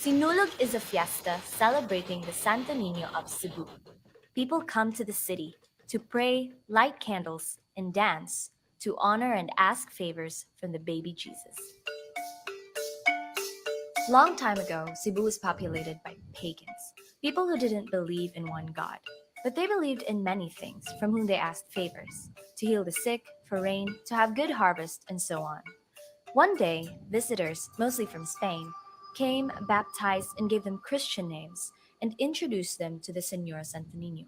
Sinulog is a fiesta celebrating the Sto.Niño of Cebu. People come to the city to pray, light candles, and dance to honor and ask favors from the baby Jesus. Long time ago, Cebu was populated by pagans, people who didn't believe in one God. But they believed in many things from whom they asked favors, to heal the sick, for rain, to have good harvest, and so on. One day, visitors, mostly from Spain, came, baptized, and gave them Christian names, and introduced them to the Señor Sto.Niño.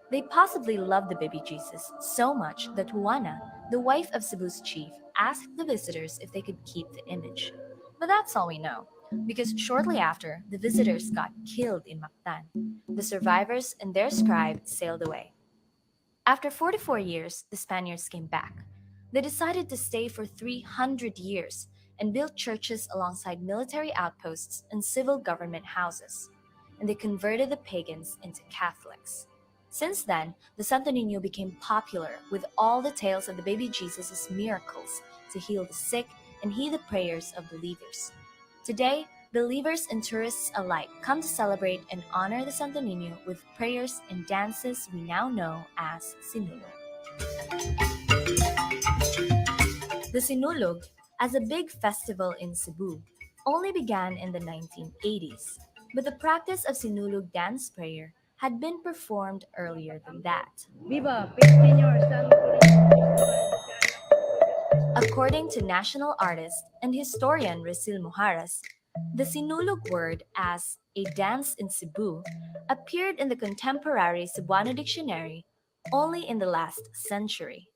They possibly loved the baby Jesus so much that 𝗚𝗏𝗏, the wife of Cebu's chief, asked the visitors if they could keep the image. But that's all we know, because shortly after, the visitors got killed in Mactan. The survivors and their scribe sailed away. After 44 years, the Spaniards came back. They decided to stay for 300 years and built churches alongside military outposts and civil government houses. And they converted the pagans into Catholics. Since then, the Sto.Niño became popular with all the tales of the baby Jesus' miracles to heal the sick and heed the prayers of believers. Today, believers and tourists alike come to celebrate and honor the Sto.Niño with prayers and dances we now know as Sinulog. The Sinulog, as a big festival in Cebu, only began in the 1980s, but the practice of Sinulog dance prayer had been performed earlier than that. According to national artist and historian 𝗕𝗺𝗆, the Sinulog word as a dance in Cebu appeared in the contemporary Cebuano dictionary only in the last century.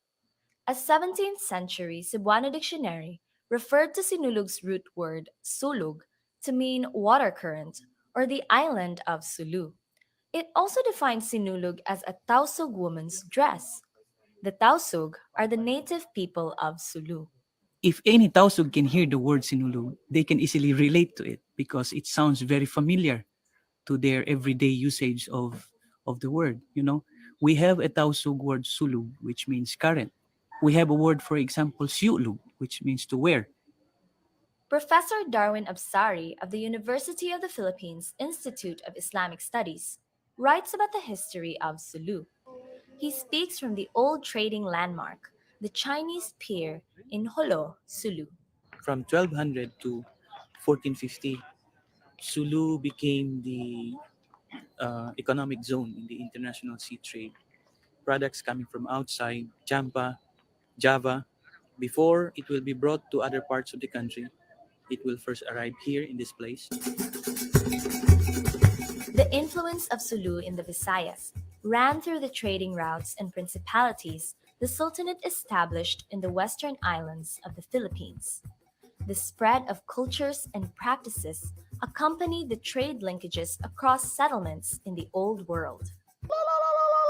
A 17th century Cebuano dictionary referred to Sinulog's root word sulug to mean water current or the island of Sulu. It also defines Sinulog as a 𝗕𝗺𝗁 woman's dress. The 𝗕𝗺𝗁 are the native people of Sulu. If any Tausug can hear the word Sinulog, they can easily relate to it because it sounds very familiar to their everyday usage of the word. We have a Tausug word sulug, which means current. We have a word, for example, siulug, which means to wear. Professor 𝗷𝗺𝗆𝗃 of the University of the Philippines Institute of Islamic Studies writes about the history of Sulu. He speaks from the old trading landmark, the Chinese pier in 𝗏𝗏, Sulu. From 1200 to 1450, Sulu became the economic zone in the international sea trade. Products coming from outside Java, before it will be brought to other parts of the country, it will first arrive here in this place. The influence of Sulu in the Visayas ran through the trading routes and principalities the Sultanate established in the western islands of the Philippines. The spread of cultures and practices accompanied the trade linkages across settlements in the Old World.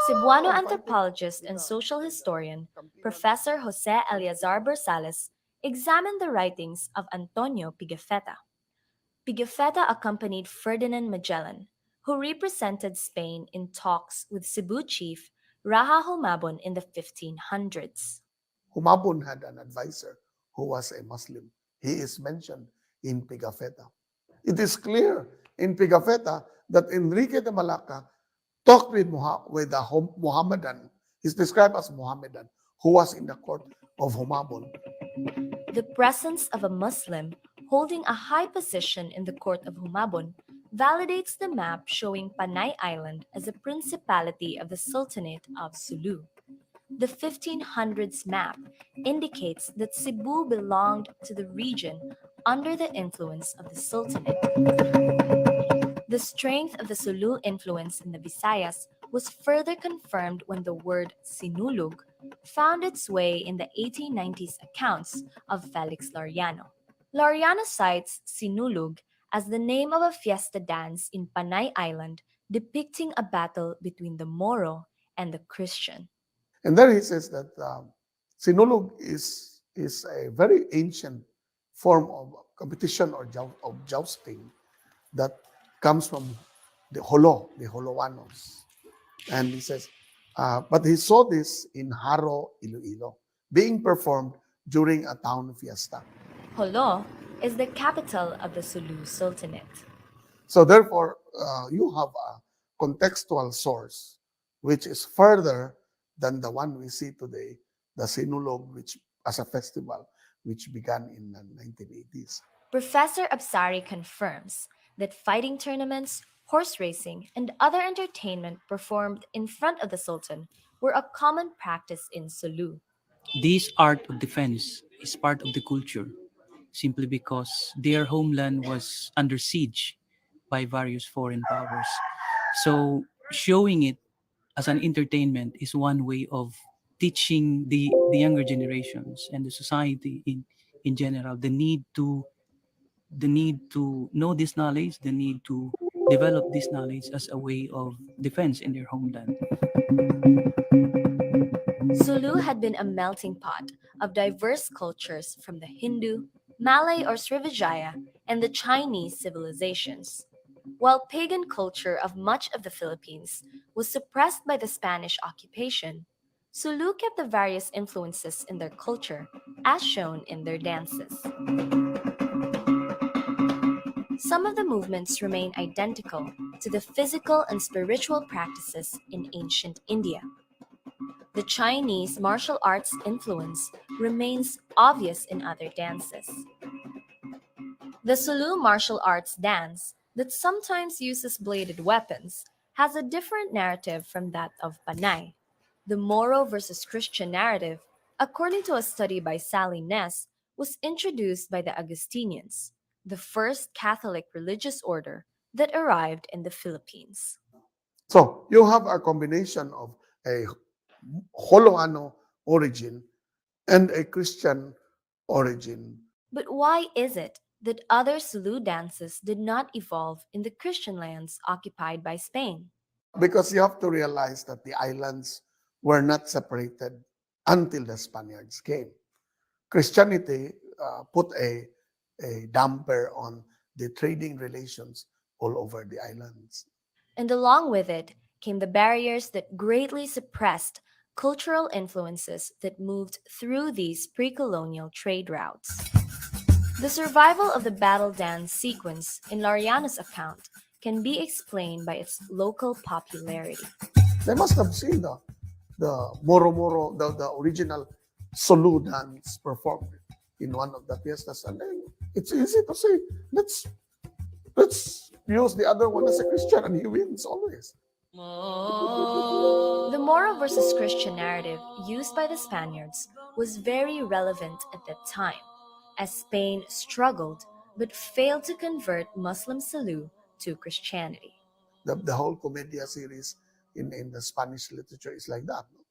Cebuano anthropologist and social historian Professor Jose Eleazar Bersales examined the writings of Antonio Pigafetta. Pigafetta accompanied Ferdinand Magellan, who represented Spain in talks with Cebu chief 𝗏𝗏𝗏 in the 1500s. 𝗚𝗏𝗏 had an advisor who was a Muslim. He is mentioned in Pigafetta. It is clear in Pigafetta that Enrique de Malacca talked with a Mohammedan. He's described as Mohammedan, who was in the court of 𝗚𝗏𝗏. The presence of a Muslim holding a high position in the court of 𝗚𝗏𝗏 validates the map showing Panay Island as a principality of the Sultanate of Sulu. The 1500s map indicates that Cebu belonged to the region under the influence of the Sultanate. The strength of the Sulu influence in the Visayas was further confirmed when the word Sinulog found its way in the 1890s accounts of Felix Laureano. Laureano cites Sinulog as the name of a fiesta dance in Panay Island depicting a battle between the Moro and the Christian. And there he says that Sinulog is a very ancient form of competition or of jousting that comes from the Holowanos. And he says, but he saw this in Haro, Iloilo, being performed during a town fiesta. 𝗏𝗏 is the capital of the Sulu Sultanate. So therefore, you have a contextual source which is further than the one we see today, the Sinulog, which as a festival, which began in the 1980s. Professor 𝗘𝗺𝗏 confirms that fighting tournaments, horse racing, and other entertainment performed in front of the Sultan were a common practice in Sulu. This art of defense is part of the culture simply because their homeland was under siege by various foreign powers. So showing it as an entertainment is one way of teaching the younger generations and the society in general the need to know this knowledge, the need to develop this knowledge as a way of defense in their homeland. Sulu had been a melting pot of diverse cultures from the Hindu, Malay or Srivijaya, and the Chinese civilizations. While pagan culture of much of the Philippines was suppressed by the Spanish occupation, Sulu kept the various influences in their culture, as shown in their dances. Some of the movements remain identical to the physical and spiritual practices in ancient India. The Chinese martial arts influence remains obvious in other dances. The Sulu martial arts dance, that sometimes uses bladed weapons, has a different narrative from that of Panay. The Moro versus Christian narrative, according to a study by Sally Ness, was introduced by the Augustinians, the first Catholic religious order that arrived in the Philippines. So you have a combination of a Holoano origin and a Christian origin. But why is it that other Sulu dances did not evolve in the Christian lands occupied by Spain? Because you have to realize that the islands were not separated until the Spaniards came. Christianity put a damper on the trading relations all over the islands. And along with it came the barriers that greatly suppressed cultural influences that moved through these pre-colonial trade routes. The survival of the battle dance sequence in Laureano's account can be explained by its local popularity. They must have seen the Moro, the original Sulu dance performed in one of the fiestas. And then it's easy to say, let's use the other one as a Christian, and he wins always. The Moro versus Christian narrative used by the Spaniards was very relevant at that time, as Spain struggled but failed to convert Muslim Sulu to Christianity. The whole Comedia series in the Spanish literature is like that. No?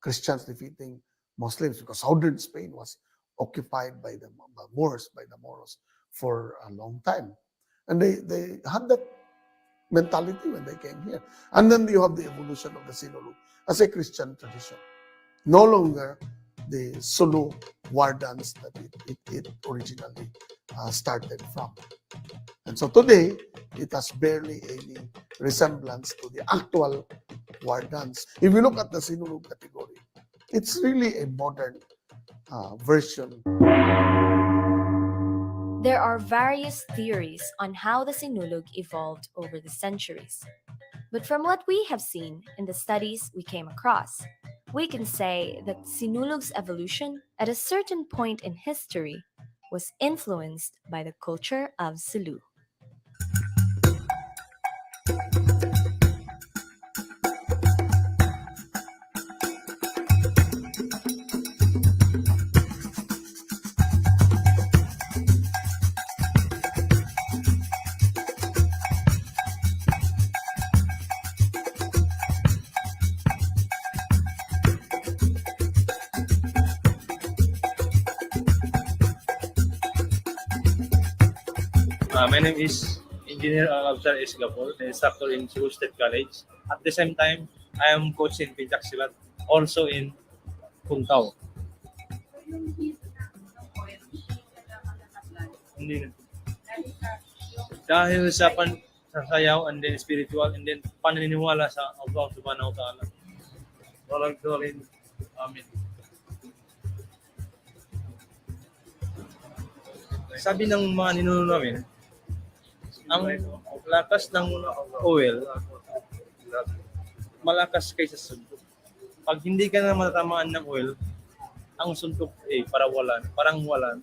Christians defeating Muslims, because southern Spain was occupied by the Moors, by the Moros, for a long time. And they had that mentality when they came here. And then you have the evolution of the Sinulog as a Christian tradition. No longer the Sulu war dance that it originally started from. And so today, it has barely any resemblance to the actual war dance. If you look at the Sinulog category, it's really a modern version. There are various theories on how the Sinulog evolved over the centuries. But from what we have seen in the studies we came across, we can say that Sinulog's evolution at a certain point in history was influenced by the culture of Sulu. My name is Engineer 𝗚𝗏𝗏 𝗏𝗏𝗏, instructor in Cebu State College. At the same time, I am coach in 𝗕nciac silat, also in Puntao. Hindi na. Dahil sa sayaw and then spiritual and then paniniwala sa Allah subhanahu wa ta'ala. Walang tulin. Amin. Sabi ng mga ninuno namin, ang Lakas ng oil, malakas kaysa suntok. Pag hindi ka na matatamaan ng oil, ang suntok parang walan.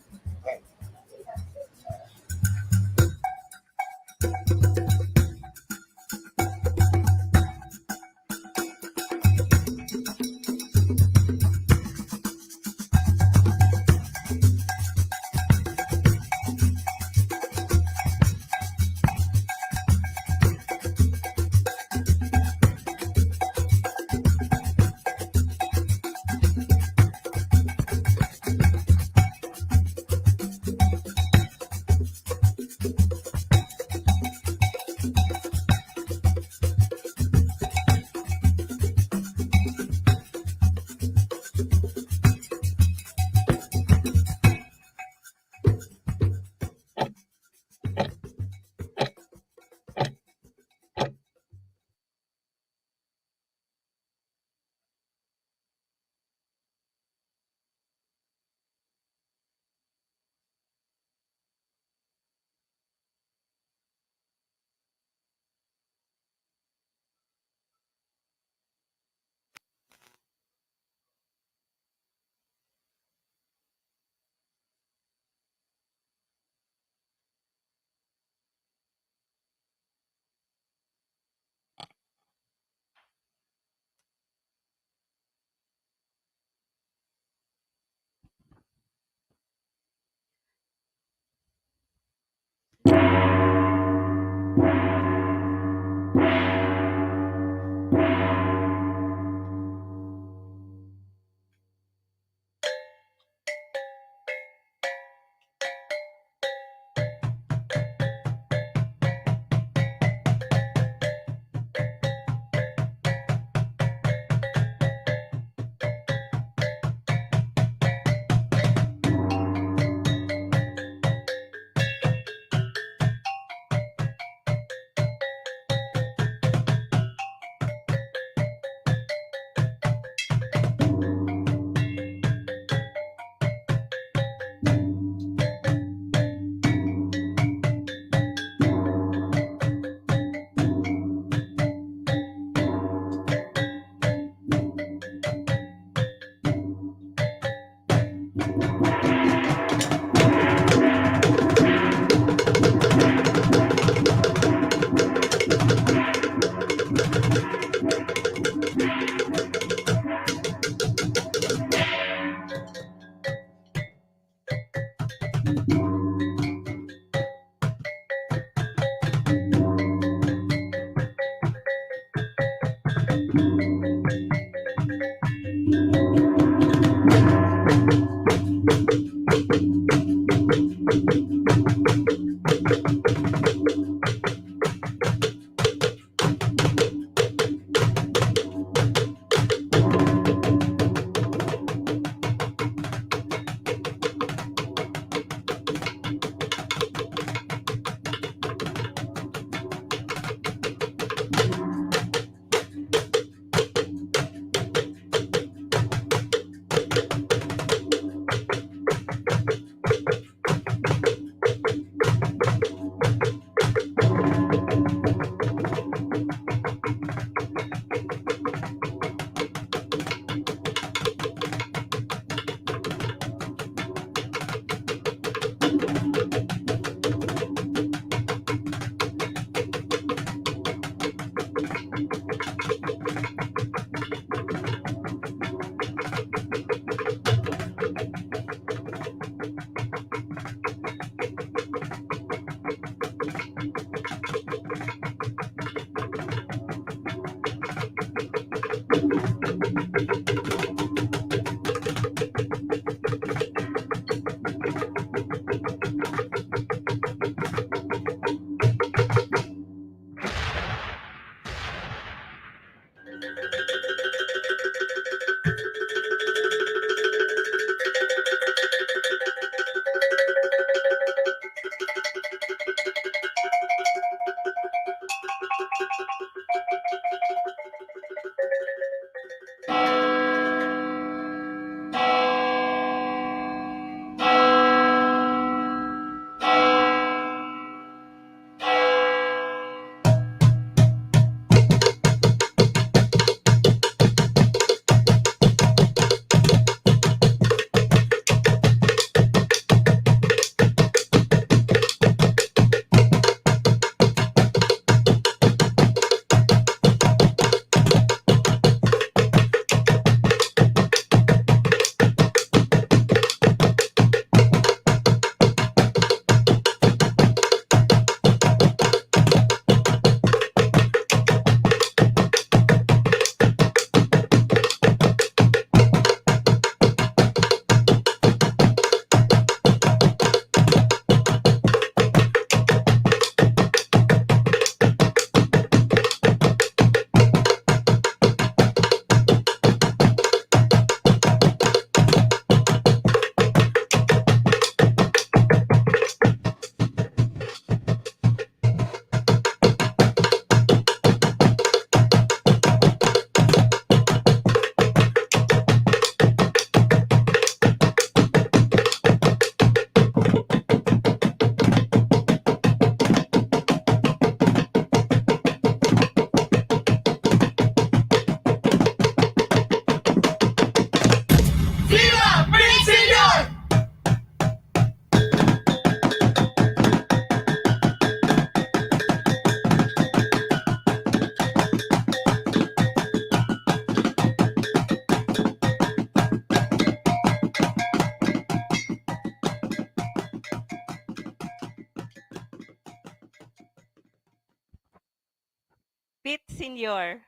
Pete Senior.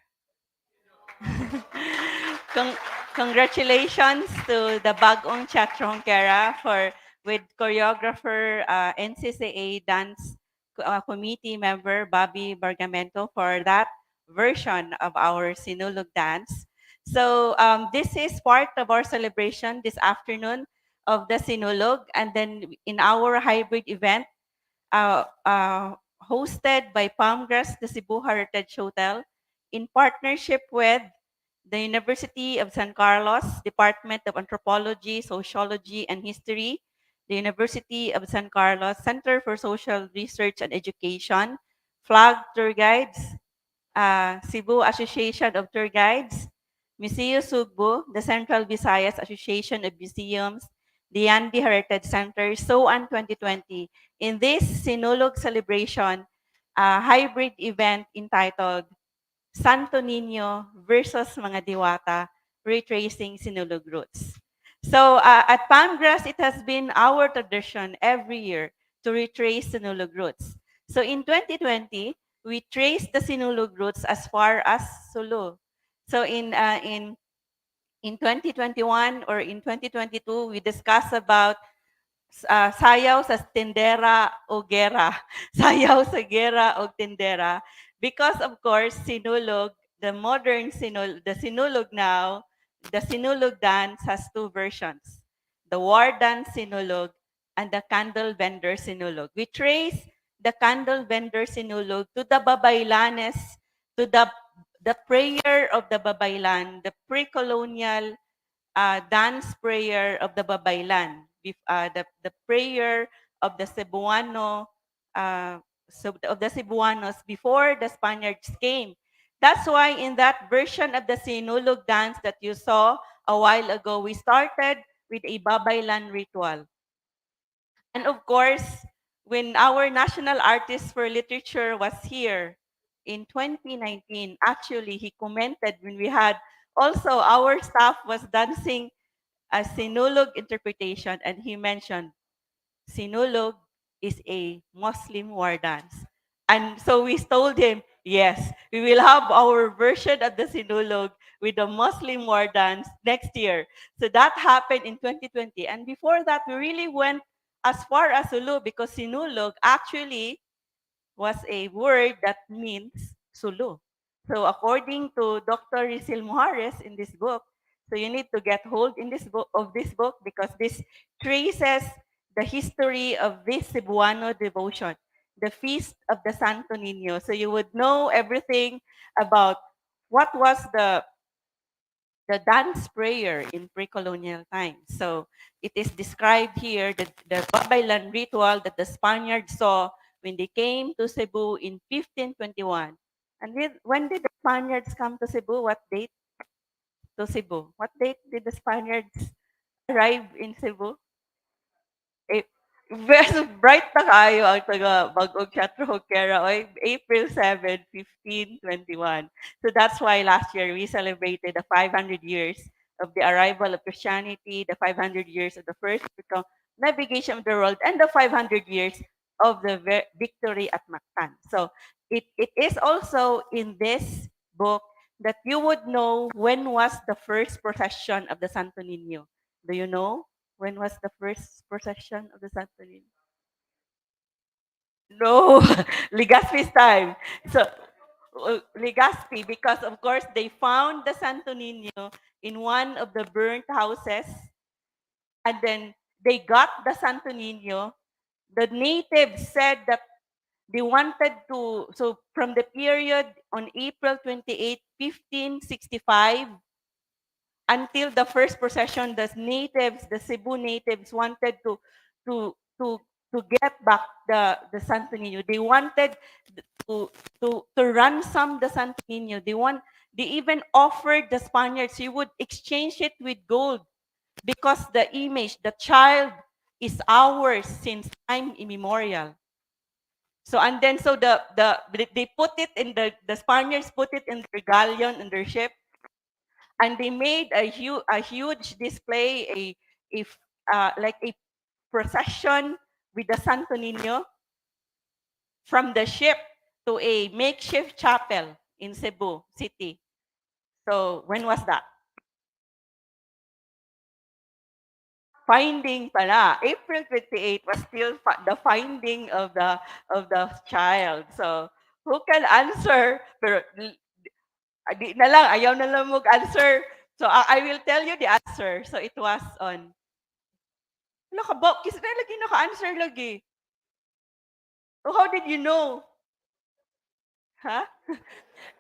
Con- Congratulations to the Bagong 𝗘𝗺𝗺𝗃 for with choreographer 𝗕nciSA dance committee member Bobby Bargamento for that version of our Sinulog dance. So this is part of our celebration this afternoon of the Sinulog, and then in our hybrid event uh, uh, hosted by Palmgrass, the Cebu Heritage Hotel, in partnership with the University of San Carlos, Department of Anthropology, Sociology, and History, the University of San Carlos Center for Social Research and Education, Flag Tour Guides, Cebu Association of Tour Guides, Museo Sugbo, the Central Visayas Association of Museums, Diyandi Heritage Center, 𝗃𝗏 2020. In this Sinulog celebration, a hybrid event entitled 𝗏𝗏Niño versus mga Diwata, Retracing Sinulog Roots. So at Palmgrass, it has been our tradition every year to retrace Sinulog roots. So in 2020, we traced the Sinulog roots as far as Sulu. So in 2021 or in 2022, we discussed about sayaw sa tindera o gera. Sayaw sa gera o tindera. Because of course, Sinulog, the modern the Sinulog now, the Sinulog dance has two versions. The war dance Sinulog and the candle vendor Sinulog. We trace the candle vendor Sinulog to the Babaylanes, to the prayer of the Babaylan, the precolonial dance prayer of the Babaylan, the prayer of the Cebuano, of the Cebuanos before the Spaniards came. That's why in that version of the Sinulog dance that you saw a while ago, we started with a Babaylan ritual. And of course, when our National Artist for Literature was here in 2019, actually he commented when we had also our staff was dancing a Sinulog interpretation, and he mentioned Sinulog is a Muslim war dance. And so we told him, yes, we will have our version of the Sinulog with the Muslim war dance next year. So that happened in 2020. And before that, we really went as far as Sulu because Sinulog actually was a word that means Sulu. So according to Dr. 𝗷𝗫𝗄𝗏 in this book, so you need to get hold in this book because this traces the history of this Cebuano devotion, the feast of the 𝗏𝗏Niño. So you would know everything about what was the dance prayer in pre-colonial times. So it is described here that the Babaylan ritual that the Spaniards saw when they came to Cebu in 1521. And when did the Spaniards come to Cebu? What date to Cebu? What date did the Spaniards arrive in Cebu? Bright na kayo ang taga Bagong 𝗘𝗺𝗺𝗃 oy, April 7, 1521. So that's why last year we celebrated the 500 years of the arrival of Christianity, the 500 years of the first navigation of the world, and the 500 years of the victory at Mactan. So it is also in this book that you would know when was the first procession of the 𝗏𝗏Niño. Do you know? When was the first procession of the 𝗏𝗏Niño? No, Legazpi's time. So, Legazpi, because of course they found the 𝗏𝗏Niño in one of the burnt houses, and then they got the 𝗏𝗏Niño. The natives said that they wanted to, so from the period on April 28, 1565, until the first procession, the natives, the Cebu natives wanted to to to get back the 𝗏𝗏Niño. They wanted to ransom the 𝗏𝗏Niño. They even offered the Spaniards you would exchange it with gold because the image, the child is ours since time immemorial. So and then so they put it in the Spaniards put it in their galleon in their ship, and they made a huge display, like a procession with the 𝗏𝗏Niño from the ship to a makeshift chapel in Cebu City. So when was that? Finding pala. April 28 was still the finding of the child. So who can answer? Pero di na lang, ayaw na lang mag-answer. So I will tell you the answer. So it was on kasi na lagi naka-answer lagi. So how did you know? Huh?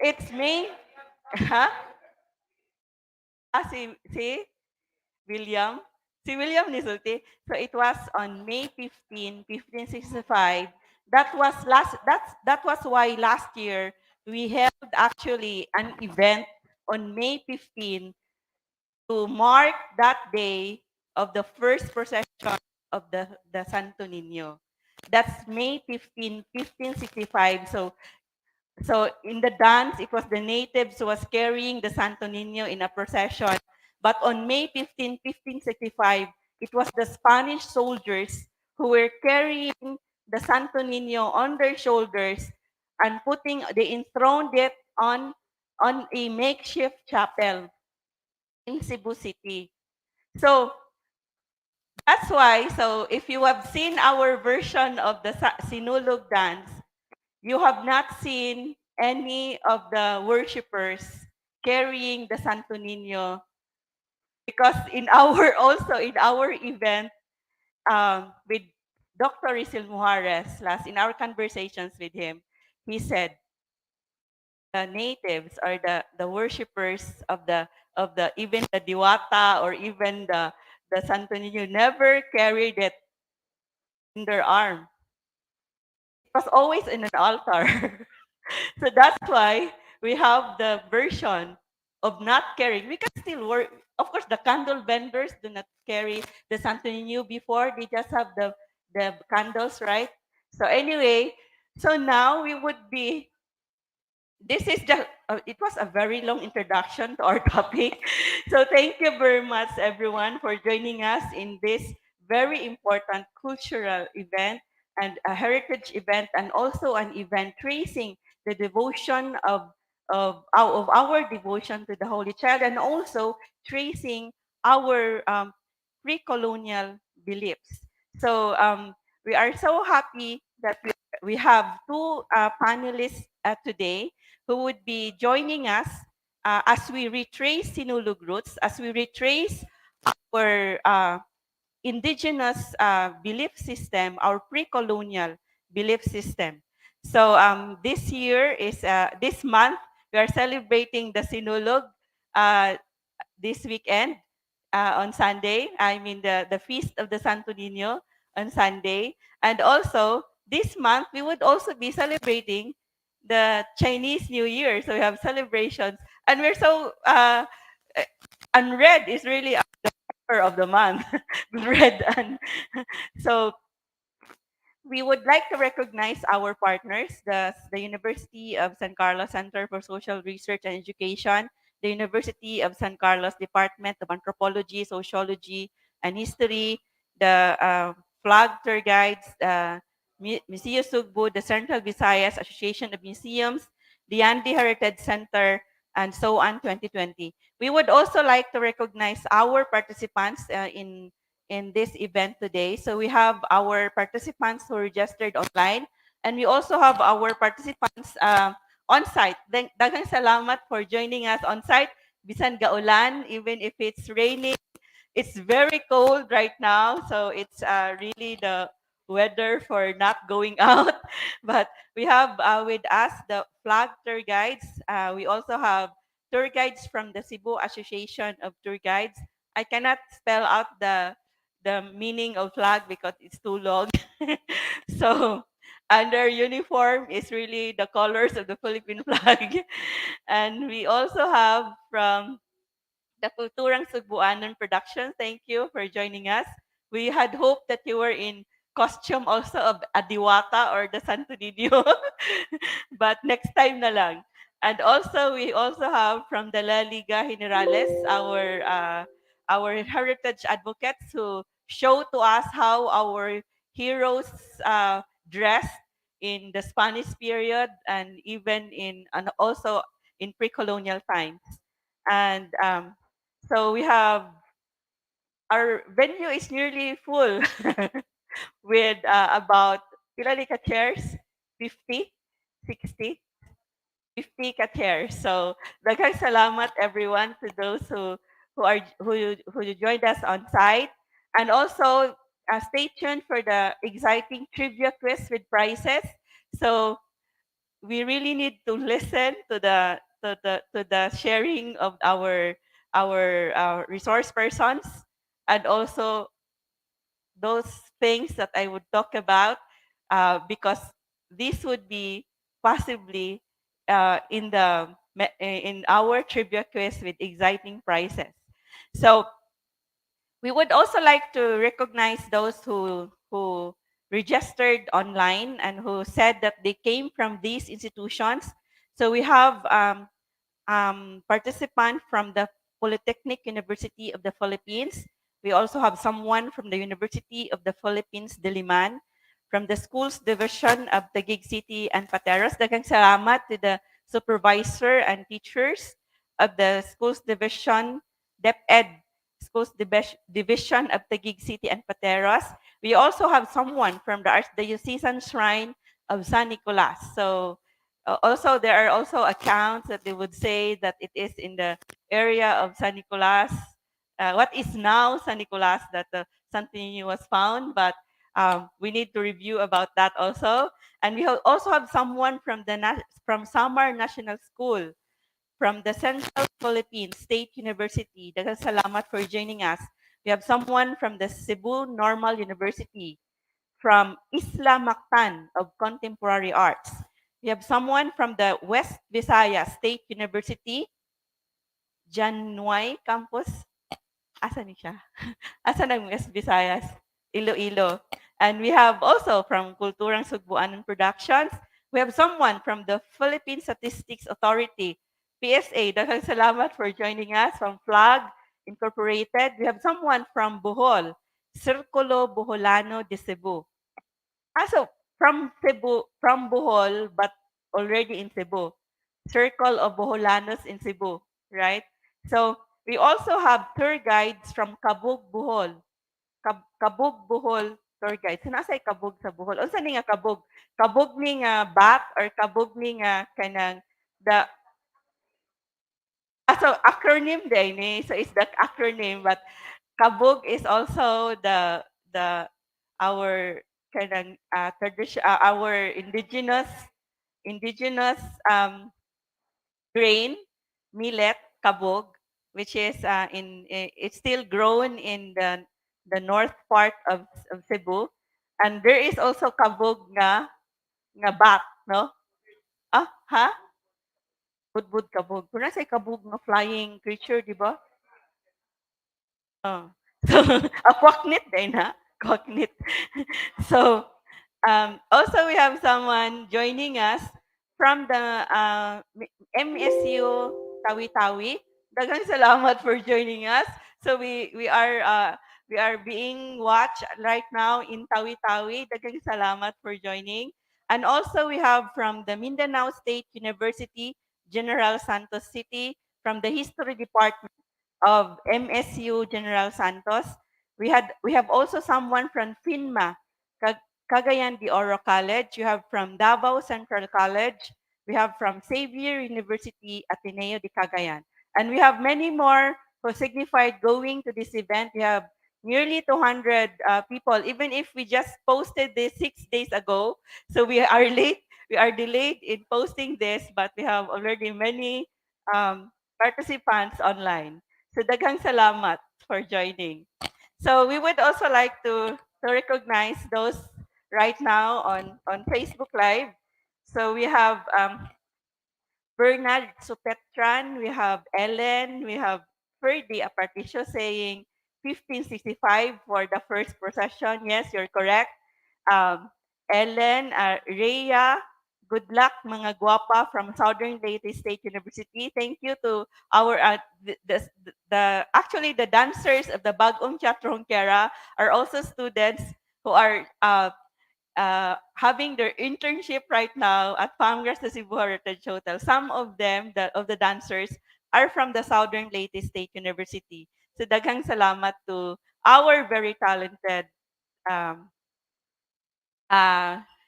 It's May. Huh? Si William. Si William Nisulti. So it was on May 15, 1565. That was why last year we held actually an event on May 15 to mark that day of the first procession of the Santo Niño. That's May 15, 1565. So in the dance, it was the natives who was carrying the Santo Niño in a procession. But on May 15, 1565, it was the Spanish soldiers who were carrying the Santo Niño on their shoulders and they enthroned it on a makeshift chapel in Cebu City. So that's why, so if you have seen our version of the Sinulog dance, you have not seen any of the worshippers carrying the Santo Niño, because also in our event with Dr. 𝗘𝗺𝗆 last in our conversations with him, he said the natives or the worshippers of the even the Diwata or even the Santo Niño never carried it in their arm. It was always in an altar. So that's why we have the version of not carrying. We can still work. Of course, the candle vendors do not carry the Santo Niño before. They just have the candles, right? So anyway, so now we would be, this is just, it was a very long introduction to our topic. So thank you very much, everyone, for joining us in this very important cultural event and a heritage event, and also an event tracing the devotion of our devotion to the Holy Child, and also tracing our pre-colonial beliefs. So we are so happy that we have two panelists today who would be joining us as we retrace Sinulog roots, as we retrace our indigenous belief system, our pre-colonial belief system. So this month, we are celebrating the Sinulog this weekend on Sunday. I mean the Feast of the Santo Niño on Sunday. And also, this month, we would also be celebrating the Chinese New Year. So we have celebrations. And we're so, and red is really of the month. Red. And so we would like to recognize our partners, the University of San Carlos Center for Social Research and Education, the University of San Carlos Department of Anthropology, Sociology, and History, the Flag Tour Guides, Museo Sugbo, the Central Visayas Association of Museums, Diyandi Heritage Center, and so on 2020. We would also like to recognize our participants in this event today. So we have our participants who registered online, and we also have our participants on site. Daghang salamat for joining us on site. Bisan gaulan, even if it's raining, it's very cold right now, so it's really the weather for not going out. But we have with us the flag tour guides. We also have tour guides from the Cebu Association of Tour Guides. I cannot spell out the meaning of flag because it's too long. So, and their uniform is really the colors of the Philippine flag. And we also have from the Kulturang Sugbuanon production. Thank you for joining us. We had hoped that you were in costume also of a Diwata or the Santo Niño, but next time na lang. And also, we also have from the La Liga Generales, our heritage advocates who show to us how our heroes dressed in the Spanish period and even in and also in pre-colonial times. And so we have our venue is nearly full with about ilan ka chairs? 50, 60, 50 ka chairs. So daghang salamat everyone to those who joined us on site, and also stay tuned for the exciting trivia quiz with prizes. So we really need to listen to the sharing of our resource persons, and also those things that I would talk about, because this would be possibly in our trivia quiz with exciting prizes. So we would also like to recognize those who registered online and who said that they came from these institutions. So we have participant from the Polytechnic University of the Philippines. We also have someone from the University of the Philippines, Diliman, from the Schools Division of Taguig City and Pateros. Daghang salamat to the supervisor and teachers of the Schools Division, DepEd, Division of Taguig City and Pateros. We also have someone from the Archdiocesan Shrine of San Nicolas. So also, there are also accounts that they would say that it is in the area of San Nicolas, what is now San Nicolas, that the Sto.Niño was found, but we need to review about that also. And we also have someone from from Samar National School, from the Central Philippines State University. Daghang salamat for joining us. We have someone from the Cebu Normal University, from Isla Mactan of Contemporary Arts. We have someone from the West Visayas State University, Jan-Nuay Campus. Asan ni siya? Asan ang West Visayas? Iloilo. And we have also from Kulturang Sugboanan Productions, we have someone from the Philippine Statistics Authority, PSA. Daghang salamat for joining us, from Flag Incorporated. We have someone from Bohol, 𝗘𝗺𝗺 Boholano de Cebu. So from Cebu, from Bohol, but already in Cebu. Circle of Boholanos in Cebu, right? So we also have tour guides from Kabug, Bohol. Kabug, Bohol tour guide. So nasa Kabug sa Bohol. Unsa ni nga Kabug? Kabug ni nga back or Kabug ni nga kanang the so acronym din ni. So it's the acronym, but Kabug is also the our kanang tradition, our indigenous grain, millet, kabog, which is it's still grown in the north part of Cebu, and there is also kabog nga bat, no? Ha? Budbud kabog. Kung nasa kabog nga flying creature, di ba? Oh. So, kwaknit din ha? Kwaknit. So, also we have someone joining us from the MSU Tawi-Tawi. Daghang salamat for joining us. So we are being watched right now in Tawi-Tawi. Daghang salamat for joining. And also we have from the Mindanao State University, General Santos City, from the History Department of MSU General Santos. We have also someone from FINMA, Cagayan de Oro College. You have from Davao Central College. We have from Xavier University Ateneo de Cagayan. And we have many more who signified going to this event. We have nearly 200 people, even if we just posted this 6 days ago. So we are late. We are delayed in posting this, but we have already many participants online. So daghang salamat for joining. So we would also like to recognize those right now on Facebook Live. So we have Bernard Supetran, we have Ellen, we have Ferdy Aparticio saying 1565 for the first procession. Yes, you're correct. Ellen, Rhea, good luck mga guwapa from Southern Leyte State University. Thank you to our actually the dancers of the Bagong 𝗘𝗺𝗺𝗃𝗃 are also students who are having their internship right now at Panelists the Cebu Heritage Hotel. Some of them, of the dancers, are from the Southern Leyte State University. So daghang salamat to our very talented um,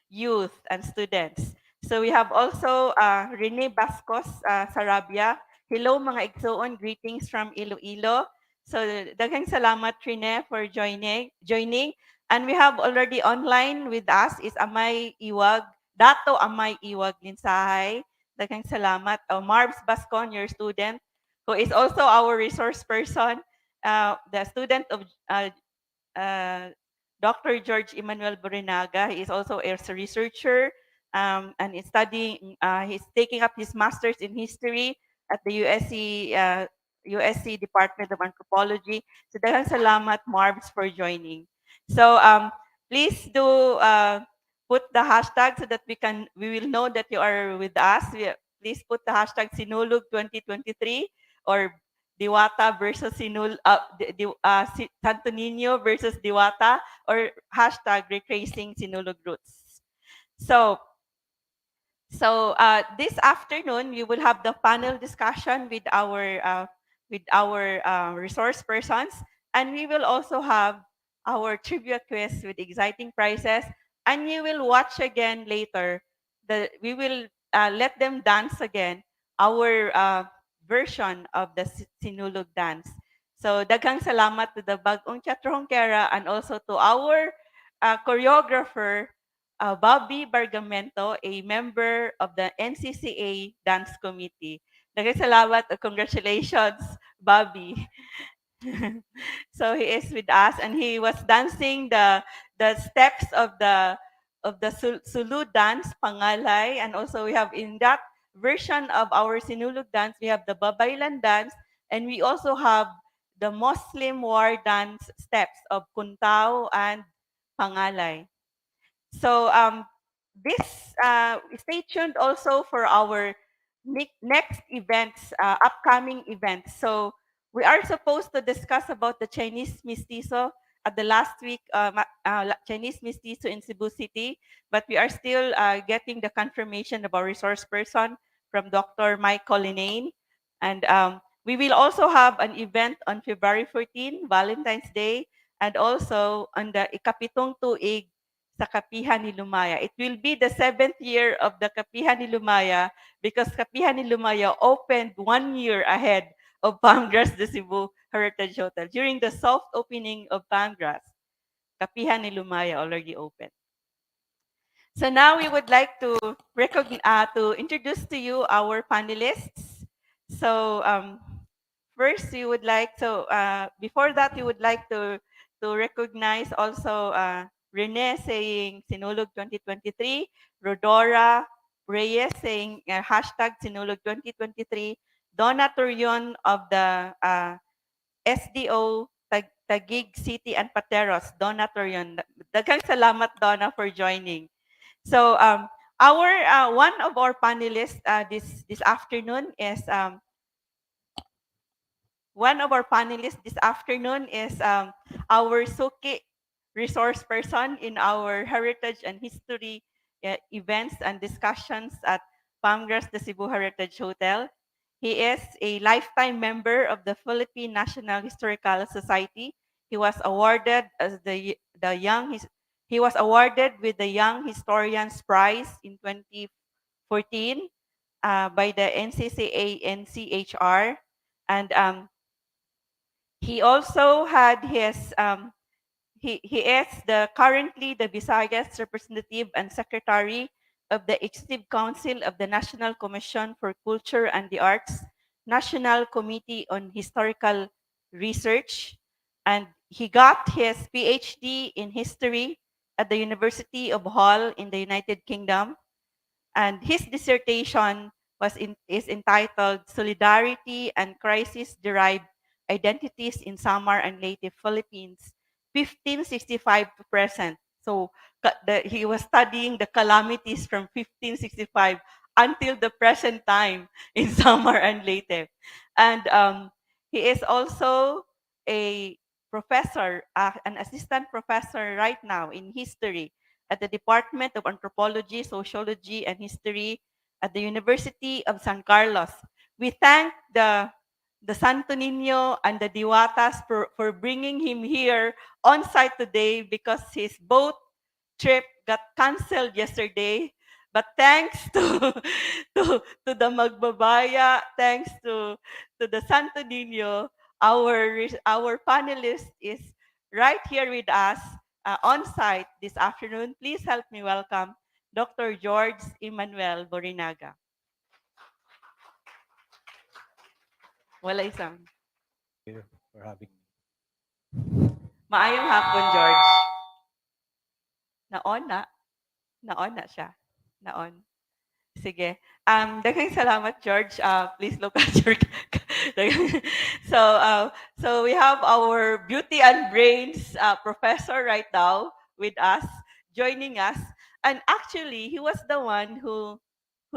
youth and students. So we have also Rene Bascos Sarabia. Hello mga igsoon, greetings from Iloilo. So daghang salamat Rene for joining. And we have already online with us is Amay Iwag, Dato Amay Iwag Linsahay. Daghang salamat. Marbs Bascon, your student, who is also our resource person, the student of Dr. 𝗷𝗺𝗆𝗵𝘆 Borinaga. He is also a researcher and is studying, he's taking up his master's in history at the USC Department of Anthropology. So daghang salamat, Marbs, for joining. So please do put the hashtag so that we will know that you are with us. Please put the hashtag Sinulog 2023 or Diwata versus 𝗕𝗺𝗺𝗆 versus Diwata, or hashtag Retracing Sinulog Roots. So this afternoon we will have the panel discussion with our resource persons, and we will also have our trivia quiz with exciting prizes. And you will watch again later. We will let them dance again our version of the Sinulog dance. So daghang salamat to the Bag-ong 𝗕𝗺𝗺𝗃 and also to our choreographer 𝗕𝗵𝘆 Bargamento, a member of the 𝗕nciCA Dance Committee. Daghang salamat, congratulations, Bobby. So he is with us, and he was dancing the steps of the Sulu dance, Pangalay, and also we have in that version of our Sinulog dance, we have the Babaylan dance, and we also have the Muslim war dance steps of Kuntao and Pangalay. So this stay tuned also for our next events, upcoming events. So we are supposed to discuss about the Chinese mestizo at the last week Chinese mestizo in Cebu City, but we are still getting the confirmation of our resource person from Dr. Mike Collinane. And we will also have an event on February 14, Valentine's Day, and also on the ikapitong tuig sa 𝗕𝗵𝘆 ni Lumaya. It will be the 7th year of the 𝗕𝗵𝘆 ni Lumaya because 𝗕𝗵𝘆 ni Lumaya opened 1 year ahead of Panelists the Cebu Heritage Hotel. During the soft opening of Panelists, 𝗕𝗵𝘆 ni Lumaya already opened. So now we would like to introduce to you our panelists. So first, we would like before that, we would like to recognize also Rene saying Sinulog 2023, Rodora Reyes saying hashtag Sinulog 2023, Donna Turion of the SDO Taguig City and Pateros, Donna Turion. Daghang salamat, Donna, for joining. So our one of our panelists this afternoon is our Suki resource person in our heritage and history events and discussions at Panelists the Cebu Heritage Hotel. He is a lifetime member of the Philippine National Historical Society. He was awarded as he was awarded with the Young Historians Prize in 2014 by the 𝗕nciCA NCHR, and he also had his he is currently the Visayas representative and secretary of the Executive Council of the National Commission for Culture and the Arts, National Committee on Historical Research, and he got his PhD in history at the University of Hull in the United Kingdom, and his dissertation is entitled Solidarity and Crisis-Derived Identities in Samar and Leyte Philippines, 1565 to present. So he was studying the calamities from 1565 until the present time in Samar and Leyte. And he is also a professor, an assistant professor right now in history at the Department of Anthropology, Sociology, and History at the University of San Carlos. We thank the �sto.Niño and the Diwatas for bringing him here on site today because his boat trip got canceled yesterday. But thanks to to the Magbabaya, thanks to the �sto.Niño, our panelist is right here with us on site this afternoon. Please help me welcome Dr. 𝗕𝗺𝗺𝗵𝘆. Wala isang. You for having me. Maayong hapon, George. Naon na. Naon na siya. Naon. Sige. Daghang salamat, George. Please look at your... so we have our beauty and brains professor right now with us, joining us. And actually, he was the one who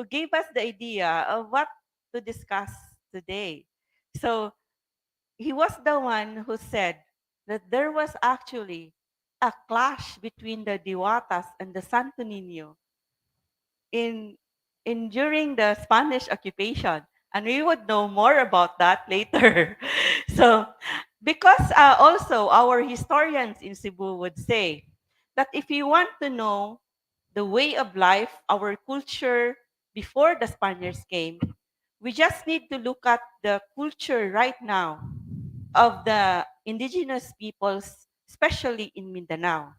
gave us the idea of what to discuss today. So he was the one who said that there was actually a clash between the Diwatas and the 𝗏𝗏Niño in during the Spanish occupation, and we would know more about that later. So, because also our historians in Cebu would say that if you want to know the way of life, our culture before the Spaniards came, we just need to look at the culture right now of the indigenous peoples, especially in Mindanao.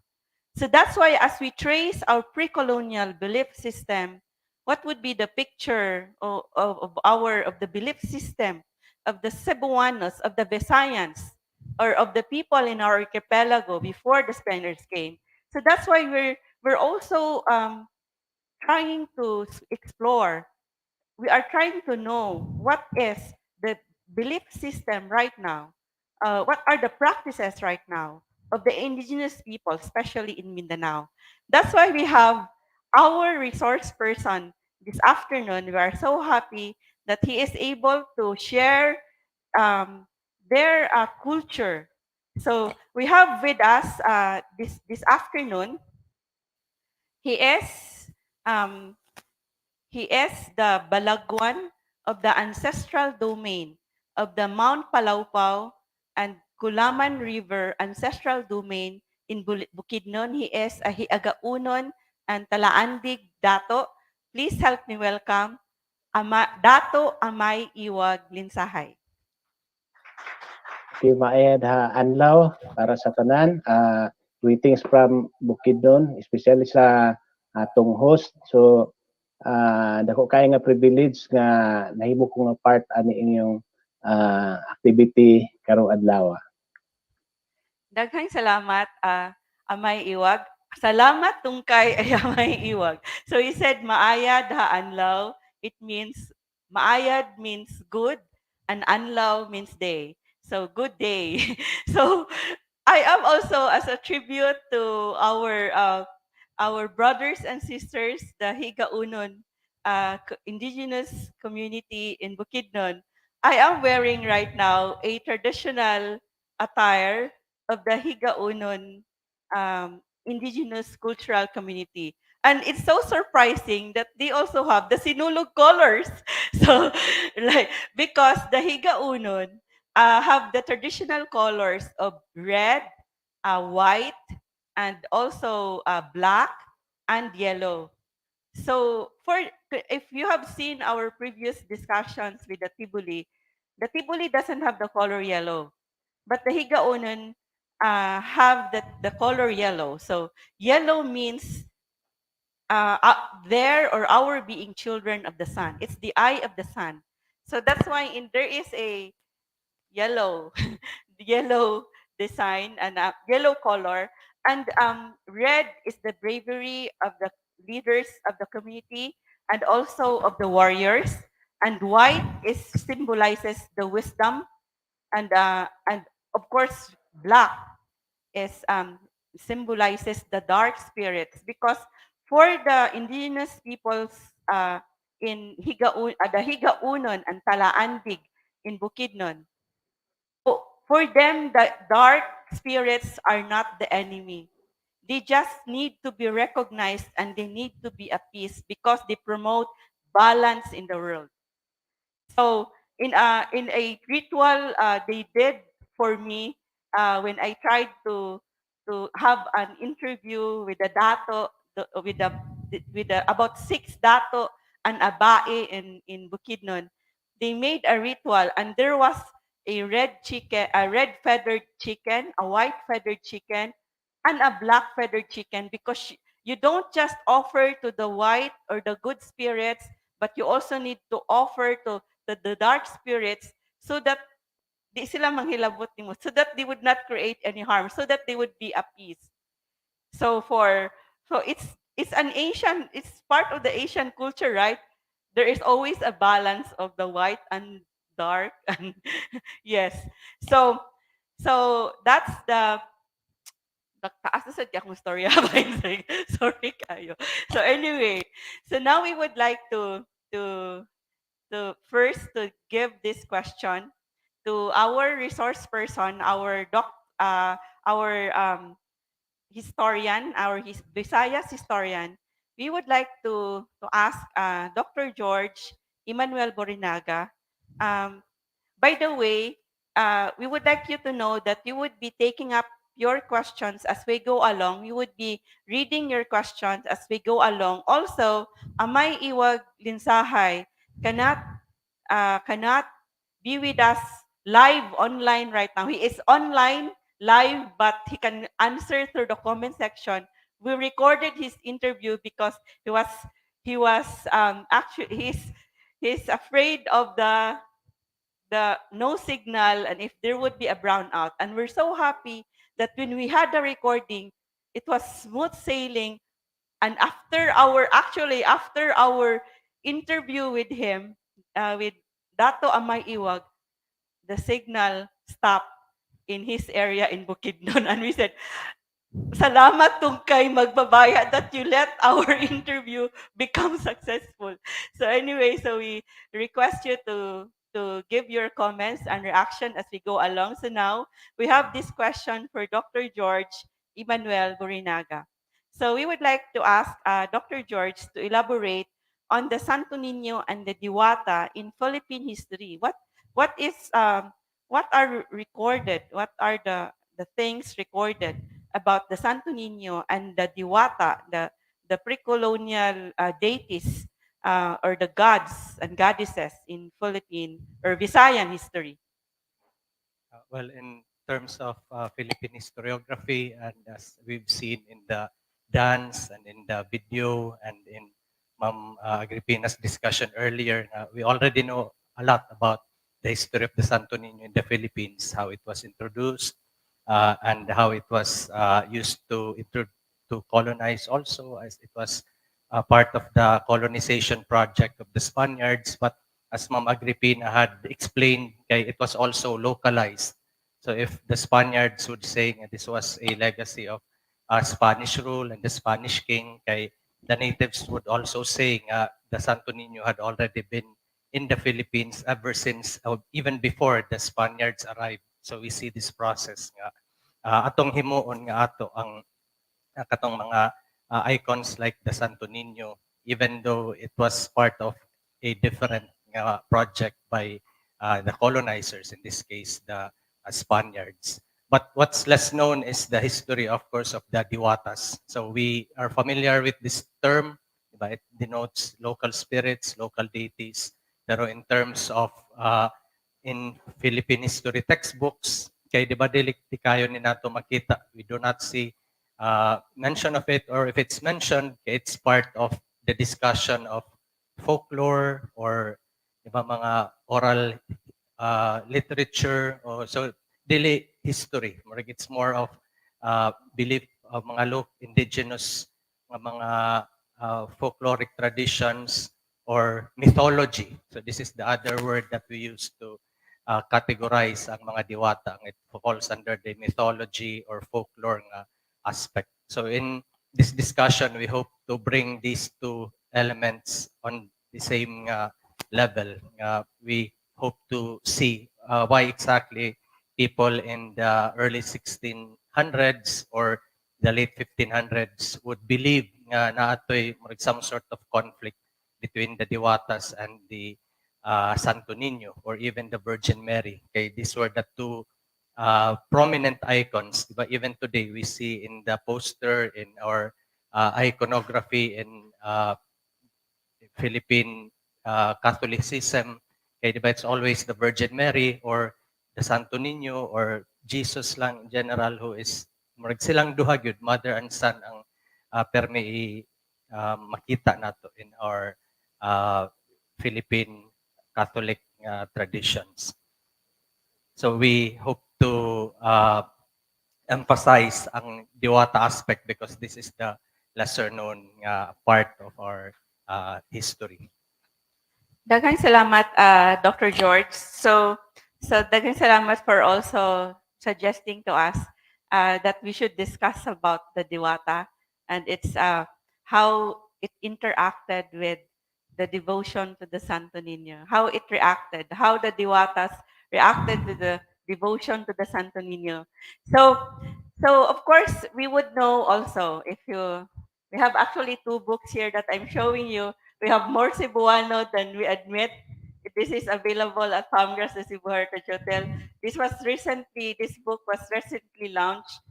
So that's why as we trace our pre-colonial belief system, what would be the picture of the belief system of the Cebuanos, of the Visayans, or of the people in our archipelago before the Spaniards came. So that's why we're also trying to explore. We are trying to know what is the belief system right now, what are the practices right now of the indigenous people, especially in Mindanao. That's why we have our resource person this afternoon. We are so happy that he is able to share their culture. So we have with us this afternoon, he is um, the Balagwan of the ancestral domain of the Mount Palaopao and Kulaman River ancestral domain in Bukidnon. He is a Higaonon-Talaandig Datu. Please help me welcome Dato Amay Iwag Linsahay. Maayad ha anlaw para sa tanan. Greetings from Bukidnon, especially sa atong host. So dako kay nga privilege nga nahimo ko nga part ani inyong activity karong adlaw. Daghang salamat, Amay Iwag. Salamat tungkay ay Amay Iwag. So he said, maayad ha anlaw. It means, maayad means good, and anlaw means day. So good day. So I am also, as a tribute to our brothers and sisters, the Higaonon indigenous community in Bukidnon. I am wearing right now a traditional attire of the Higaonon indigenous cultural community. And it's so surprising that they also have the Sinulog colors. So, like, because the Higaonon have the traditional colors of red, white, and also black and yellow. So, if you have seen our previous discussions with the Tibuli doesn't have the color yellow, but the Higaonon have the color yellow. So, yellow means their or our being children of the sun. It's the eye of the sun. So that's why there is a yellow, yellow design and yellow color, and red is the bravery of the leaders of the community and also of the warriors, and white is symbolizes the wisdom, and of course black is symbolizes the dark spirits, because for the indigenous peoples in the Higaonon and Talaandig in Bukidnon, for them the dark spirits are not the enemy. They just need to be recognized and they need to be appeased because they promote balance in the world. So in a ritual they did for me when I tried to have an interview with the dato with the about 6 dato and abae in Bukidnon, they made a ritual and there was a red chicken, a red feathered chicken, a white feathered chicken, and a black feathered chicken because you don't just offer to the white or the good spirits, but you also need to offer to the dark spirits so that di sila manghilabot nimo, so that they would not create any harm, so that they would be appeased. So it's an Asian, it's part of the Asian culture, right? There is always a balance of the white and dark and yes. So that's the taas na sad akong storya ba yun? Sorry kayo. So anyway, so now we would like to first to give this question to our resource person, our historian, Visayas historian. We would like to ask Dr. 𝗕𝗺𝗆 Borinaga. By the way, we would like you to know that you would be taking up your questions as we go along. You would be reading your questions as we go along. Also, Amay Iwag Linsahay cannot be with us live online right now. He is online live, but he can answer through the comment section. We recorded his interview because he was actually he's afraid of the no signal and if there would be a brownout. And we're so happy that when we had the recording, it was smooth sailing. And after our interview with him, with Dato Amay Iwag, the signal stopped in his area in Bukidnon. And we said, salamat 𝗘𝗺𝗺 magbabaya that you let our interview become successful. So anyway, so we request you to give your comments and reaction as we go along. So now we have this question for Dr. 𝗕𝗺𝗆 Borinaga. So we would like to ask Dr. George to elaborate on the Sto.Niño and the Diwata in Philippine history. What is what are recorded? What are the things recorded about the Sto.Niño and the Diwata, the precolonial deities or the gods and goddesses in Philippine or Visayan history? Well, in terms of Philippine historiography, and as we've seen in the dance and in the video and in Ma'am Agripina's discussion earlier, we already know a lot about the history of the Sto.Niño in the Philippines, how it was introduced, and how it was used to colonize also, as it was part of the colonization project of the Spaniards. But as Ma'am Agripina had explained, it was also localized. So if the Spaniards would say this was a legacy of Spanish rule and the Spanish king, the natives would also say the Sto.Niño had already been in the Philippines ever since, even before the Spaniards arrived. So we see this process nga. Atong himuon nga ato ang katong mga icons like the Sto.Niño, even though it was part of a different project by the colonizers, in this case, the Spaniards. But what's less known is the history, of course, of the Diwatas. So we are familiar with this term, but it denotes local spirits, local deities. Pero in terms of in Philippine history textbooks, kay di ba dili kayo ni nato makita, we do not see mention of it, or if it's mentioned, it's part of the discussion of folklore or iba mga oral literature, or so dili history. It's more of belief of mga indigenous mga folkloric traditions or mythology. So this is the other word that we use to categorize ang mga diwata. It falls under the mythology or folklore aspect. So in this discussion, we hope to bring these two elements on the same level. We hope to see why exactly people in the early 1600s or the late 1500s would believe nga naatoy some sort of conflict between the Diwatas and the Santo Niño or even the Virgin Mary. Okay, these were the two prominent icons. But even today, we see in the poster, in our iconography in Philippine Catholicism, okay, diba, it's always the Virgin Mary or the Santo Niño or Jesus lang in general who is murag silang duha gyud, mother and son ang permi makita nato in our Philippine Catholic traditions. So we hope to emphasize ang Diwata aspect because this is the lesser known part of our history. Daghang salamat, Dr. George. So daghang salamat for also suggesting to us that we should discuss about the Diwata and its how it interacted with the devotion to the Santo Niño, how it reacted, how the Diwatas reacted to the devotion to the Santo Niño. So of course we would know also if you we have actually two books here that I'm showing you. We have more Cebuano than we admit. This is available at Congress de Cebu Heritage Hotel. This book was recently launched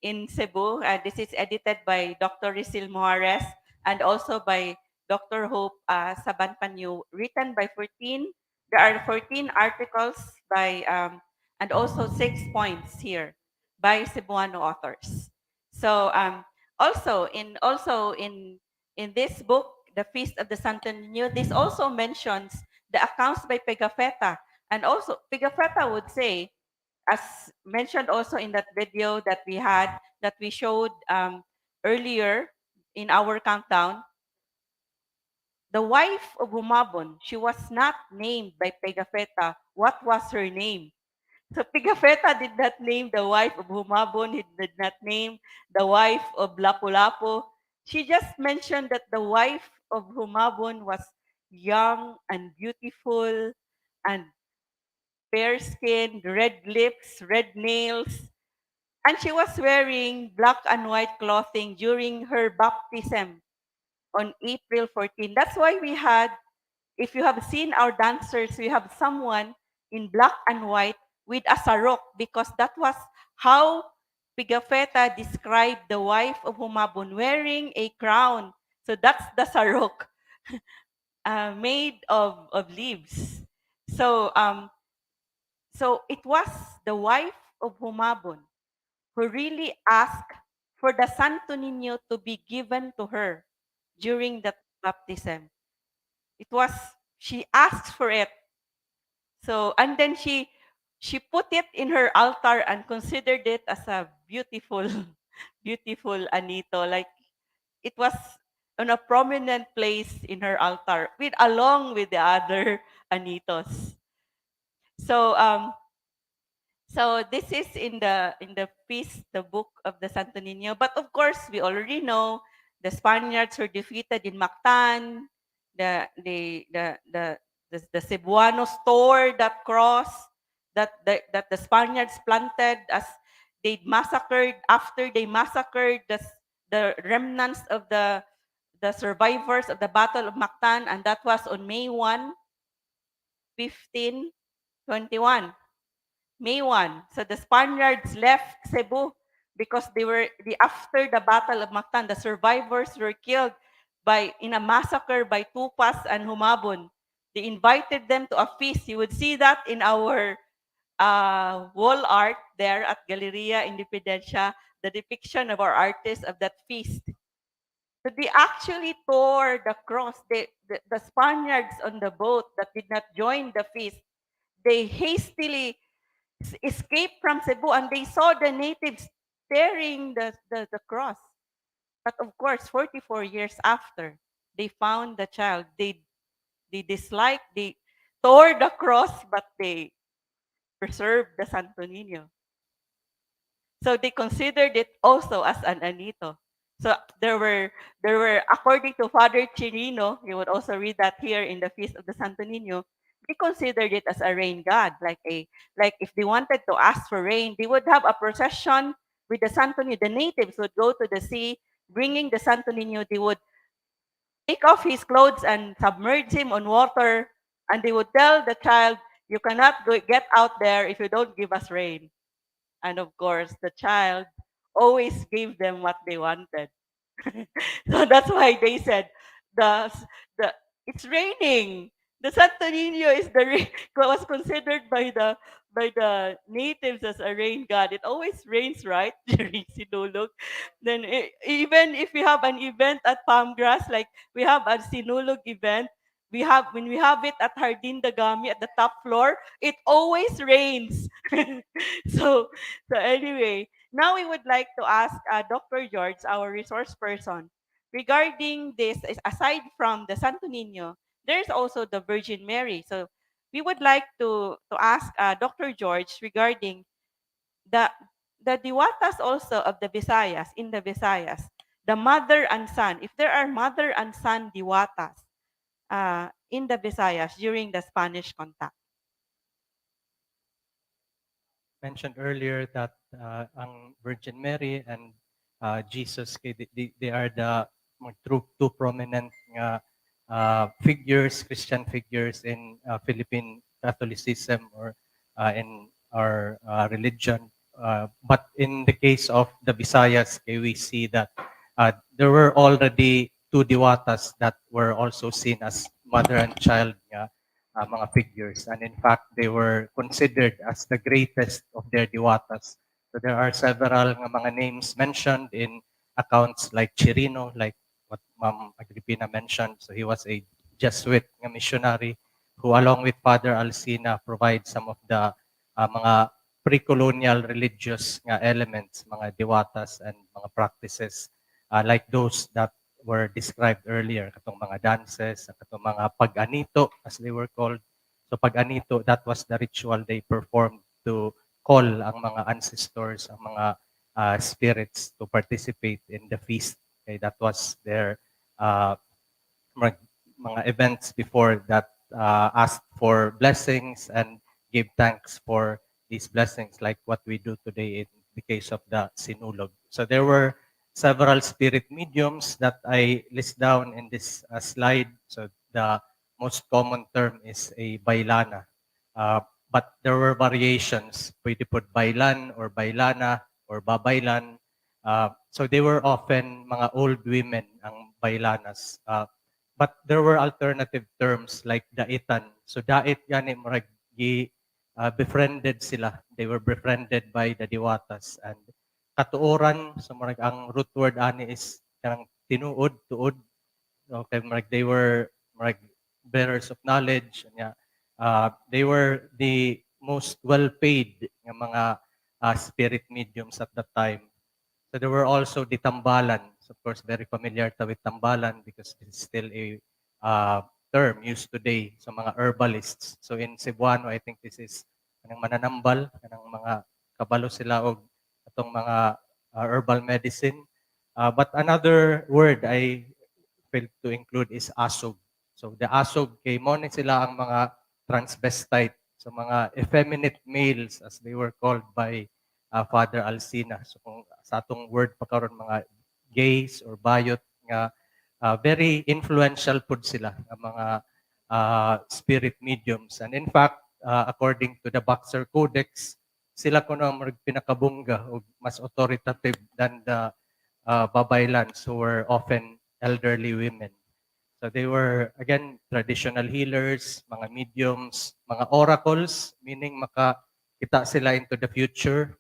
in Cebu. This is edited by Dr. 𝗕𝗁𝗄𝗏 and also by Dr. 𝗘𝗺𝗆, written by 14. There are 14 articles by and also 6 points here by Cebuano authors. So also in this book, The Feast of the Santo Niño, this also mentions the accounts by 𝗕𝗺𝗆. And also, 𝗕𝗺𝗆 would say, as mentioned also in that video that we had, that we showed earlier in our countdown, the wife of 𝗚𝗏𝗆, she was not named by 𝗕𝗺𝗆. What was her name? So 𝗕𝗺𝗆 did not name the wife of 𝗚𝗏𝗆. He did not name the wife of 𝗓𝗏𝗄𝗏. She just mentioned that the wife of 𝗚𝗏𝗆 was young and beautiful and fair-skinned, red lips, red nails, and she was wearing black and white clothing during her baptism on April 14. That's why we had, if you have seen our dancers, we have someone in black and white with a sarok because that was how 𝗕𝗺𝗆 described the wife of 𝗚𝗏𝗆 wearing a crown. So that's the sarok made of leaves. So so it was the wife of 𝗚𝗏𝗆 who really asked for the Santo Niño to be given to her during the baptism. It was, she asked for it. So, and then she put it in her altar and considered it as a beautiful, beautiful anito. Like it was on a prominent place in her altar along with the other anitos. So, so this is in the feast, the book of the Santo Niño. But of course, we already know the Spaniards were defeated in Mactan. The Cebuanos tore that cross that the Spaniards planted as they massacred. After they massacred the remnants of the survivors of the Battle of Mactan, and that was on May 1, 1521. May 1. So the Spaniards left Cebu because after the Battle of Mactan, the survivors were killed in a massacre by 𝗕𝗺𝗆 and 𝗚𝗏𝗆. They invited them to a feast. You would see that in our wall art there at Galeria Independencia, the depiction of our artists of that feast. So they actually tore the cross. The Spaniards on the boat that did not join the feast, they hastily escaped from Cebu and they saw the natives tearing the cross. But of course, 44 years after, they found the child. They tore the cross, but they preserved the Santo Niño. So they considered it also as an anito. So there were, according to Father Chirino, you would also read that here in the Feast of the Santo Niño, they considered it as a rain god, like if they wanted to ask for rain, they would have a procession with the 𝗏𝗏𝗏, the natives would go to the sea, bringing the 𝗏𝗏𝗏. They would take off his clothes and submerge him on water, and they would tell the child, "You cannot get out there if you don't give us rain." And of course, the child always gave them what they wanted. So that's why they said the the it's raining. The 𝗏𝗏𝗏 is was considered by the natives as a rain god. It always rains, right, during Sinulog. Then even if we have an event at Palmgrass, like we have a Sinulog event, when we have it at 𝗓𝗪𝗪 at the top floor, it always rains. so so anyway, now we would like to ask Dr. George, our resource person, regarding this. Aside from the 𝗏𝗏𝗏, there's also the Virgin Mary. So we would like to ask Dr. George regarding the Diwatas also of the Visayas, in the Visayas, the mother and son. If there are mother and son Diwatas in the Visayas during the Spanish contact. Mentioned earlier that ang Virgin Mary and Jesus, they are the two prominent figures, Christian figures in Philippine Catholicism or in our religion. But in the case of the Visayas, we see that there were already two Diwatas that were also seen as mother and child mga figures. And in fact, they were considered as the greatest of their Diwatas. So there are several mga names mentioned in accounts like Chirino, like what Ma'am Agripina mentioned. So he was a Jesuit missionary who, along with Father Alcina, provide some of the mga precolonial religious elements, mga Diwatas and mga practices like those that were described earlier, katong mga dances, katong mga pag-anito, as they were called. So pag-anito, that was the ritual they performed to call ang mga ancestors, ang mga spirits to participate in the feast. Okay, that was their mga events before that asked for blessings and gave thanks for these blessings, like what we do today in the case of the Sinulog. So there were several spirit mediums that I list down in this slide. So the most common term is a bailana. But there were variations. Pwede po bailan or bailana or babaylan. So they were often mga old women, ang bailanas. But there were alternative terms like daitan. So dait gani murag befriended sila. They were befriended by the Diwatas. And katuoran, so murag ang root word ani is kanang tinuod, tuod. Okay, murag they were murag bearers of knowledge. They were the most well-paid ng mga spirit mediums at that time. So there were also the tambalan. So of course, very familiar with tambalan because it's still a term used today. So mga herbalists. So in Cebuano, I think this is kanang mananambal, kanang mga kabalo sila og atong mga herbal medicine. But another word I failed to include is asog. So the asog, kay mo ni sila ang mga transvestite. So mga effeminate males as they were called by Father Alcina. So kung sa atong word pa karon mga gays or bayot nga very influential pud sila ang mga spirit mediums. And in fact, according to the Boxer Codex, sila kuno ang pinakabungga o mas authoritative than the babaylans who were often elderly women. So they were, again, traditional healers, mga mediums, mga oracles, meaning makakita sila into the future.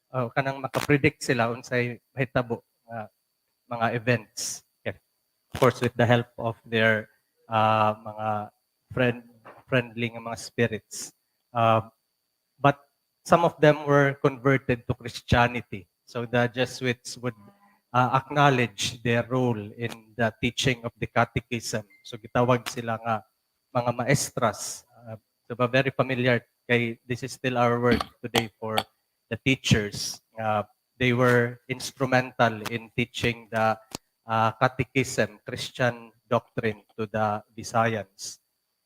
Kanang makapredict sila unsay mahitabo mga events. Okay. Of course, with the help of their mga friendly mga spirits. But some of them were converted to Christianity. So the Jesuits would acknowledge their role in the teaching of the catechism. So gitawag sila nga mga maestras. So very familiar kay this is still our word today for the teachers. They were instrumental in teaching the catechism, Christian doctrine to the Visayans.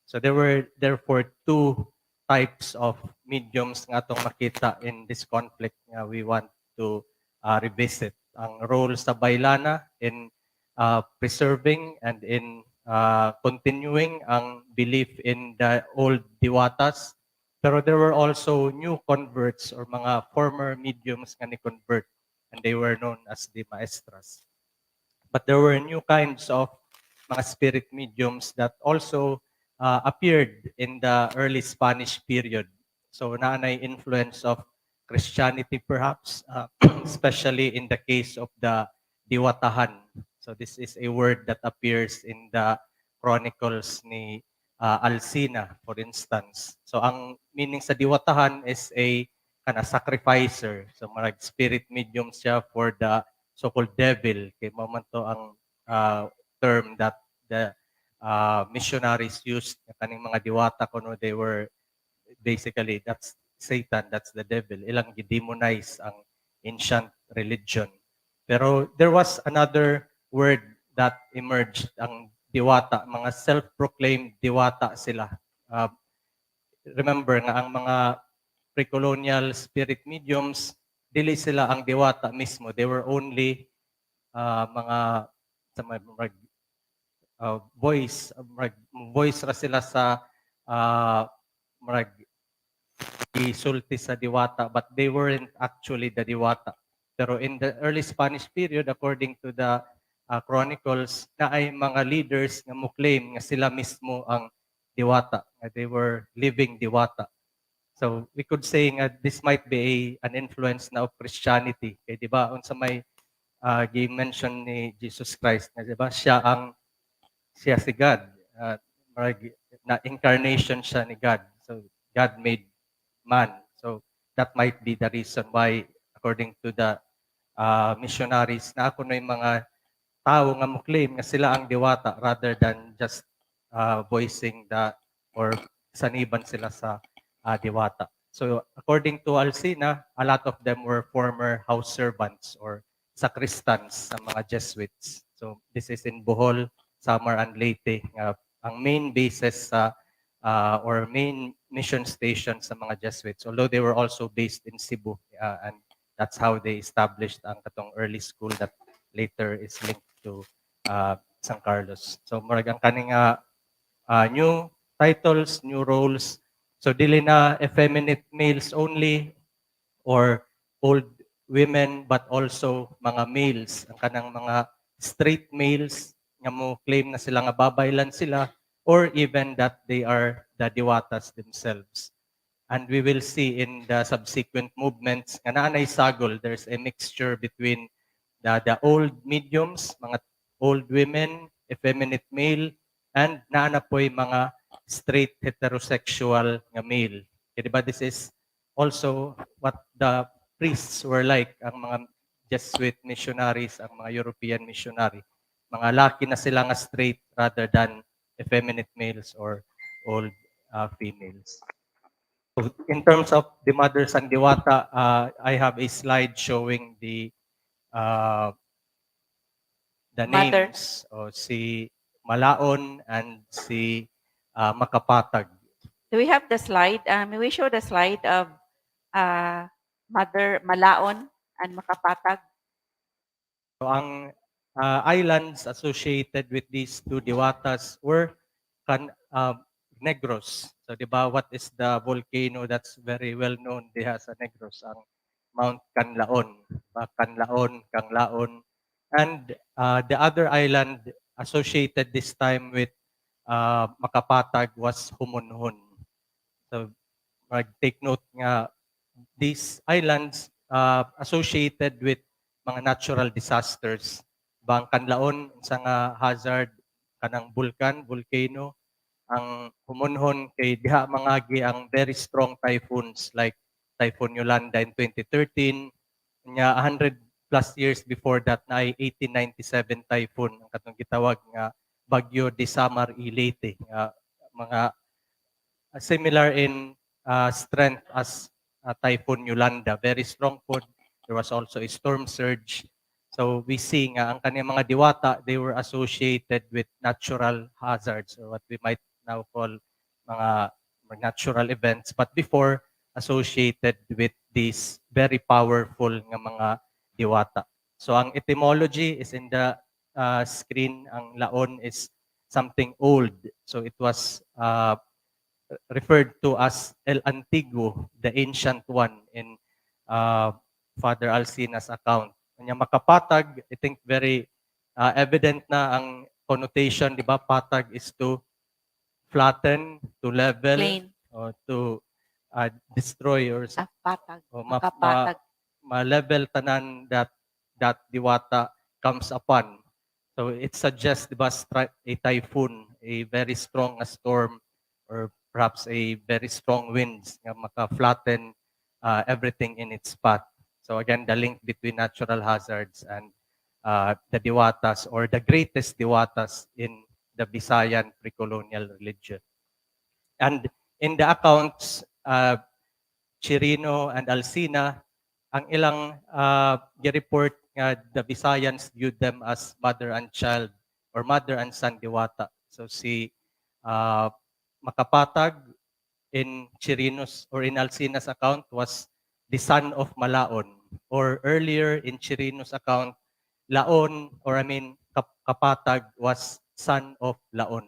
So there were therefore two types of mediums nga atong makita in this conflict nga we want to revisit. Ang role sa bailana in preserving and in continuing ang belief in the old diwatas. Pero there were also new converts or mga former mediums nga ni-convert, and they were known as the maestras. But there were new kinds of mga spirit mediums that also appeared in the early Spanish period. So naanay influence of Christianity perhaps, especially in the case of the Diwatahan. So this is a word that appears in the chronicles ni Alcina, for instance. So ang meaning sa Diwatahan is a kana sacrificer. So marag spirit medium siya for the so-called devil. Kay moment to ang term that the missionaries used kaning mga diwata kuno they were basically that's Satan, that's the devil. Ilang gidemonize ang ancient religion. Pero there was another word that emerged, ang diwata, mga self-proclaimed diwata sila. Remember nga ang mga precolonial spirit mediums, dili sila ang diwata mismo. They were only mga voice ra sila sa isulti sa diwata, but they weren't actually the diwata. Pero in the early Spanish period, according to the chronicles, na ay mga leaders nga mo claim nga sila mismo ang diwata. They were living diwata. So we could say nga this might be an influence na of Christianity. Kaya di ba, unsa may gi-mention ni Jesus Christ, na di ba, siya si God. Na incarnation siya ni God. So God made man. So that might be the reason why, according to the missionaries, na ako na yung mga tao nga mo claim nga sila ang diwata rather than just voicing or saniban sila sa diwata. So according to Alcina, a lot of them were former house servants or sacristans sa mga Jesuits. So this is in Bohol, Samar, and Leyte. Ang main basis sa or main mission station sa mga Jesuits, although they were also based in Cebu, and that's how they established ang katong early school that later is linked to San Carlos. So murag ang kaning new titles, new roles. So dili na effeminate males only or old women, but also mga males, ang kanang mga straight males nga mo claim na sila nga babaylan sila, or even that they are the diwatas themselves. And we will see in the subsequent movements, nga naanay sagol, there's a mixture between the old mediums, mga old women, effeminate male, and naana po'y mga straight heterosexual nga male. Kaya diba, this is also what the priests were like, ang mga Jesuit missionaries, ang mga European missionary. Mga laki na sila nga straight rather than effeminate males or old females. So in terms of the mothers and diwata, I have a slide showing the names of si Malaon and si Makapatag. Do we have the slide? May we show the slide of Mother Malaon and Makapatag? So ang islands associated with these two diwatas were Negros. So di ba, what is the volcano that's very well known diha sa Negros? Ang Mount Canlaon. Canlaon, Kanglaon. And the other island associated this time with Makapatag was Humonhon. So take note nga, these islands associated with mga natural disasters. Bang Canlaon sa nga hazard kanang volcano, ang Humonhon kay diha mangagi ang very strong typhoons like Typhoon Yolanda in 2013, nya 100 plus years before that na ay 1897 typhoon ang katong gitawag nga Bagyo de Samar-Leyte, mga similar in strength as Typhoon Yolanda, very strong po. There was also a storm surge. So we see nga ang kaniyang mga diwata, they were associated with natural hazards or what we might now call mga or natural events, but before associated with these very powerful nga mga diwata. So ang etymology is in the screen. Ang laon is something old. So it was referred to as El Antiguo, the ancient one in Father Alcina's account. Kanya makapatag, I think very evident na ang connotation, di ba? Patag is to flatten, to level, Plain. or to destroy or Patag. o Makapatag. ma-level tanan that diwata comes upon. So it suggests, di ba, a typhoon, a very strong storm, or perhaps a very strong winds nga maka-flatten everything in its path. So again, the link between natural hazards and the diwatas, or the greatest diwatas in the Visayan precolonial religion. And in the accounts, Chirino and Alcina, ang ilang gi-report nga the Visayans viewed them as mother and child, or mother and son diwata. So si Makapatag in Chirino's or in Alcina's account was the son of Malaon, or earlier in Chirino's account, Laon, or Kapatag was son of Laon.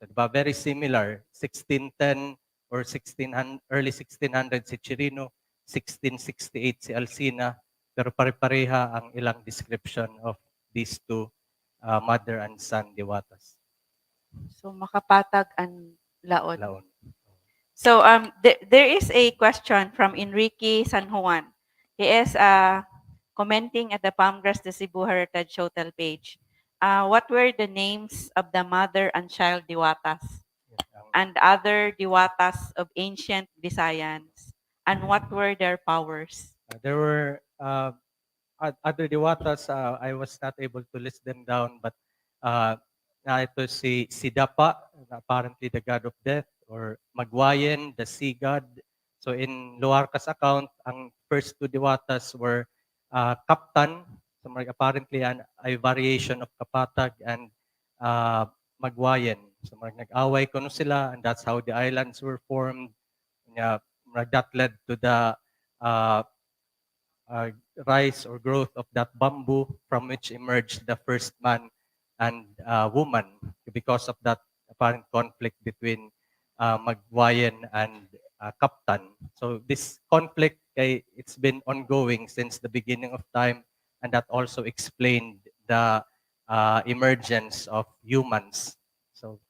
So, diba? Very similar. 1610 or 1600, early 1600 si Chirino, 1668 si Alcina, pero pare-pareha ang ilang description of these two mother and son diwatas. So Makapatag and Laon. Laon. So there is a question from Enrique San Juan. He is commenting at the Palmgrass de Cebu Heritage Hotel page. What were the names of the mother and child diwatas and other diwatas of ancient Visayans, and what were their powers? There were other diwatas. I was not able to list them down, but ito si Dapa, apparently the god of death, or Magwayen, the sea god. So in 𝗘𝗺𝗃's account, ang first two diwatas were Kaptan, so apparently a variation of Kapatag, and Magwayen. So nag-away kuno sila, and that's how the islands were formed. That led to the rise or growth of that bamboo, from which emerged the first man and woman, because of that apparent conflict between Magwayen and Kaptan. So this conflict, it's been ongoing since the beginning of time, and that also explained the emergence of humans. So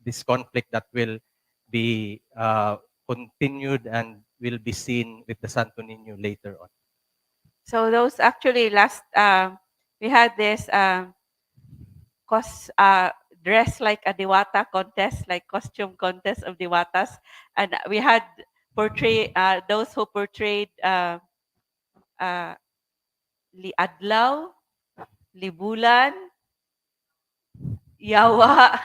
this conflict that will be continued and will be seen with the Sto.Niño later on. So those actually last we had this dress like a diwata contest, like costume contest of diwatas, and we had those who portrayed Liadlaw, Libulan, Yawa,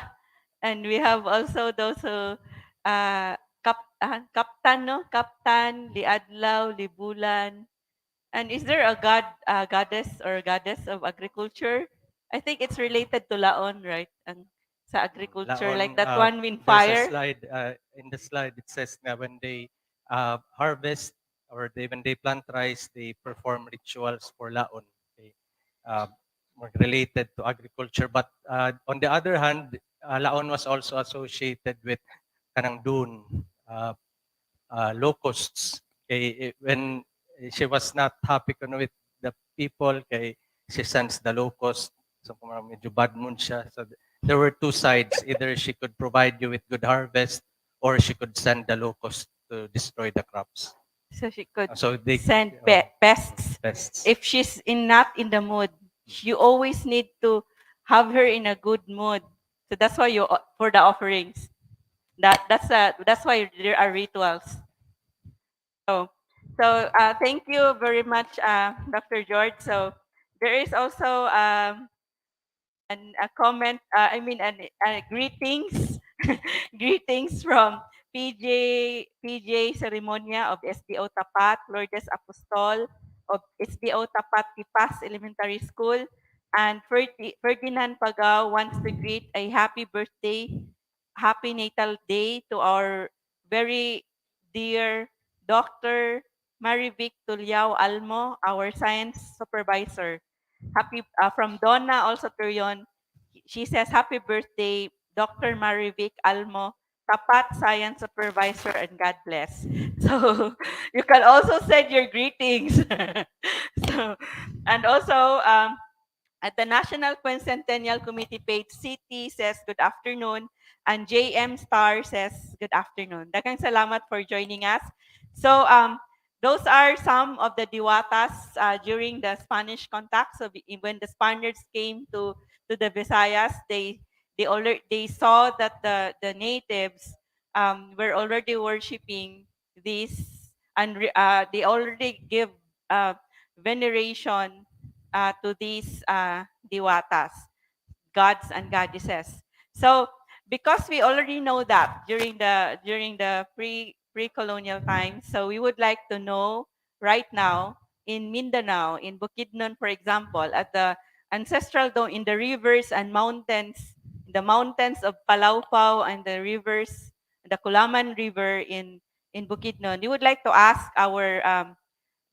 and we have also those who Kaptan, no? Kaptan, Liadlaw, Libulan. And is there a goddess or goddess of agriculture? I think it's related to Laon, right? And sa agriculture, Laon, like that one in there's fire. a slide, in the slide it says that when they harvest, or when they plant rice, they perform rituals for Laon. Okay? More related to agriculture. But on the other hand, Laon was also associated with kanang dun, locusts. Okay? When she was not happy with the people, kay she sends the locust. So medyo bad mood siya. So there were two sides. Either she could provide you with good harvest, or she could send the locust to destroy the crops. So she could So they send pests. pests. If she's not in the mood, you always need to have her in a good mood. So that's why for the offerings. That's why there are rituals. So thank you very much, Dr. George. So there is also a comment. Greetings, greetings from PJ Ceremonia of SDO Tapat, Lourdes Apostol of SDO Tapat Tipas Elementary School, and Ferdinand Pagao wants to greet a happy birthday, happy natal day to our very dear Dr. 𝗕𝗺𝗆𝗻𝗆, our science supervisor. Happy from Donna also Turion. She says happy birthday, Dr. 𝗕𝗺𝗆𝗻𝗆, tapat science supervisor, and God bless. So you can also send your greetings. So, and also at the National Quincentennial Committee page, CT says good afternoon, and JM Star says good afternoon. Daghang salamat for joining us. So those are some of the Diwatas during the Spanish contact. So when the Spaniards came to the Visayas, they saw that the natives were already worshiping these, and they already give veneration to these Diwatas, gods and goddesses. So because we already know that during the pre-colonial times, so we would like to know right now in Mindanao, in Bukidnon, for example, at the ancestral dome, in the rivers and mountains, the mountains of Palaopao and the rivers, the Kulaman River in Bukidnon, we would like to ask our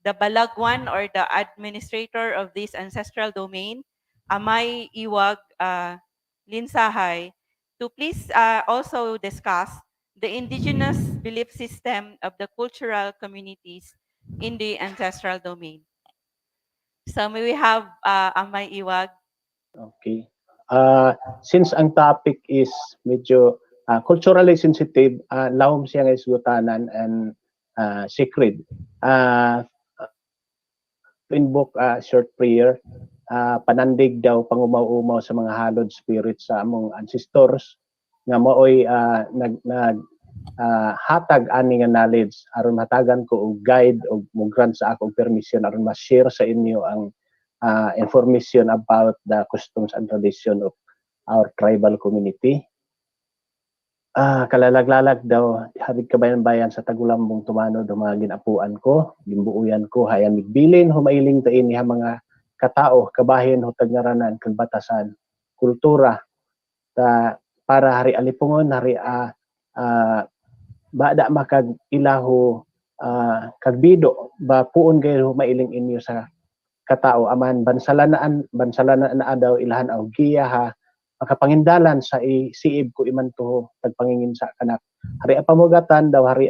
the balagwan or the administrator of this ancestral domain, Amay Iwag Linsahay, to please also discuss the indigenous belief system of the cultural communities in the ancestral domain. So may we have Amay Iwag? Okay. Since ang topic is medyo culturally sensitive, lawom siya nga isgutanan and sacred. To invoke a short prayer, panandig daw pangumaw-umaw sa mga hallowed spirits sa among ancestors nga maoy hatag ani nga knowledge aron hatagan ko og guide og mo grant sa akong permission aron ma-share sa inyo ang information about the customs and tradition of our tribal community. Kalalaglalag daw, habig kabayan-bayan sa Tagulambong Tumano, dumagin apuan ko, gimbuuyan ko, hayan migbilin, humailing tain niya mga katao, kabahin, hutag ngaranan, kag batasan, kultura, para hari alipungon, hari bada makag ilahu, kagbido, ba puon kayo humailing inyo sa katao, aman bansalanaan na daw ilahan og giya ha, makapangindalan sa siib ko imantuho tagpangingin sa kanak. Hari pamugatan daw hari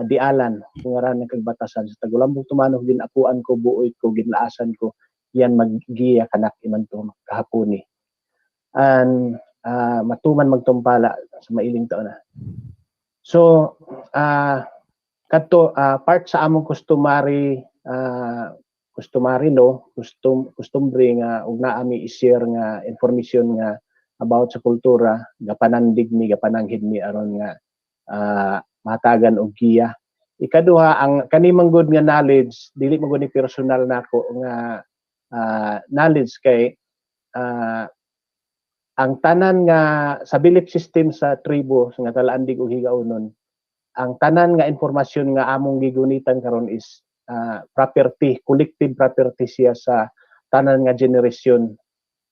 dialan ngaran ng kagbatasan sa Tagulambong Tumano ginapuan ko buoy ko ginlaasan ko yan maggiya kanak imantuho kahapuni. And matuman magtumpala sa mailing taon na. So kadto part sa among customary law, customary nga ug naami i-share nga information nga about sa kultura, gapanandig ni gapananghid ni aron nga matagan og giya. Ikaduha, ang kanimang good nga knowledge dili mo ni personal nako nga knowledge kay ang tanan nga sa belief system sa tribo nga Talaandig ug Higaonon, ang tanan nga informasyon nga among gigunitan karon is property, collective property siya sa tanan nga generasyon.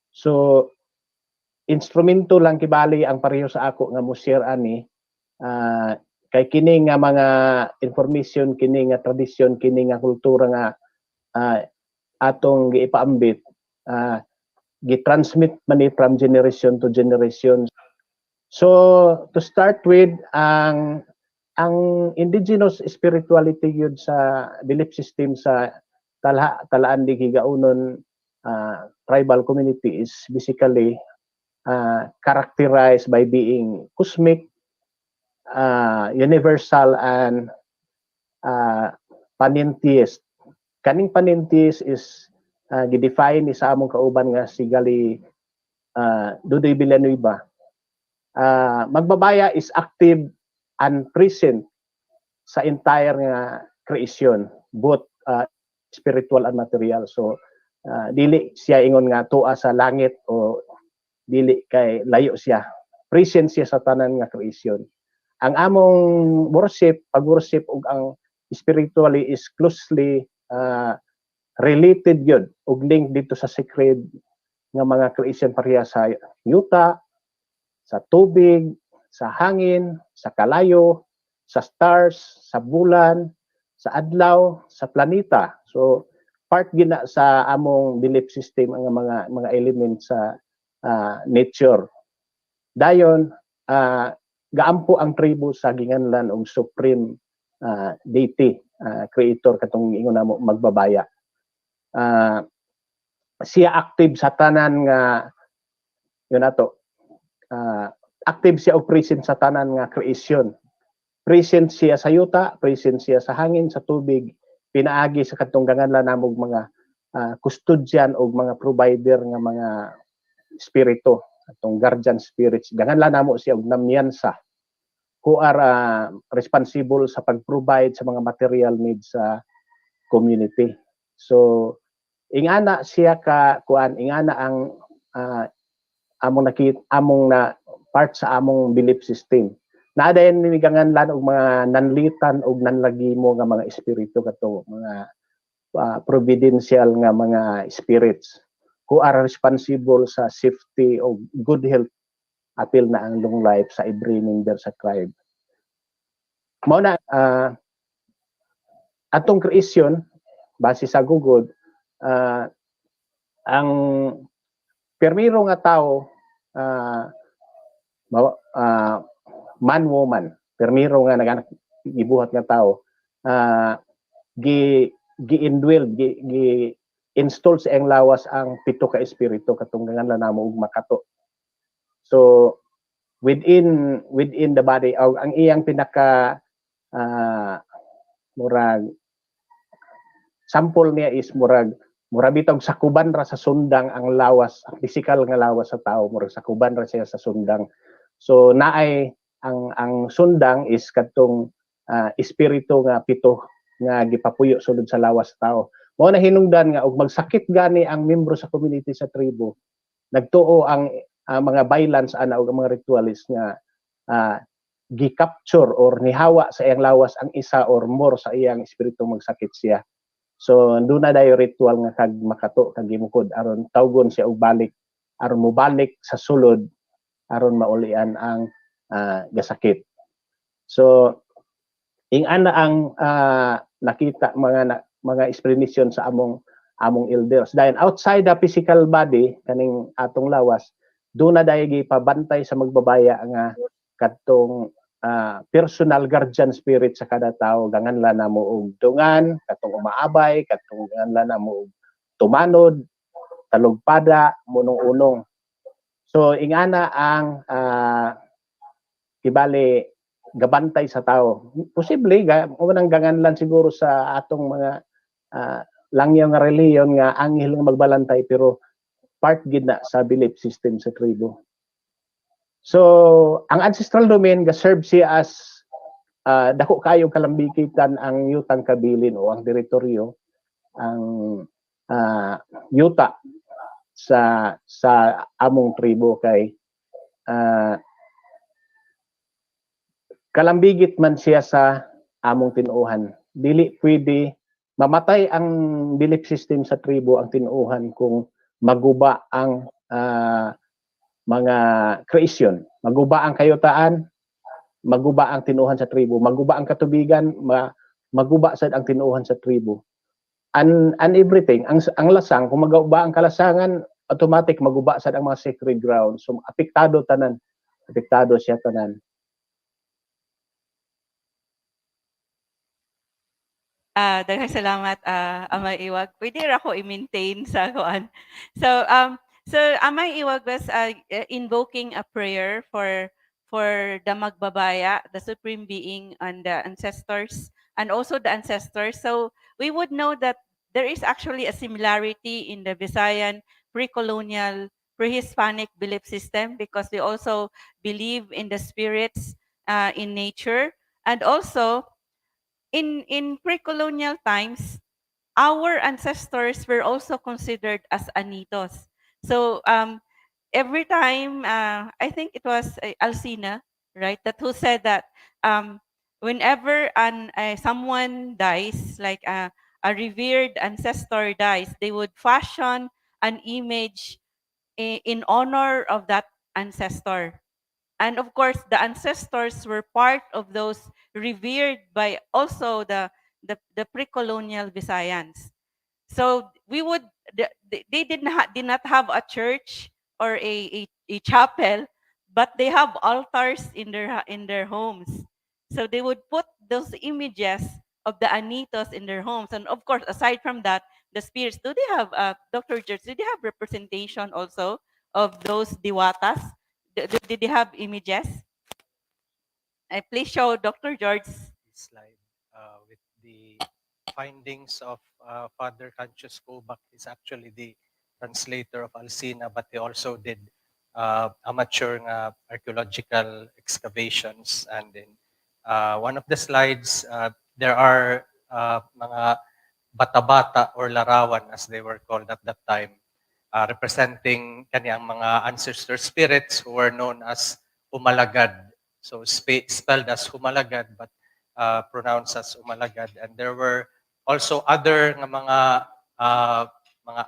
So instrumento lang kibali ang pareho sa ako nga mo-share ani kay kini nga mga information, kini nga tradisyon, kini nga kultura nga atong giipaambit, gi-transmit man ni from generation to generation. So to start with, ang indigenous spirituality yun sa belief system sa Talaandig Higaonon tribal community is basically characterized by being cosmic, universal, and panentheist. Kaning panentheist is gidefine ni sa among kauban nga si 𝗷𝗺𝗍𝗆. Magbabaya is active and present sa entire nga creation, both spiritual and material. So dili siya ingon nga tuwa sa langit o dili kay layo siya, present siya sa tanan nga creation. Ang among pag-worship ug ang spiritually is closely related yun ug link dito sa sacred nga mga creation pareha sa yuta, sa tubig, sa hangin, sa kalayo, sa stars, sa bulan, sa adlaw, sa planeta. So part gina sa among belief system ang mga elements sa nature. Dayon gaampo ang tribo sa ginganlan og supreme deity, creator katong ingon namo magbabaya. Siya active sa tanan nga yun ato. Active siya o present sa tanan nga creation. Present siya sa yuta, present siya sa hangin, sa tubig, pinaagi sa katunggangan la namog mga custodian o mga provider nga mga spirito, atong guardian spirits. Gangan la namo siya og namyansa who are responsible sa pag-provide sa mga material needs sa community. So ingana siya ingana ang among na part sa among belief system. Naadayon ni ganganlan og mga nanlitan og nanlagimo nga mga espiritu kato mga providential nga mga spirits who are responsible sa safety o good health apil na ang long life sa every member sa tribe. Mao na atong creation base sa gugod ang permiro nga tao man woman permiro nga naganak gibuhat nga tao gi-indwell install sa iyang lawas ang pito ka espiritu katunggangan la namo og makato. So within the body ang iyang pinaka murag sample niya is murag bitog sakuban ra sa sundang ang lawas, ang physical nga lawas sa tao murag sakuban ra siya sa sundang. So naay ang sundang is katong espiritu nga pito nga gipapuyo sulod sa lawas sa tao. Mao na hinungdan nga og magsakit gani ang miyembro sa community sa tribo. Nagtuo ang mga violence ana og mga ritualist nga gi-capture or nihawa sa iyang lawas ang isa or more sa iyang espiritu magsakit siya. So andun na dayo ritual nga kag makato kag gimukod aron tawgon siya og balik aron mobalik sa sulod aron maulian ang gasakit. So ingana ang nakita mga explanation sa among elders. Dahil outside the physical body kaning atong lawas, do na dayo gipabantay sa magbabaya nga katong personal guardian spirit sa kada tawo. Ganganla namo og dungan, katong umaabay, katong ganganla namo og tumanod, talugpada, munong-unong. So ingana ang kibali gabantay sa tao. Posible unang ganganlan siguro sa atong mga langyaw nga reliyon nga anghel nga magbalantay pero part gid na sa belief system sa tribo. So ang ancestral domain ga serve siya as dako kayo kalambikitan ang yutang kabilin o ang teritoryo ang yuta sa among tribo kay kalambigit man siya sa among tinuuhan. Dili pwede mamatay ang belief system sa tribo ang tinuuhan kung maguba ang mga creation, maguba ang kayutaan, maguba ang tinuuhan sa tribo, maguba ang katubigan, maguba sad ang tinuuhan sa tribo. And everything, ang lasang, kung maguba ang kalasangan, automatic maguba sad ang mga sacred grounds. So apektado siya tanan. Daghang salamat, Amay Iwag. Pwede ra ko i-maintain sa kuan. So Amay Iwag was invoking a prayer for the magbabaya, the supreme being and the ancestors, and also the ancestors. So we would know that there is actually a similarity in the Visayan precolonial pre-Hispanic belief system because they also believe in the spirits in nature, and also in pre-colonial times, our ancestors were also considered as anitos. So every time, I think it was Alcina, right, that who said that whenever someone dies, like a revered ancestor dies, they would fashion an image in honor of that ancestor. And of course, the ancestors were part of those revered by also the pre-colonial Visayans. So we would they did not have a church or a chapel, but they have altars in their homes. So they would put those images of the anitos in their homes. And of course, aside from that, the spirits, do they have Dr. George, do they have representation also of those diwatas? Did they have images? Please show Dr. George. Slide with the findings of Father 𝗘𝗺𝗃𝗵𝘆 is actually the translator of Alcina, but he also did amateur archaeological excavations. And in one of the slides, there are mga bata-bata or larawan, as they were called at that time, representing kanyang mga ancestor spirits who were known as 𝗚𝗏𝗏. So spelled as 𝗚𝗏𝗏, but pronounced as 𝗚𝗏𝗏. And there were also other mga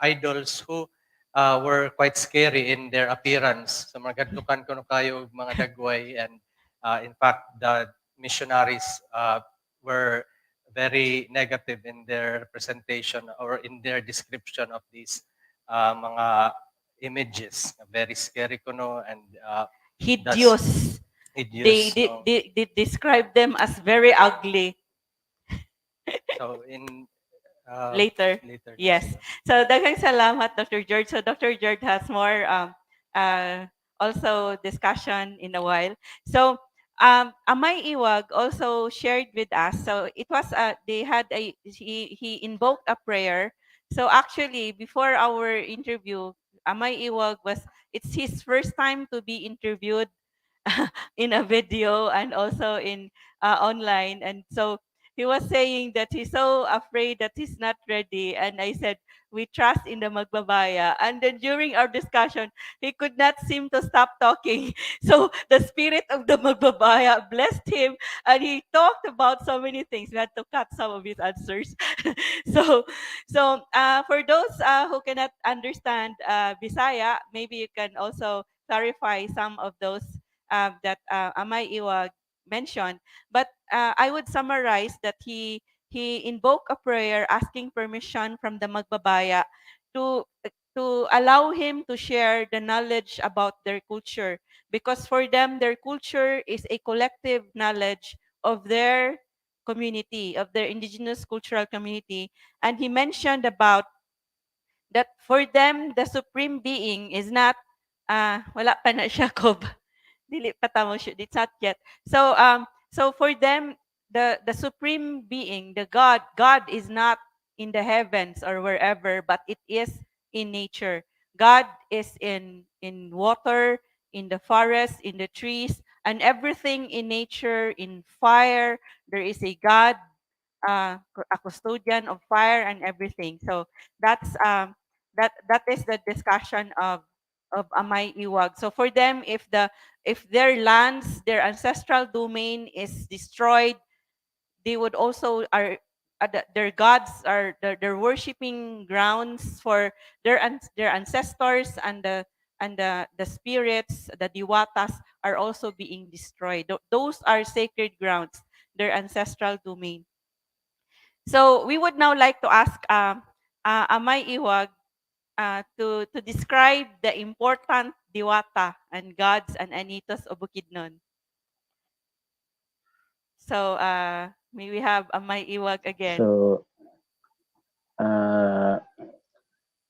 idols who were quite scary in their appearance. So magadlukan ko no kayo mga dagway, and in fact the missionaries were very negative in their representation or in their description of these mga images. Very scary kuno, and Hideous. hideous. They describe them as very ugly. So in Later. Yes. So daghang salamat, Dr. George. So Dr. George has more also discussion in a while. So Amay Iwag also shared with us. So it was they had he invoked a prayer. So actually before our interview, Amay Iwag it's his first time to be interviewed in a video and also in online. And so he was saying that he's so afraid that he's not ready. And I said, we trust in the Magbabaya. And then during our discussion, he could not seem to stop talking. So the spirit of the Magbabaya blessed him, and he talked about so many things. We had to cut some of his answers. so for those who cannot understand Bisaya, maybe you can also clarify some of those that Amay Iwag mentioned. But I would summarize that he invoked a prayer asking permission from the Magbabaya to allow him to share the knowledge about their culture, because for them their culture is a collective knowledge of their community, of their indigenous cultural community. And he mentioned about that for them the supreme being is not wala pa na siya Kob. Dili pa tamo siya, it's not yet. So for them the supreme being, the God is not in the heavens or wherever, but it is in nature. God is in water, in the forest, in the trees, and everything in nature, in fire. There is a God, a custodian of fire and everything. So that's that is the discussion of Amay Iwag. So for them, if their lands, their ancestral domain is destroyed, they would also their gods are their worshiping grounds for their ancestors, and the spirits, the diwatas, are also being destroyed. Those are sacred grounds, their ancestral domain. So we would now like to ask Amay Iwag to describe the important diwata and gods and anitos of Bukidnon. So may we have Amay Iwag again. So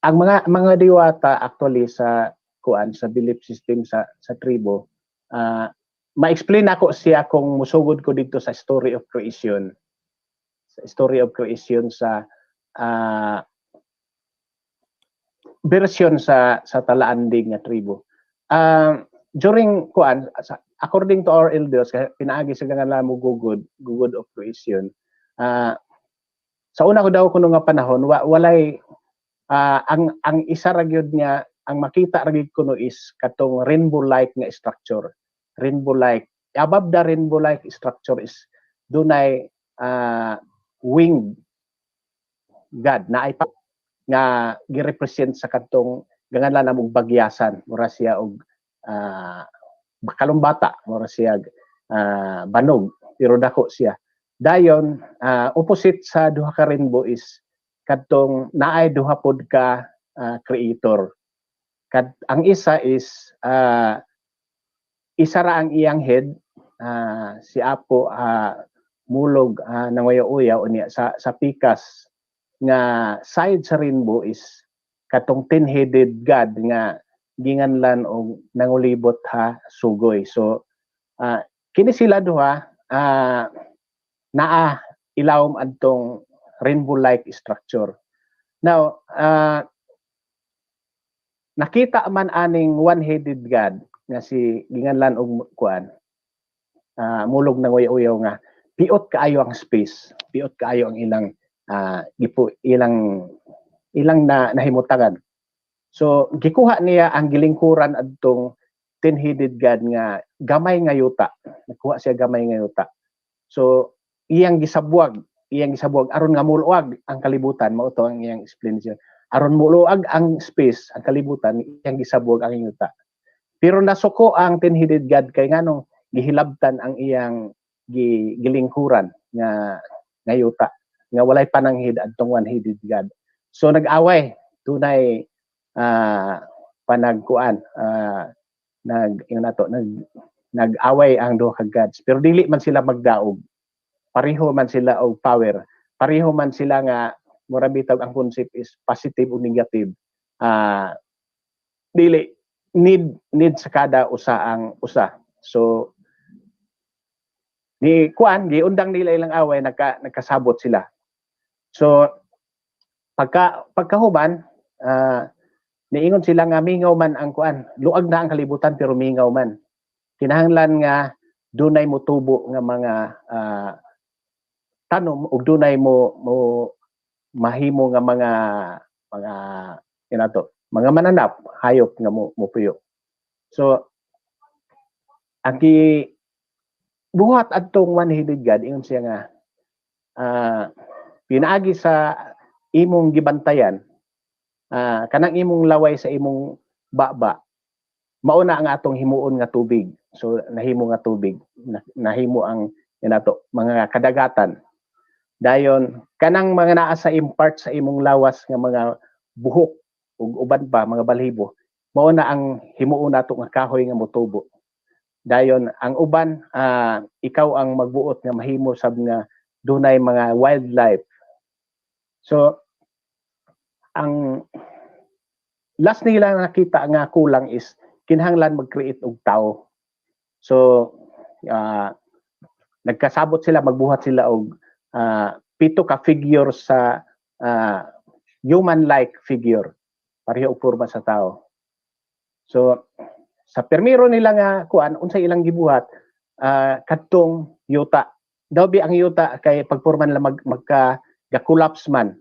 ang mga diwata actually sa sa belief system sa tribo, ma-explain ako siya kung musugod ko dito sa story of creation. Sa story of creation sa version sa Talaandig nga tribo. During according to our elders, pinaagi sa nga mo gugod of creation. Sa una ko daw kuno nga panahon, walay ang isa ra gyud nga ang makita ra gyud kuno is katong rainbow-like nga structure. Rainbow-like. Above the rainbow-like structure is dunay winged God na ay nga gi-represent sa katong ganganlan namong bagyasan, mura siya og bakalong bata mura siya banog pero dako siya. Dayon opposite sa duha ka rainbow is kadtong naay duha pod ka creator. Ang isa is isa ra ang iyang head, si Apo mulog nanguyaw-uyaw niya sa pikas nga side sa rainbow is katong 10-headed god nga ginganlan og nangulibot sugoy. So kini sila duha naa ilawom adtong rainbow-like structure. Now nakita man aning one-headed god nga si ginganlan og kuan mulog ng uyaw nga piot kaayo ang space, piot kaayo ang ilang nahimutangan. So gikuha niya ang gilingkuran adtong 10-headed god nga gamay nga yuta. Nakuha siya gamay nga yuta. So iyang gisabwag aron nga muluag ang kalibutan, mao to ang iyang explanation. Aron muluag ang space, ang kalibutan, iyang gisabwag ang yuta. Pero nasuko ang 10-headed god kay nganong gihilabtan ang iyang gilingkuran nga yuta nga walay pananghid adtong one-headed god. So nag-away, tunay panagkuan nag-away ang duha ka gods, pero dili man sila magdaog. Pareho man sila og power, pareho man sila nga mura bitag ang concept is positive o negative. Dili need sa kada usa ang usa. So giundang nila ilang away, nagkasabot sila. So pagkahuban niingon sila nga mingaw man ang luag na ang kalibutan pero mingaw man. Kinahanglan nga dunay motubo nga mga tanom ug dunay mo mahimo nga mga mananap hayop nga mupuyo. So ang buhat adtong one-headed god ingon siya nga pinaagi sa imong gibantayan kanang imong laway sa imong baba mauna ang atong himuon nga tubig. So nahimo nga tubig, nahimo ang mga kadagatan. Dayon kanang mga naa sa impart sa imong lawas nga mga buhok ug uban pa mga balhibo mauna ang himuon nato nga kahoy nga motubo. Dayon ang uban ikaw ang magbuot nga mahimo sab nga dunay mga wildlife. So ang last nila nakita nga kulang is kinahanglan mag-create og tao. So nagkasabot sila, magbuhat sila og 7 ka figure sa human-like figure, pareho og porma sa tao. So sa permiro nila nga unsay ilang gibuhat kadtong yuta. Daw ang yuta kay pagporma nila magka-collapse man.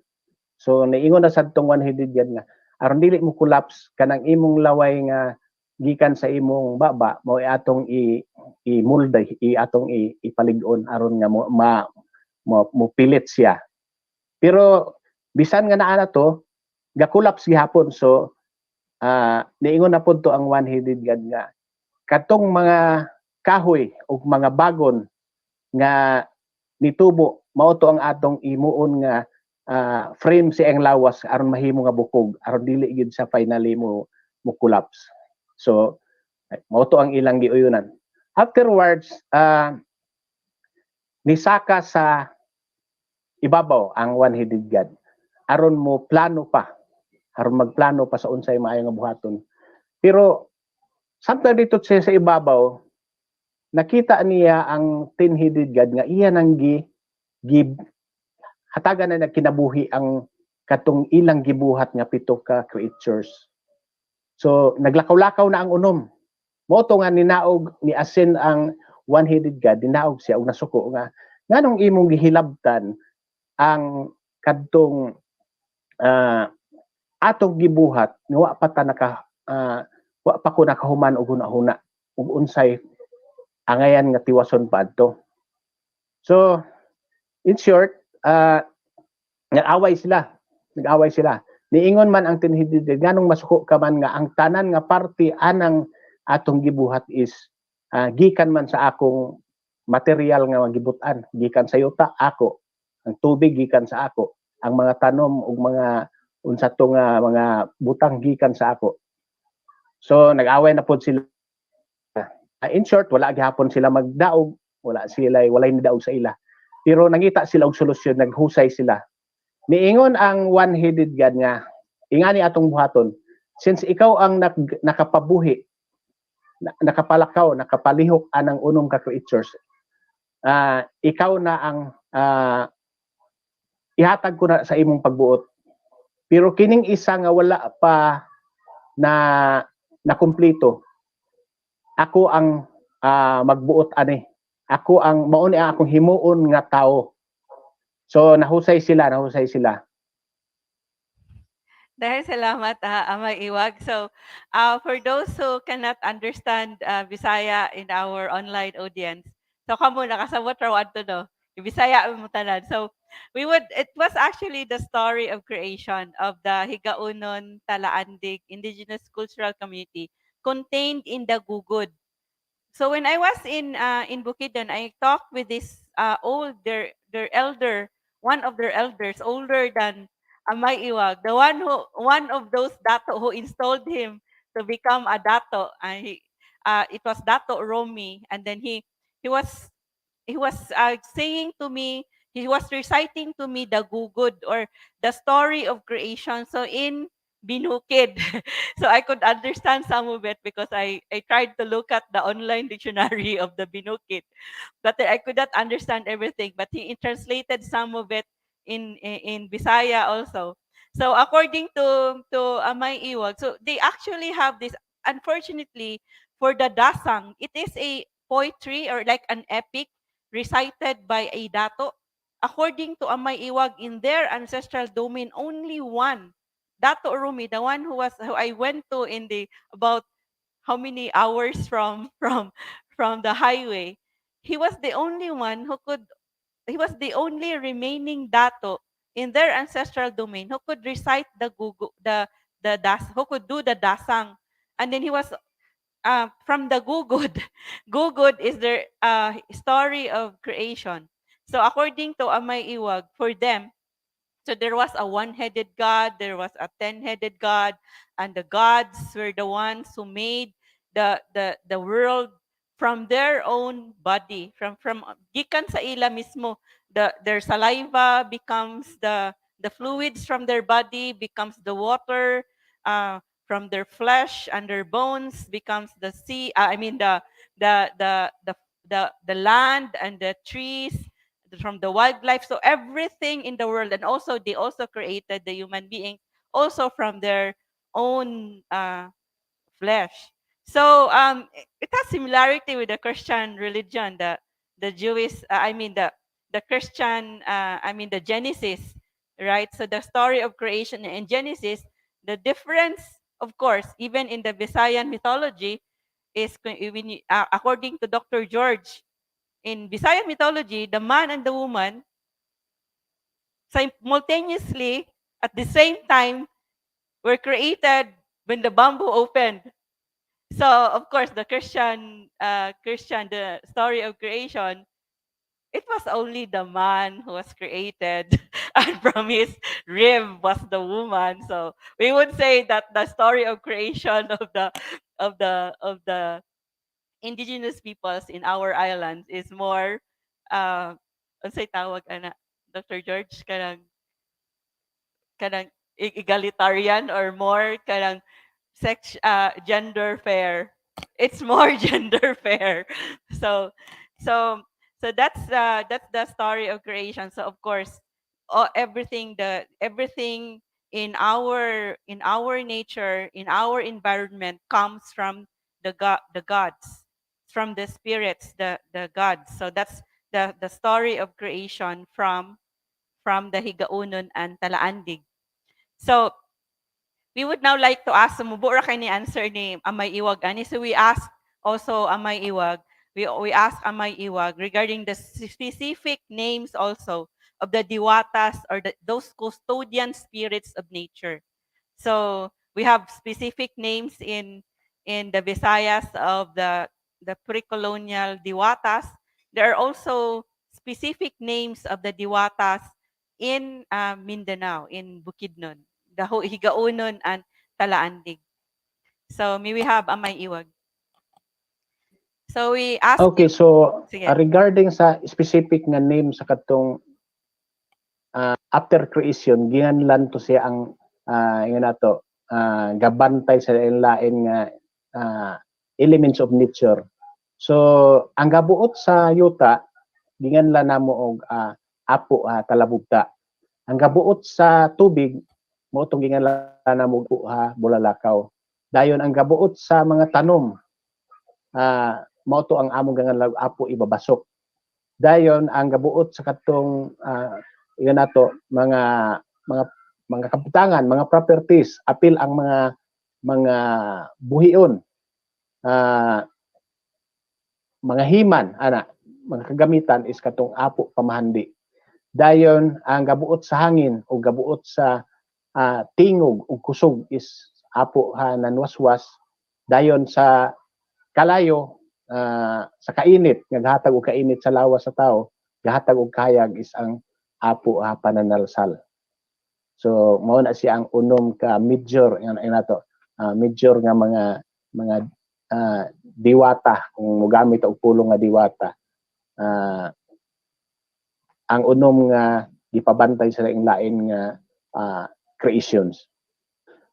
So niingon na sa tong one-headed god nga aron dili mo collapse kanang imong laway nga gikan sa imong baba mao atong i-mulda, atong ipalig-on aron nga mo pilit siya. Pero bisan nga naa na to ga-collapse gihapon. So niingon na pud to ang one-headed god nga katong mga kahoy ug mga bagon nga nitubo mao to ang atong imuon nga frame siyang lawas aron mahimo nga bukog aron dili gid sa finally mo collapse. So mao to ang ilang giuyunan. Afterwards nisaka sa ibabaw ang one-headed god aron mo plano pa, aron magplano pa sa unsay maayo nga buhaton. Pero samtang dito siya sa ibabaw nakita niya ang 10-headed god nga iya nang hatagan na nagkinabuhi ang katong ilang gibuhat nga 7 ka creatures. So naglakaw-lakaw na ang unom. Mao to nga ninaog ni asin ang one-headed god, ninaog siya og nasuko nga nganong imong gihilabtan ang kadtong atong gibuhat nga wa pa ko nakahuman og hunahuna ug unsay angayan nga tiwason pa adto. So in short nag-away sila. Niingon man ang 10-headed god nganong masuko ka man nga ang tanan nga parte anang atong gibuhat is gikan man sa akong material nga magibutan, gikan sa yuta ako, ang tubig gikan sa ako, ang mga tanom ug mga unsa to nga mga butang gikan sa ako. So nag-away na pod sila. In short, wala gihapon sila magdaog, walay ni daog sa ila. Pero nangita sila og solusyon, naghusay sila. Niingon ang one-headed God nga, ingani atong buhaton, since ikaw ang nakapabuhi, nakapalakaw, nakapalihok anang unom ka creatures, ikaw na ang ihatag ko na sa imong pagbuot. Pero kining isa nga wala pa na kumpleto, ako ang magbuot ani. Ako ang mauni ang akong himuon nga tao. So nahusay sila. Dahil salamat, Amay Iwag. So, for those who cannot understand Bisaya in our online audience, so kamo nakasabot raw adto no. Bisaya mo tanan. So, it was actually the story of creation of the Higaonon-Talaandig Indigenous Cultural Community contained in the Gugud. So when I was in Bukidnon, I talked with this their elder, one of their elders, older than Amay Iwag, one of those dato who installed him to become a dato. It was Dato Romy, and then he was saying to me, he was reciting to me the Gugud or the story of creation. So in Binukid. So I could understand some of it because I tried to look at the online dictionary of the Binukid. But I could not understand everything. But he translated some of it in Bisaya also. So according to Amay Iwag, so they actually have this. Unfortunately, for the dasang, it is a poetry or like an epic recited by a dato. According to Amay Iwag, in their ancestral domain, only one Dato Rumi, the one who I went to in the about how many hours from the highway, he was the only one he was the only remaining dato in their ancestral domain who could recite the gugu, the das, who could do the dasang. And then he was from the Gugud. Gugud is their story of creation. So according to Amay Iwag, for them, so there was a one-headed God, there was a 10-headed God, and the gods were the ones who made the world from their own body, from gikan sa ila mismo. Their saliva becomes the fluids from their body becomes the water, from their flesh and their bones becomes the sea. I mean the the the the land and the trees from the wildlife. So everything in the world, and also they also created the human being also from their own flesh. So it has similarity with the Christian religion, the Jewish, the Christian, the Genesis, right? So the story of creation in Genesis, the difference, of course, even in the Visayan mythology, is according to Dr. George, in Visayan mythology, the man and the woman simultaneously at the same time were created when the bamboo opened. So of course, the the story of creation, it was only the man who was created, and from his rib was the woman. So we would say that the story of creation of the indigenous peoples in our islands is more unsay tawag ana Dr. George kanang egalitarian or more kanang gender fair. It's more gender fair. So so that's the story of creation. So of course, everything in our nature, in our environment comes from the gods, from the spirits, the gods. So that's the story of creation from the Higaonon and Talaandig. So we would now like to ask, sumubura kay ni answer ni Amay Iwag ani. So we ask also Amay Iwag, we ask Amay Iwag regarding the specific names also of the Diwatas or those custodian spirits of nature. So we have specific names in the Visayas of the the precolonial Diwatas. There are also specific names of the Diwatas in Mindanao, in Bukidnon, the Higaonon and Talaandig. So may we have Amay Iwag. So we ask Okay, you, so sige. regarding sa specific nga name sa katong after creation, ginganlan to siya ang yun nato gabantay sa lain nga elements of nature. So ang gabuot sa yuta ginganlan namo og apo talabugta. Ang gabuot sa tubig mo tong ginganlan namo og bulalakaw. Dayon ang gabuot sa mga tanom mao to ang among gangan apo ibabasok. Dayon ang gabuot sa katong iyan nato mga kapitangan, mga properties, apil ang mga buhion, mga himan ana, mga kagamitan is katong apo pamahandi. Dayon ang gabuot sa hangin o gabuot sa tingog o kusog is apo nanwaswas. Dayon sa kalayo sa kainit nga gahatag og kainit sa lawas sa tao, gahatag og kayag is ang apo pananalsal. So mao na siya ang unom ka major nato major nga mga diwata kung mogamit og pulong nga diwata. Ang unom nga gipabantay sa lain nga creations.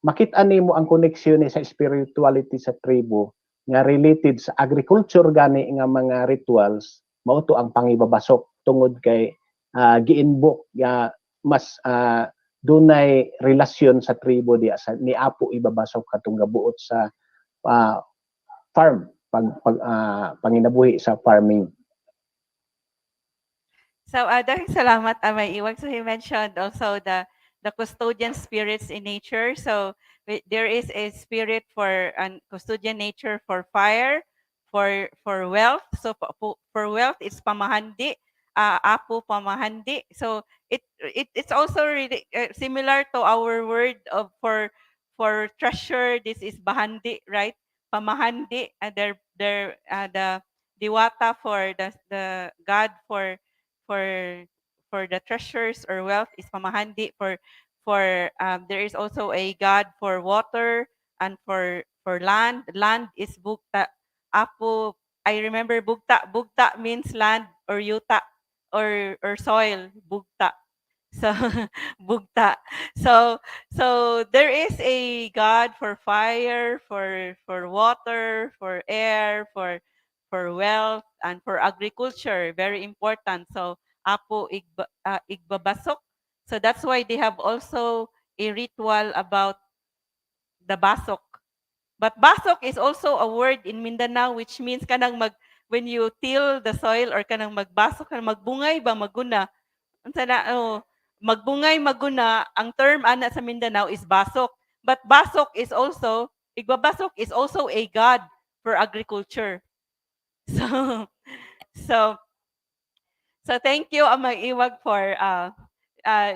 Makita nimo ang koneksyon sa spirituality sa tribo nga related sa agriculture gani nga mga rituals, mao to ang pangibabasok tungod kay giinbok mas dunay relasyon sa tribo diya sa ni apo ibabasok katong gabuot sa farm panginabuhi sa farming. So daghang salamat Amay Iwag. So he mentioned also the custodian spirits in nature. So there is a spirit for custodian nature for fire, for wealth. So for wealth it's pamahandi, apo pamahandi. So it's also really similar to our word of for treasure. This is bahandi, right? Pamahandi. The Diwata for the god for the treasures or wealth is pamahandi. There is also a god for water and for land. Land is bukta. Apo, I remember bukta. Bukta means land or yuta or soil. Bukta. So bukta. So there is a god for fire, for water, for air, for wealth and for agriculture. Very important. So apo igbabasok. So that's why they have also a ritual about the basok. But basok is also a word in Mindanao which means kanang when you till the soil or kanang magbasok kanang magbungay ba maguna. Unsa na magbungay maguna, ang term ana sa Mindanao is basok. But basok is also igbabasok is also a god for agriculture. So thank you Amang Iwag for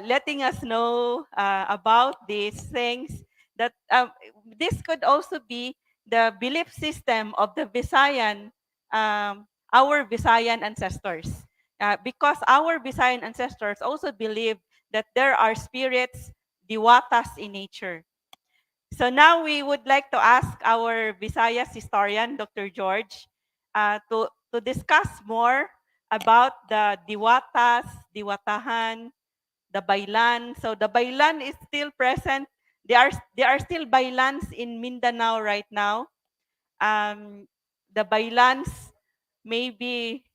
letting us know about these things that this could also be the belief system of the Visayan, our Visayan ancestors. Because our Visayan ancestors also believe that there are spirits, diwatas in nature. So now we would like to ask our Visayas historian, Dr. George, to discuss more about the diwatas, diwatahan, the baylan. So the baylan is still present. There are still baylans in Mindanao right now. The baylans maybe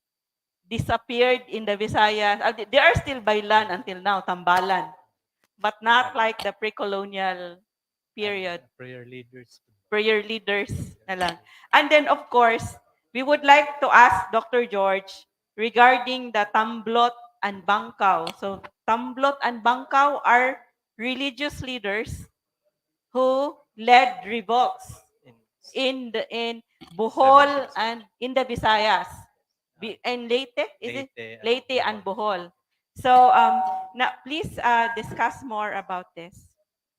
disappeared in the Visayas. There are still baylan until now, tambalan, but not like the pre-colonial period. Prayer leaders na lang. And then of course, we would like to ask Dr. George regarding the tamblot and bangkaw. So tamblot and bangkaw are religious leaders who led revolts in Bohol and in the Visayas. And Leyte, is it? Leyte and Bohol. So now please discuss more about this.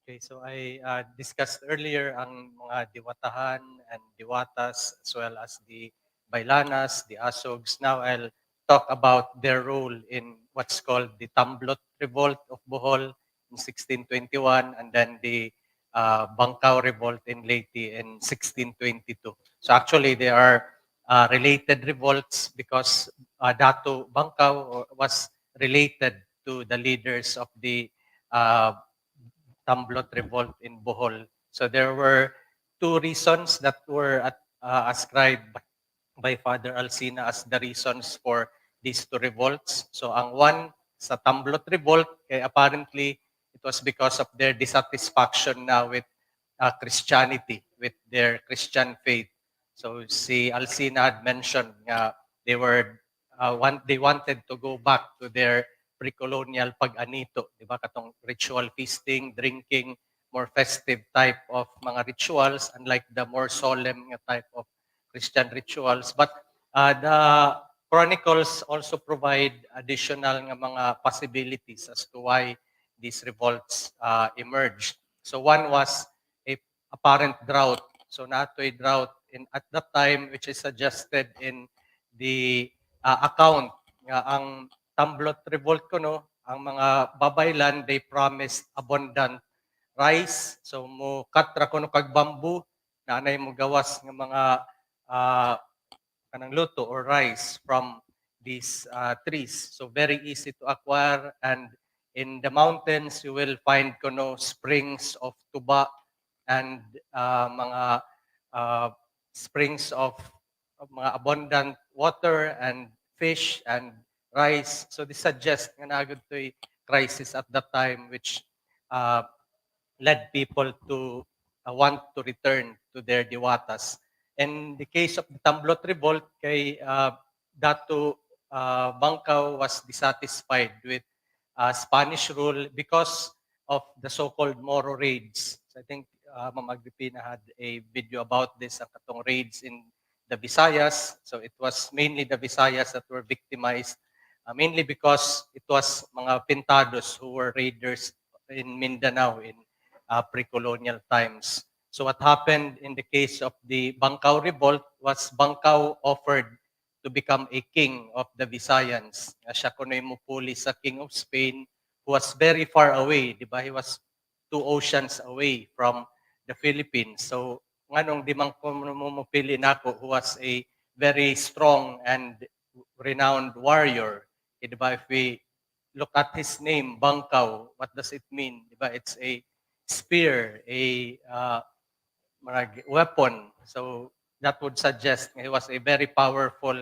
Okay, so I discussed earlier ang mga diwatahan and diwatas as well as the Baylanas, the Asogs. Now I'll talk about their role in what's called the Tamblot Revolt of Bohol in 1621, and then the Bangkao Revolt in Leyte in 1622. So actually, they are related revolts because Datu Bangkao was related to the leaders of the uh, Tamblot Revolt in Bohol. So there were two reasons that were ascribed by Father Alcina as the reasons for these two revolts. So ang one sa Tamblot Revolt, apparently it was because of their dissatisfaction now with Christianity, with their Christian faith. So si Alcina had mentioned they were they wanted to go back to their precolonial pag-anito, di ba? Katong ritual feasting, drinking, more festive type of mga rituals, unlike the more solemn nga type of Christian rituals. But the chronicles also provide additional nga mga possibilities as to why these revolts emerged. So one was a apparent drought. So natoy drought at that time, which is suggested in the account nga ang Tamblot Revolt ang mga babaylan, they promised abundant rice. So mo katra kuno kag bamboo na anay mo gawas ng mga kanang luto or rice from these trees. So very easy to acquire, and in the mountains you will find springs of tuba and mga springs of mga abundant water and fish and rice. So this suggests nga naagad to crisis at that time, which led people to want to return to their diwatas. In the case of the Tamblot Revolt, kay Datu Bangkao was dissatisfied with Spanish rule because of the so-called Moro raids. So I think Ma'am Agripina had a video about this, ang katong raids in the Visayas. So it was mainly the Visayas that were victimized, mainly because it was mga pintados who were raiders in Mindanao in pre-colonial times. So what happened in the case of the Bangkao Revolt was Bangkao offered to become a king of the Visayans. Siya kuno'y mupuli sa King of Spain, who was very far away, di ba? He was 2 oceans away from the Philippines. So nganong di man ko mupili nako, who was a very strong and renowned warrior. Di ba? If we look at his name, Bangkao, what does it mean? Di ba? It's a spear, a weapon. So that would suggest he was a very powerful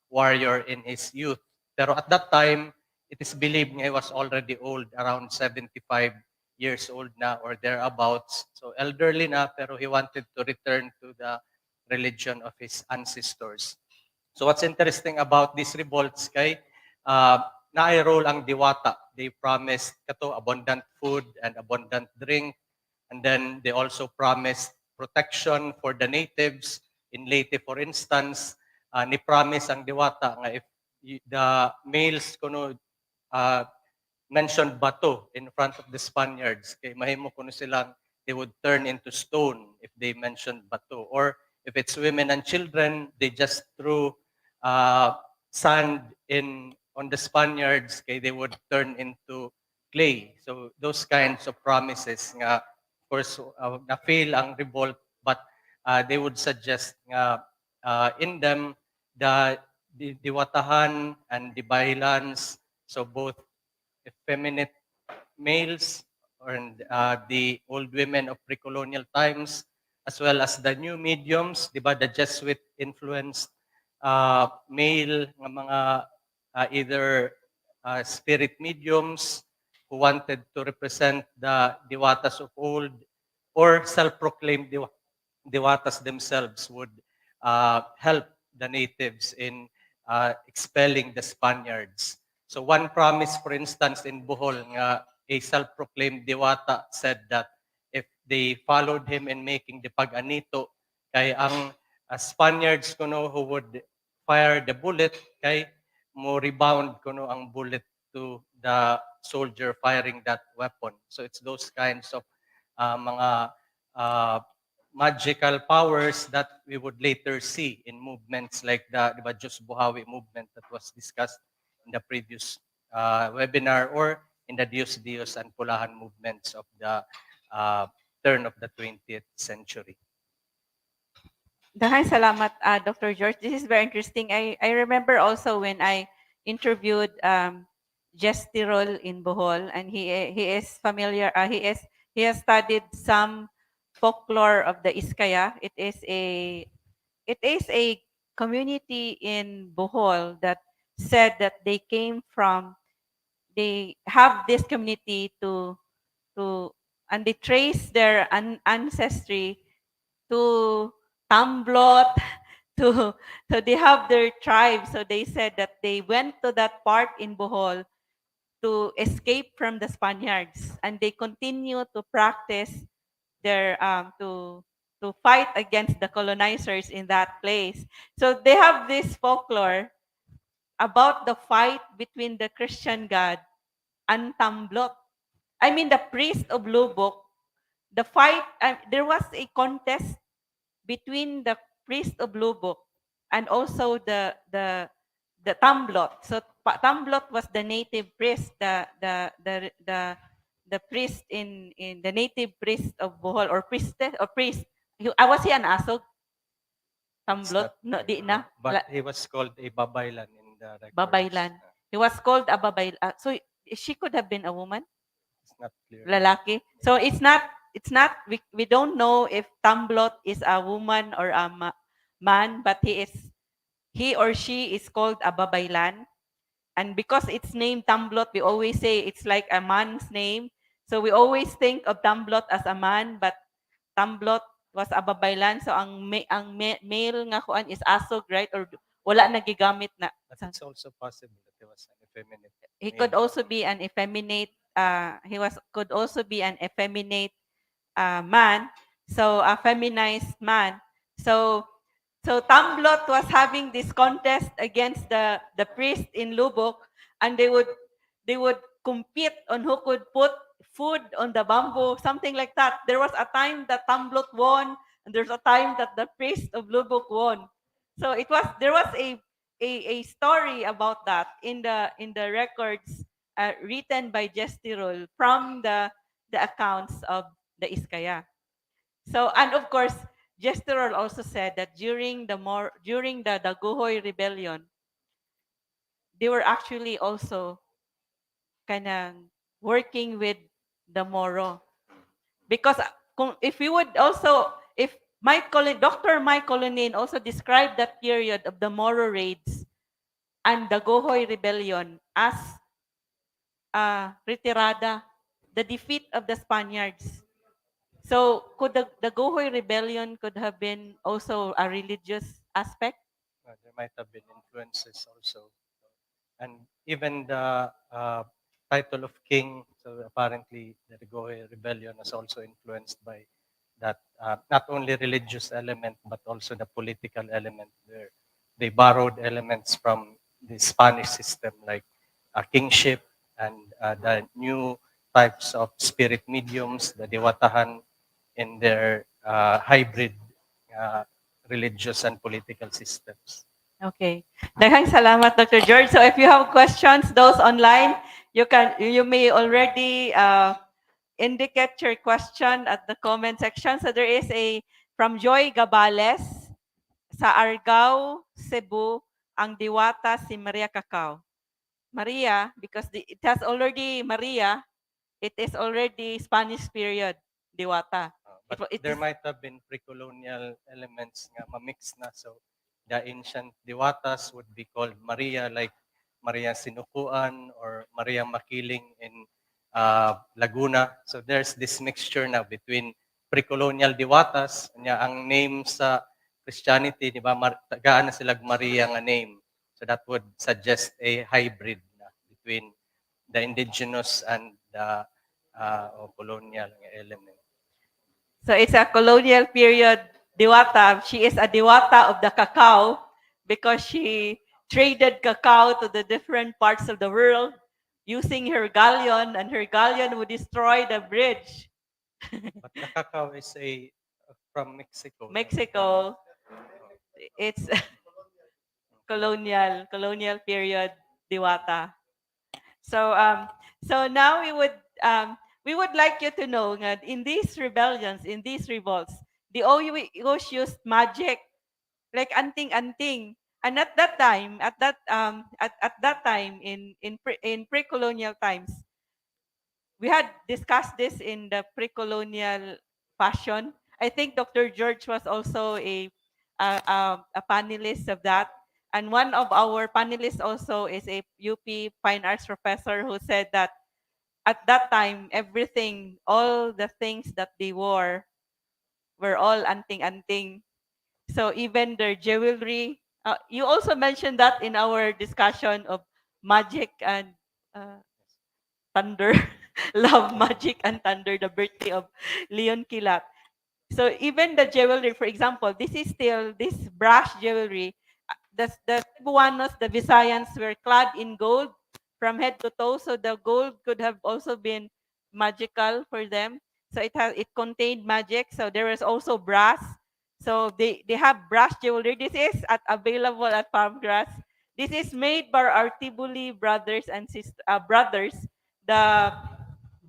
warrior in his youth. Pero at that time, it is believed he was already old, around 75 years old na or thereabouts. So elderly na, pero he wanted to return to the religion of his ancestors. So what's interesting about these revolts, kay na-enroll ang Diwata. They promised abundant food and abundant drink. And then they also promised protection for the natives. In Leyte, for instance, ni-promise ang Diwata nga if the males mentioned bato in front of the Spaniards, kay mahimo silang they would turn into stone if they mentioned bato. Or if it's women and children, they just threw sand on the Spaniards, kay they would turn into clay. So those kinds of promises nga, of course, na-fail ang revolt, but they would suggest in them the Diwatahan and the Bailans, so both effeminate males and the old women of pre-colonial times, as well as the new mediums, di ba, the Jesuit influenced male nga mga either spirit mediums who wanted to represent the Diwatas of old, or self-proclaimed Diwatas themselves would help the natives in expelling the Spaniards. So one promise, for instance, in Bohol, a self-proclaimed Diwata said that if they followed him in making the pag-anito, kay ang Spaniards who would fire the bullet, kay mo rebound ang bullet to the soldier firing that weapon. So it's those kinds of mga magical powers that we would later see in movements like the 𝗕𝗺𝘆 movement that was discussed in the previous webinar, or in the Diyos and Pulahan movements of the turn of the 20th century. Daghang salamat, Dr. George. This is very interesting. I remember also when I interviewed 𝗕𝗺𝗺 in Bohol, and he is familiar. He has studied some folklore of the 𝗘𝗏𝗏. It is a community in Bohol that said that they have this community and they trace their ancestry to Tamblot, so they have their tribe. So they said that they went to that part in Bohol to escape from the Spaniards, and they continue to practice their to fight against the colonizers in that place. So they have this folklore about the fight between the Christian god and Tamblot. I mean, the priest of Lubok. The fight, there was a contest between the priest of Lubok and also the Tamblot. So Tamblot was the native priest, the priest in the native priest of Bohol, or priestess or priest. Was he an asog? Tamblot? No, di na. But he was called a babaylan in the records. Babaylan. He was called a babaylan. So she could have been a woman? It's not clear. Lalaki. So it's not we don't know if Tamblot is a woman or a man, but he or she is called a babaylan. And because it's named Tamblot, we always say it's like a man's name. So we always think of Tamblot as a man, but Tamblot was a babaylan. So ang male nga kuan is asog, right? Or wala nagigamit na. But it's also possible that he was an effeminate. He could also be an effeminate. Could also be an effeminate man. So a feminized man. So Tamblot was having this contest against the priest in Lubok, and they would compete on who could put food on the bamboo, something like that. There was a time that Tamblot won, and there's a time that the priest of Lubok won. So there was a story about that in the records written by 𝗕𝗺𝗺 from the accounts of the 𝗘𝗏𝗏. So, and of course, 𝗕𝗺𝗺 also said that during the 𝗕𝗺𝗺 rebellion, they were actually also kind of working with the Moro, because if Dr. Mike Colonin also described that period of the Moro raids and the 𝗕𝗺𝗺 rebellion as retirada, the defeat of the Spaniards. So could the 𝗕𝗺𝗺 rebellion could have been also a religious aspect? There might have been influences also. And even the title of king, so apparently the 𝗕𝗺𝗺 rebellion was also influenced by that, not only religious element, but also the political element, where they borrowed elements from the Spanish system, like kingship and the new types of spirit mediums, the Diwatahan, in their hybrid religious and political systems. Okay. Daghang salamat, Dr. George. So if you have questions, those online, you may already indicate your question at the comment section. So there is from Joy Gabales, sa Argao, Cebu, ang Diwata si Maria Cacao. Maria, because it has already Maria, it is already Spanish period, Diwata. But there might have been precolonial elements nga ma-mix na. So the ancient Diwatas would be called Maria, like Maria Sinukuan or Maria Makiling in Laguna. So there's this mixture now between precolonial Diwatas. Ang name sa Christianity, di ba, tagaan na sila Maria nga name. So that would suggest a hybrid between the indigenous and the colonial element. So it's a colonial period Diwata. She is a Diwata of the cacao because she traded cacao to the different parts of the world using her galleon, and her galleon would destroy the bridge. But the cacao is from Mexico. Mexico. It's colonial period Diwata. So now we would like you to know that in these rebellions, in these revolts, the OUOs used magic like anting-anting. And at that time, at that time in pre-colonial times, we had discussed this in the pre-colonial fashion. I think Dr. George was also a panelist of that. And one of our panelists also is a UP Fine Arts professor who said that at that time, everything, all the things that they wore were all anting-anting. So even their jewelry, you also mentioned that in our discussion of magic and thunder, love, magic, and thunder, the birthday of 𝗵𝗵𝗃𝗏. So even the jewelry, for example, this is still this brass jewelry. The Cebuanos, the Visayans were clad in gold from head to toe, so the gold could have also been magical for them. So it contained magic. So there was also brass. So they have brass jewelry. This is available at Farmgrass. This is made by our 𝗕𝗺𝗆 brothers and brothers, the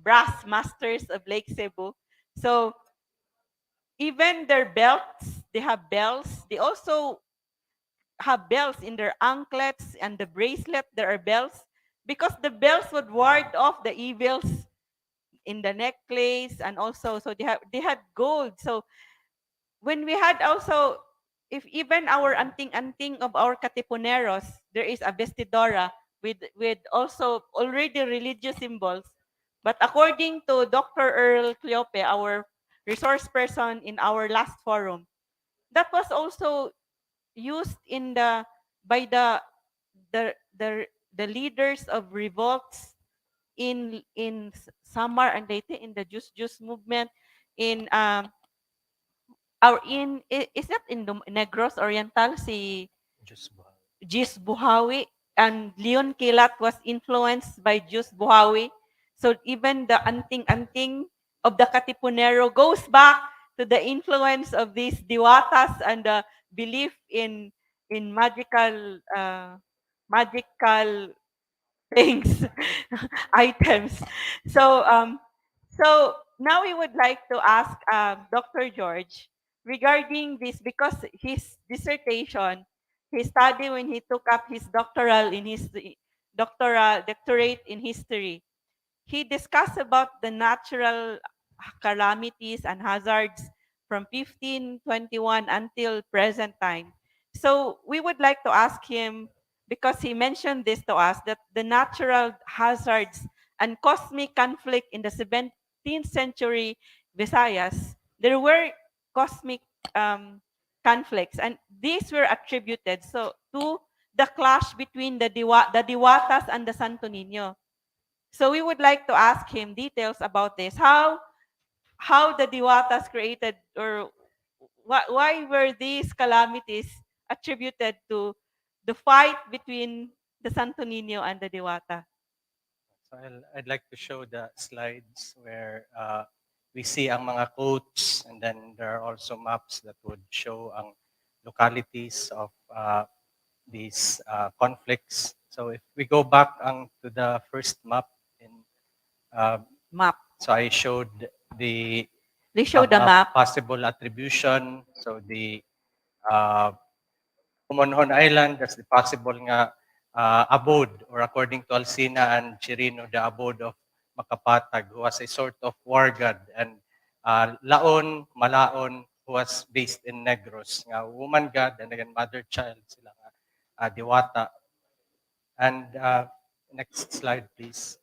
brass masters of Lake Cebu. So even their belts, they have bells. They also have bells in their anklets and the bracelet. There are bells because the bells would ward off the evils in the necklace, and also so they had gold. So when we had also, if even our anting-anting of our katipuneros, there is a vestidora with also already religious symbols. But according to Dr. 𝗟𝗏𝗃𝗏𝗏, our resource person in our last forum, that was also used in by the leaders of revolts in Samar and Leyte, in the Jus movement, in is that in Negros Oriental, si 𝗔𝗺𝗆𝗆, and 𝗵𝗵𝗃𝗏𝗏 was influenced by 𝗔𝗺𝗆𝗆. So even the anting-anting of the Katipunero goes back to the influence of these Diwatas and the belief in magical things, items. So now we would like to ask Dr. George regarding this, because his dissertation, his study when he took up his doctorate in history, he discussed about the natural calamities and hazards from 1521 until present time. So we would like to ask him, because he mentioned this to us, that the natural hazards and cosmic conflict in the 17th century Visayas, there were cosmic conflicts, and these were attributed to the clash between the Diwatas and the Sto.Niño. So we would like to ask him details about this. How the Diwatas created, or why were these calamities attributed to the fight between the Sto.Niño and the Diwata? So I'd like to show the slides where we see ang mga quotes, and then there are also maps that would show ang localities of these conflicts. So if we go back to the first map in so I showed the They show the map. possible attribution. So the Umonhon Island, that's the possible nga abode, or according to Alcina and Chirino, the abode of Makapatag, who was a sort of war god, and Laon, Malaon, who was based in Negros, nga woman god, and again mother child sila nga Diwata. And next slide, please.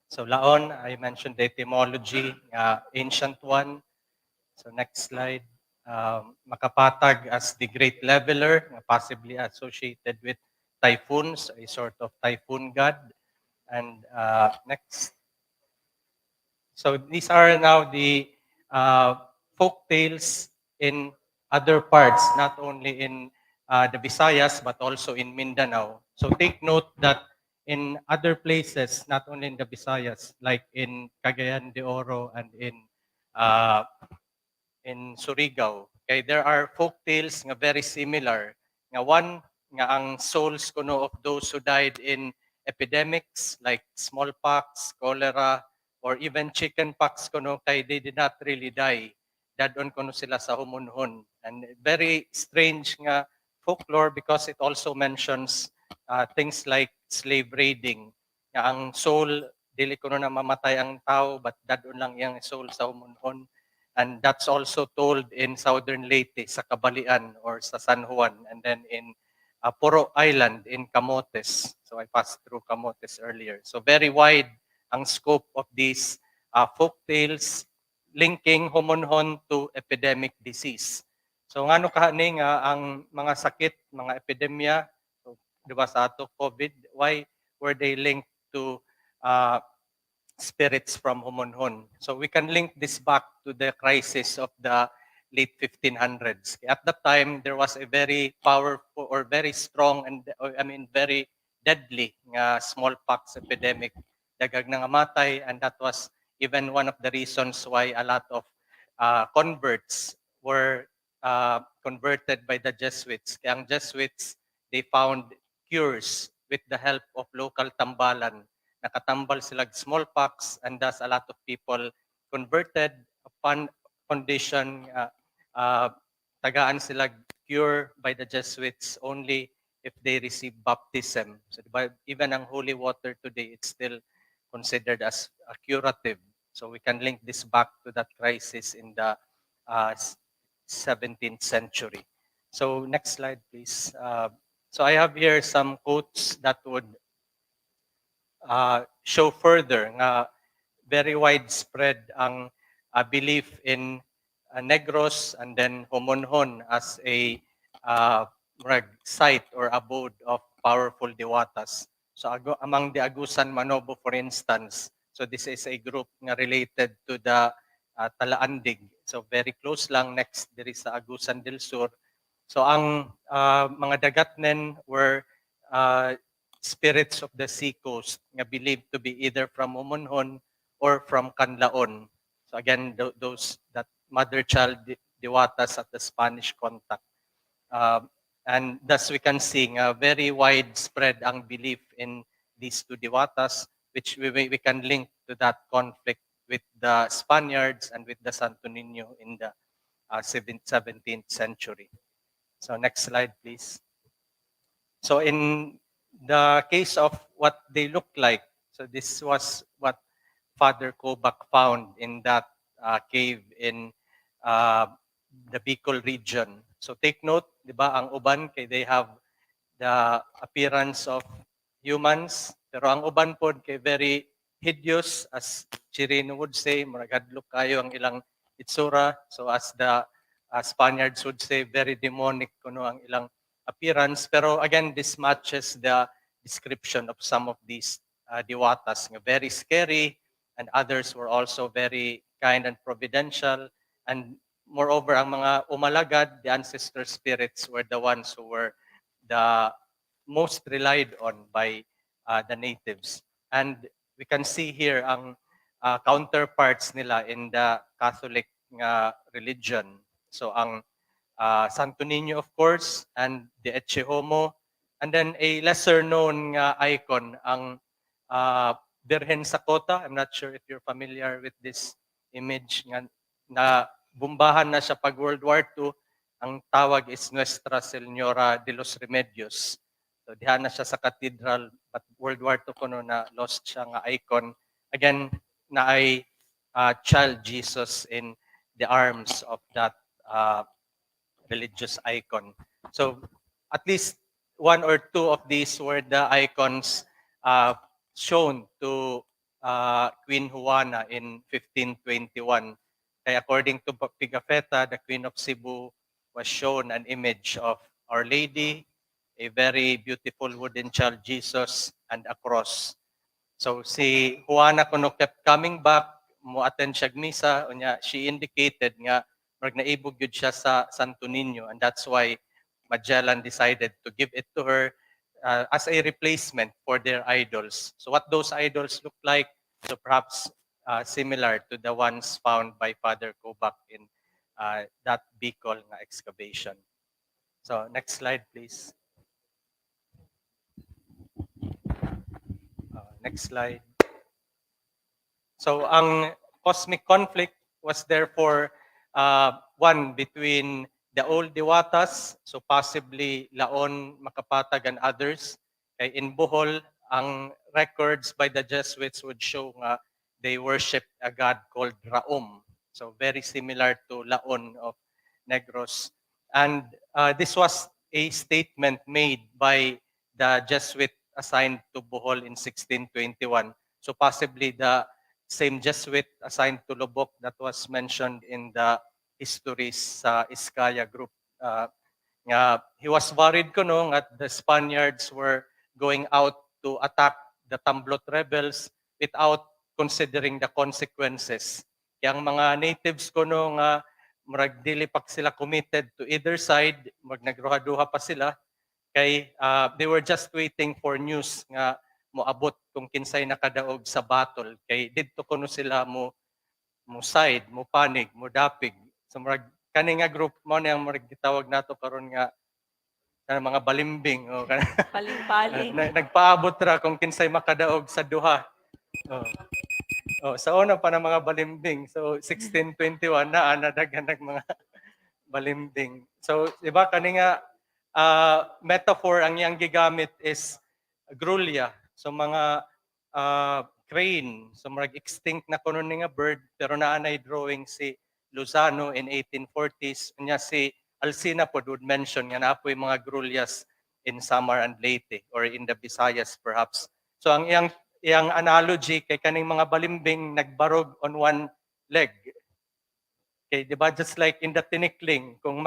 So Laon, I mentioned the etymology, ancient one. So next slide. Makapatag as the great leveler, possibly associated with typhoons, a sort of typhoon god. And next. So these are now the folk tales in other parts, not only in the Visayas, but also in Mindanao. So take note that in other places, not only in the Visayas, like in Cagayan de Oro and in in Surigao. Okay, there are folk tales nga very similar. Nga one nga ang souls kuno of those who died in epidemics like smallpox, cholera, or even chickenpox kuno kay they did not really die. Dadon kuno sila sa humunhon. And very strange nga folklore because it also mentions things like slave raiding. Nga ang soul dili kuno na mamatay ang tao but dadon lang yang soul sa humunhon. And that's also told in Southern Leyte, sa Kabalian or sa San Juan, and then in Puro Island in Camotes. So I passed through Camotes earlier. So very wide ang scope of these folk tales linking humunhon to epidemic disease. So ngano kahani nga ang mga sakit, mga epidemya, so, di ba sa ato COVID, why were they linked to spirits from humunhon? So we can link this back to the crisis of the late 1500s. At that time, there was a very powerful or very strong and very deadly smallpox epidemic. Dagag na ngamatay, and that was even one of the reasons why a lot of converts were converted by the Jesuits. Kaya ang Jesuits, they found cures with the help of local tambalan. Nakatambal sila smallpox, and thus a lot of people converted upon condition tagaan sila cure by the Jesuits only if they receive baptism. So even ang holy water today, it's still considered as a curative. So we can link this back to that crisis in the 17th century. So next slide, please. So I have here some quotes that would show further nga very widespread ang belief in Negros and then humunhon as a site or abode of powerful diwatas. So among the Agusan Manobo, for instance, so this is a group nga related to the Talaandig. So very close lang, next diri sa Agusan del Sur. So ang mga dagatnen were spirits of the sea coast nga believed to be either from Humunhon or from Canlaon. So again, those that mother-child diwatas at the Spanish contact. And thus we can see very widespread ang belief in these two diwatas, which we can link to that conflict with the Spaniards and with the Sto.Niño in the 17th century. So next slide, please. So in the case of what they look like, so this was what Father 𝗘𝗺𝗵𝘆 found in that cave in the Bicol region. So take note, di ba, ang uban kay they have the appearance of humans, pero ang uban pod kay very hideous, as Chirino would say, maragadlok kayo ang ilang itsura. So as the Spaniards would say, very demonic kuno ang ilang appearance. Pero again, this matches the description of some of these diwatas. Very scary, and others were also very kind and providential. And moreover, ang mga umalagad, the ancestor spirits, were the ones who were the most relied on by the natives. And we can see here ang counterparts nila in the Catholic religion. So ang Sto.Niño, of course, and the 𝗘𝗺𝗴, and then a lesser known icon, ang 𝗕rhen-sa-kota. I'm not sure if you're familiar with this image na bumbahan na siya pag World War II. Ang tawag is Nuestra Señora de los Remedios. So diha na siya sa cathedral, but World War II kuno na lost siya nga icon. Again, na ay child Jesus in the arms of that religious icon. So at least one or two of these were the icons shown to Queen Juana in 1521. Kaya according to Pigafetta, the Queen of Cebu was shown an image of Our Lady, a very beautiful wooden child Jesus, and a cross. So si Juana kuno kept coming back, mo-attend siya misa, she indicated nga naibog yun siya sa Sto.Niño, and that's why Magellan decided to give it to her as a replacement for their idols. So what those idols look like, so perhaps similar to the ones found by Father 𝗘𝗺𝗵𝘆 in that Bicol nga excavation. So next slide, please. Next slide. So ang cosmic conflict was therefore one between the old Diwatas, so possibly Laon, Makapatag, and others. Kay in Bohol, ang records by the Jesuits would show nga they worshipped a god called Raum. So very similar to Laon of Negros. And this was a statement made by the Jesuit assigned to Bohol in 1621. So possibly the same Jesuit assigned to Lubok that was mentioned in the histories sa 𝗘𝗺𝗺 group. He was worried kuno that the Spaniards were going out to attack the Tamblot rebels without considering the consequences. Kaya ang mga natives kuno nga murag dili pa sila committed to either side, mag nagruha-duha pa sila kay they were just waiting for news nga moabot kung kinsay nakadaog sa battle kay didto kuno sila mo side, mo panig, mo dapig. So murag kani nga group mo na murag gitawag nato karon nga mga balimbing o Paling-paling. nagpaabot ra kung kinsay makadaog sa duha. Sa una pa ng mga balimbing. So 1621 na nadaghan ng mga balimbing. So iba kani nga metaphor ang iyang gigamit is 𝗓𝗁𝗧. So mga crane, so marag extinct na kuno ni nga bird pero naanay drawing si Lozano in 1840s. Nya si Alcina po would mention nga naapoy mga 𝗓𝗁𝗧s in Samar and Leyte or in the Visayas perhaps. So ang iyang analogy kay kaning mga balimbing nagbarog on one leg. Okay, di ba? Just like in the tinikling, kung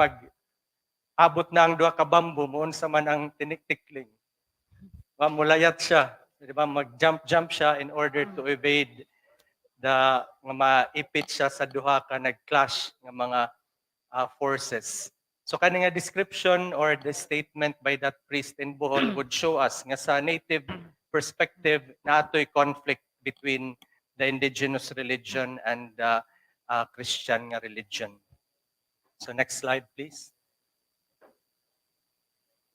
abot na ang duha ka bambu, moon sa man ang tiniktikling. Mulayat siya. Di ba? Mag-jump siya in order to evade the nga maipit siya sa duha ka nag-clash ng mga forces. So kani nga description or the statement by that priest in Bohol would show us nga sa native perspective na ato'y conflict between the indigenous religion and the Christian nga religion. So next slide please.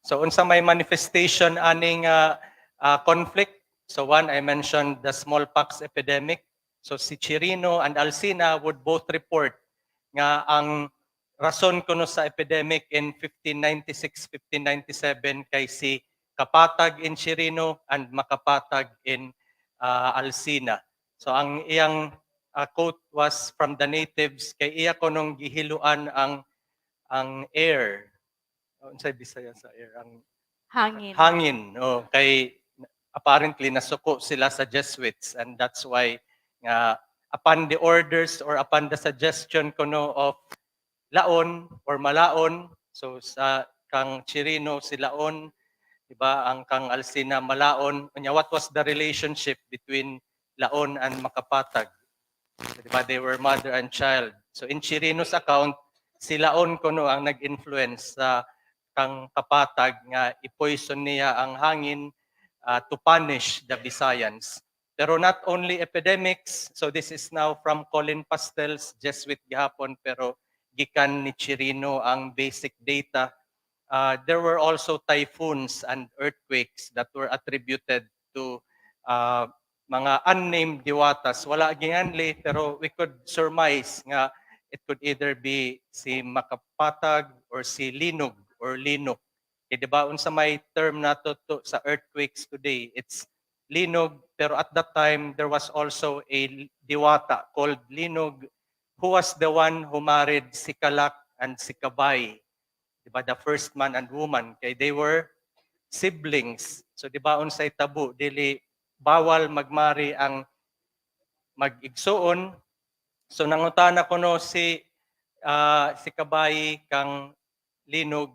So unsa may manifestation aning conflict. So one, I mentioned the smallpox epidemic. So si Chirino and Alcina would both report nga ang rason kuno sa epidemic in 1596-1597 kay si Kapatag in Chirino and Makapatag in Alcina. So ang iyang quote was from the natives kay iya kunong gihiluan ang air. Unsay Bisaya sa air? Ang hangin. Kay apparently nasuko sila sa Jesuits and that's why upon the orders or upon the suggestion kuno of Laon or Malaon, so sa kang Chirino si Laon, di ba, ang kang Alcina Malaon. What was the relationship between Laon and Makapatag? So, di ba, they were mother and child. So in Chirino's account, si Laon kuno ang nag-influence sa kang Kapatag nga i-poison niya ang hangin to punish the Visayans. Pero not only epidemics, so this is now from Colin Pastel's Jesuit gihapon, pero gikan ni Chirino ang basic data. There were also typhoons and earthquakes that were attributed to mga unnamed diwatas. Wala ginganli, pero we could surmise nga it could either be si Makapatag or si Linog or Linok. Di ba unsa may term nato to sa earthquakes today? It's Linog, pero at that time there was also a Diwata called Linog who was the one who married si 𝗘𝗺𝗺 and si 𝗘𝗺𝗵𝘆. Diba, the first man and woman. Kay they were siblings. So diba unsay tabu, dili bawal magmari ang mag-igsuon. So nangutana ko no si 𝗘𝗺𝗵𝘆 kang Linog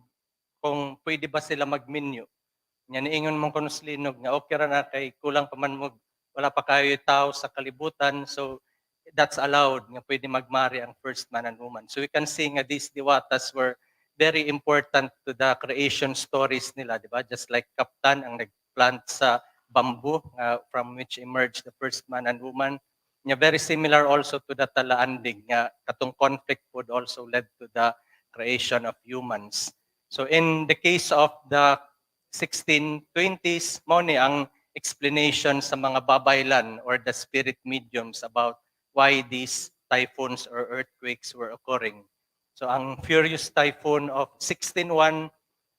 kung pwede ba sila magminyo. Nya niingon man kuno si Linog nga okay ra na kay kulang pa man mo wala pa kayo tao sa kalibutan. So that's allowed nga pwede magmari ang first man and woman. So we can see nga these diwatas were very important to the creation stories nila, di ba? Just like Kaptan ang nagplant sa bamboo from which emerged the first man and woman. Nya very similar also to the Talaandig nga katong conflict would also led to the creation of humans. So in the case of the 1620s, mo ni ang explanation sa mga babaylan or the spirit mediums about why these typhoons or earthquakes were occurring. So ang furious typhoon of 1601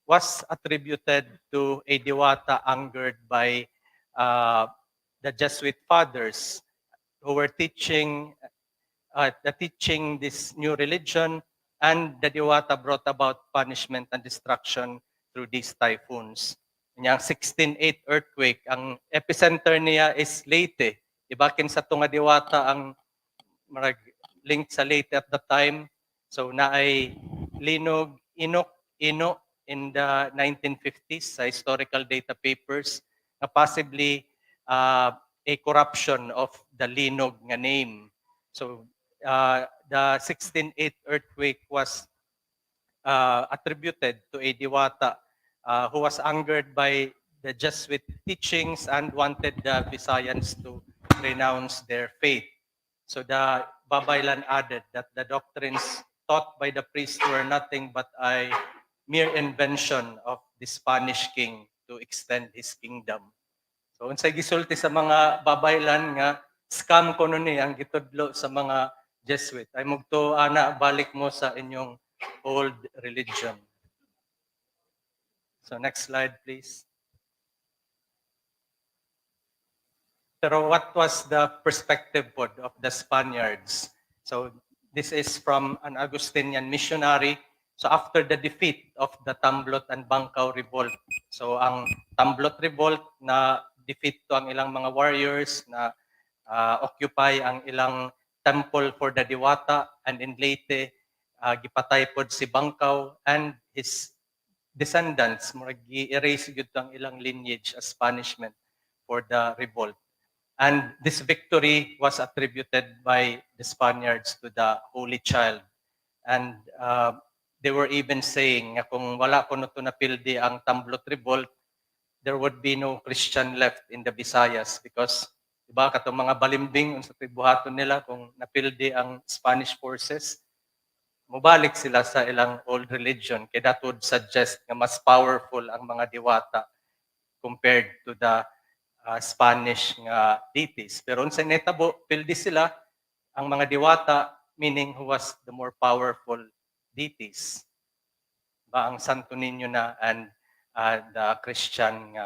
was attributed to a Diwata angered by the Jesuit fathers who were teaching this new religion, and the Diwata brought about punishment and destruction through these typhoons. Yung 1608 earthquake, ang epicenter niya is Leyte. Ibakin sa tunga Diwata ang link sa Leyte at the time. So na ay Linog, Ino in the 1950s sa historical data papers na possibly a corruption of the Linog nga name. So the 1608 earthquake was attributed to a Diwata who was angered by the Jesuit teachings and wanted the Visayans to renounce their faith. So the Babaylan added that the doctrines taught by the priest were nothing but a mere invention of the Spanish king to extend his kingdom. So unsay gisulti sa mga Babaylan nga scam kuno ni ang gitudlo sa mga Jesuit ay mugto ana balik mo sa inyong old religion. So next slide please. Pero what was the perspective po of the Spaniards? So this is from an Augustinian missionary. So after the defeat of the Tamblot and Bangkao revolt, so ang Tamblot revolt na defeat to ang ilang mga warriors na occupy ang ilang temple for the Diwata, and in Leyte gipatay pod si Bangkao and his descendants murag gi-erase gyud ang ilang lineage as punishment for the revolt. And this victory was attributed by the Spaniards to the Holy Child. And they were even saying nga kung wala kuno to napildi ang Tamblot revolt, there would be no Christian left in the Visayas because diba katong mga balimbing sa tribuhaton nila kung napildi ang Spanish forces, mubalik sila sa ilang old religion. Kaya that would suggest nga mas powerful ang mga Diwata compared to the Spanish nga deities. Pero unsay netabo, pildi sila ang mga Diwata, meaning who was the more powerful deities. Ba ang Sto.Niño na and the Christian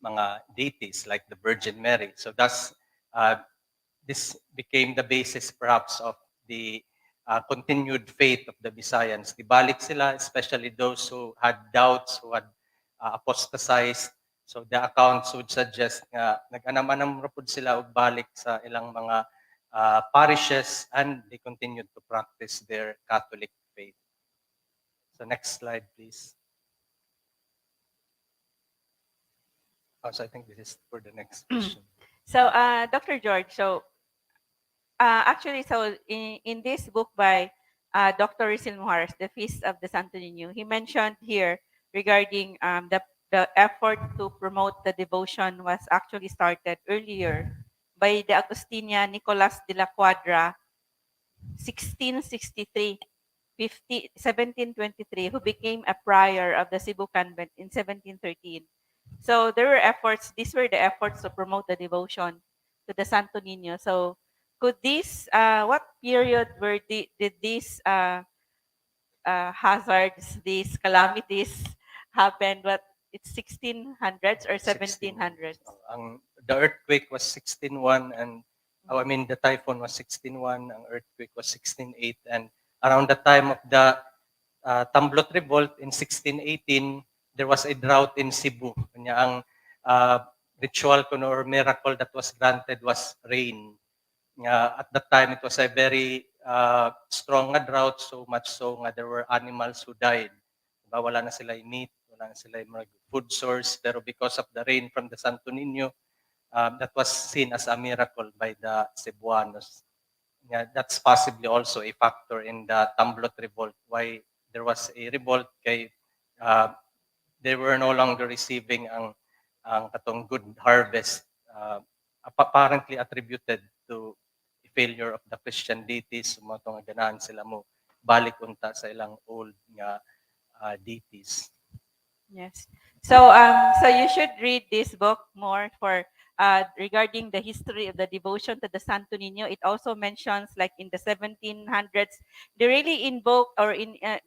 mga deities like the Virgin Mary. So thus, this became the basis perhaps of the continued faith of the Visayans. Dibalik sila, especially those who had doubts, who had apostatized. So the accounts would suggest nga nag-anam-anam ra pud sila og balik sa ilang mga parishes, and they continued to practice their Catholic faith. So next slide please. So I think this is for the next question. So, Dr. George, so actually, so in this book by Dr. 𝗔𝗺𝗆, The Feast of the Sto.Niño, he mentioned here regarding the effort to promote the devotion was actually started earlier by the Agustinian Nicolas de la Cuadra, 1663, 1723, who became a prior of the Cebu convent in 1713. So there were efforts, these were the efforts to promote the devotion to the Sto.Niño. So could this, what period did these hazards, these calamities happen? What, it's 1600s or 1700s? The earthquake was 1601 and I mean the typhoon was 1601, ang earthquake was 1608, and around the time of the Tamblot revolt in 1618, there was a drought in Cebu. Kanya ang ritual kuno or miracle that was granted was rain. At that time it was a very strong drought, so much so nga there were animals who died. Diba, wala na sila meat, wala na sila food source, pero because of the rain from the Sto.Niño, that was seen as a miracle by the Cebuanos. That's possibly also a factor in the Tamblot revolt, why there was a revolt kay they were no longer receiving ang katong good harvest, apparently attributed to failure of the Christian deities, mga nga ganahan sila mo balik unta sa ilang old nga deities. Yes. So you should read this book more for regarding the history of the devotion to the Santo Niño. It also mentions like in the 1700s, they really invoke or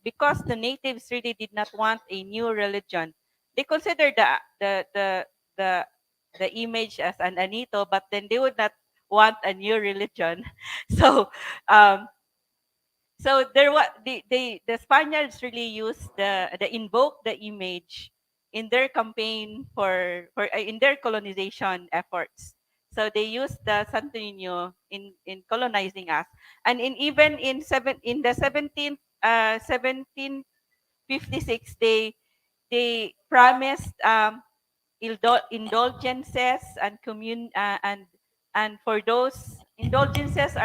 because the natives really did not want a new religion. They considered the image as an anito, but then they would not want a new religion. So um, so there was the Spaniards really used the invoke the image in their campaign for in their colonization efforts. So they used the Santo Niño in colonizing us, and even in the 1756 they promised indulgences and and for those indulgences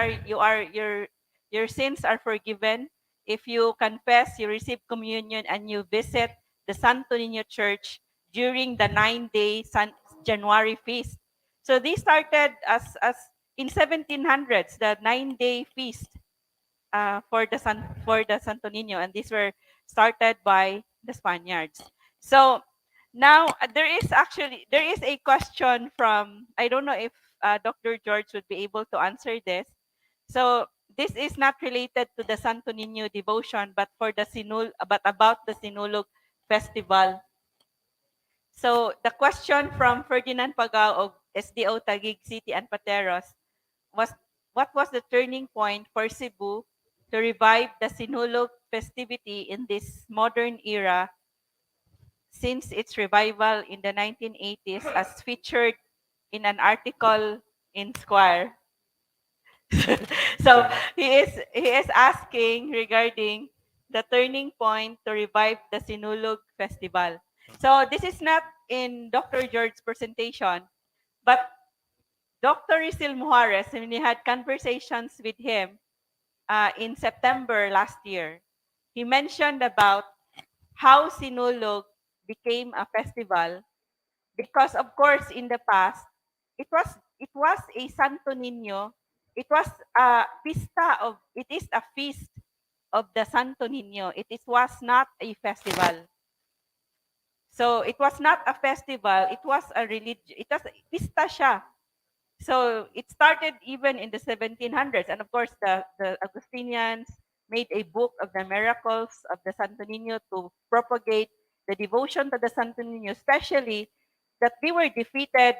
your sins are forgiven if you confess, you receive communion, and you visit the Santo Niño Church during the 9-day January feast. So they started as in 1700s, the 9-day feast for the Santo Niño, and these were started by the Spaniards. So now there is a question from, I don't know if Dr. George would be able to answer this. So this is not related to the Santo Niño devotion, but but about the Sinulog festival. So the question from Ferdinand Pagao of SDO Taguig City and Pateros was, what was the turning point for Cebu to revive the Sinulog festivity in this modern era since its revival in the 1980s as featured in an article in Squire? So he is asking regarding the turning point to revive the Sinulog festival. So this is not in Dr. George's presentation, but Dr. 𝗚𝗏cie𝗿𝗴𝗏, when we had conversations with him in September last year, he mentioned about how Sinulog became a festival because, of course, in the past, it was a Santo Niño. It was a it is a feast of the Santo Niño. Was not a festival. So it was not a festival. It was a religion. It was pista siya. So it started even in the 1700s. And of course, the Augustinians made a book of the miracles of the Santo Niño to propagate the devotion to the Santo Niño, especially that they were defeated,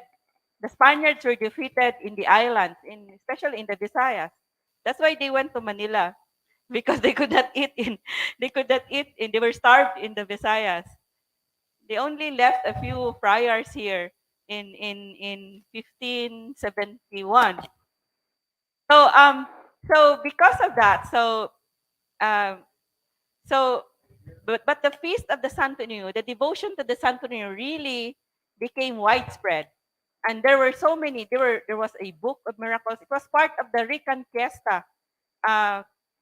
the Spaniards were defeated in the islands, especially in the Visayas. That's why they went to Manila, because they could not eat they were starved in the Visayas. They only left a few friars here in 1571. So so because of that, um so but the feast of the Santo Niño, the devotion to the Santo Niño really became widespread. And there were so many, there was a book of miracles. It was part of the Reconquista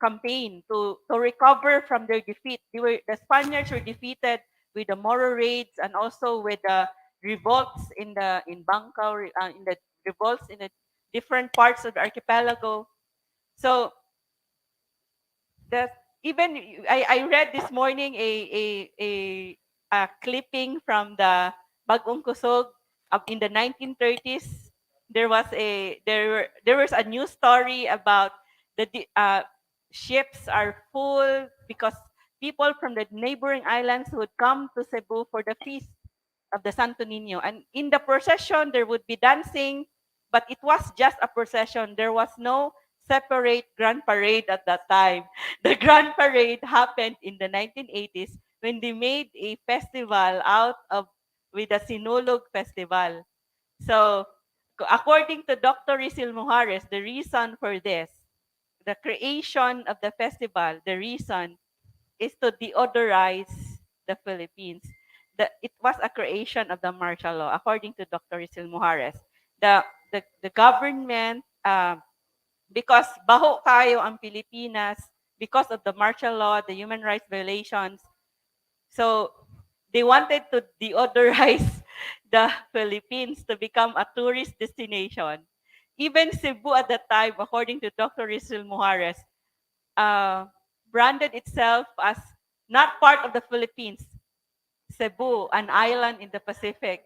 campaign to recover from their defeat. The Spaniards were defeated with the Moro raids and also with the revolts in Bangkok, in the revolts in the different parts of the archipelago. So the even I read this morning a clipping from the Bagong Kusog in the 1930s. There was a news story about ships are full because people from the neighboring islands would come to Cebu for the feast of the Santo Niño. And in the procession, there would be dancing, but it was just a procession. There was no separate grand parade at that time. The grand parade happened in the 1980s when they made a festival out of with the Sinulog Festival. So, according to Dr. 𝗚𝗏cie𝗿𝗴𝗏, the reason for this, the creation of the festival, the reason is to deodorize the Philippines. It was a creation of the martial law, according to Dr. 𝗚𝗏cie𝗿𝗴𝗏. The government, because baho kayo ang Pilipinas, because of the martial law, the human rights violations, so they wanted to deodorize the Philippines to become a tourist destination. Even Cebu at that time, according to Dr. 𝗕𝗺𝗆, branded itself as not part of the Philippines. Cebu, an island in the Pacific,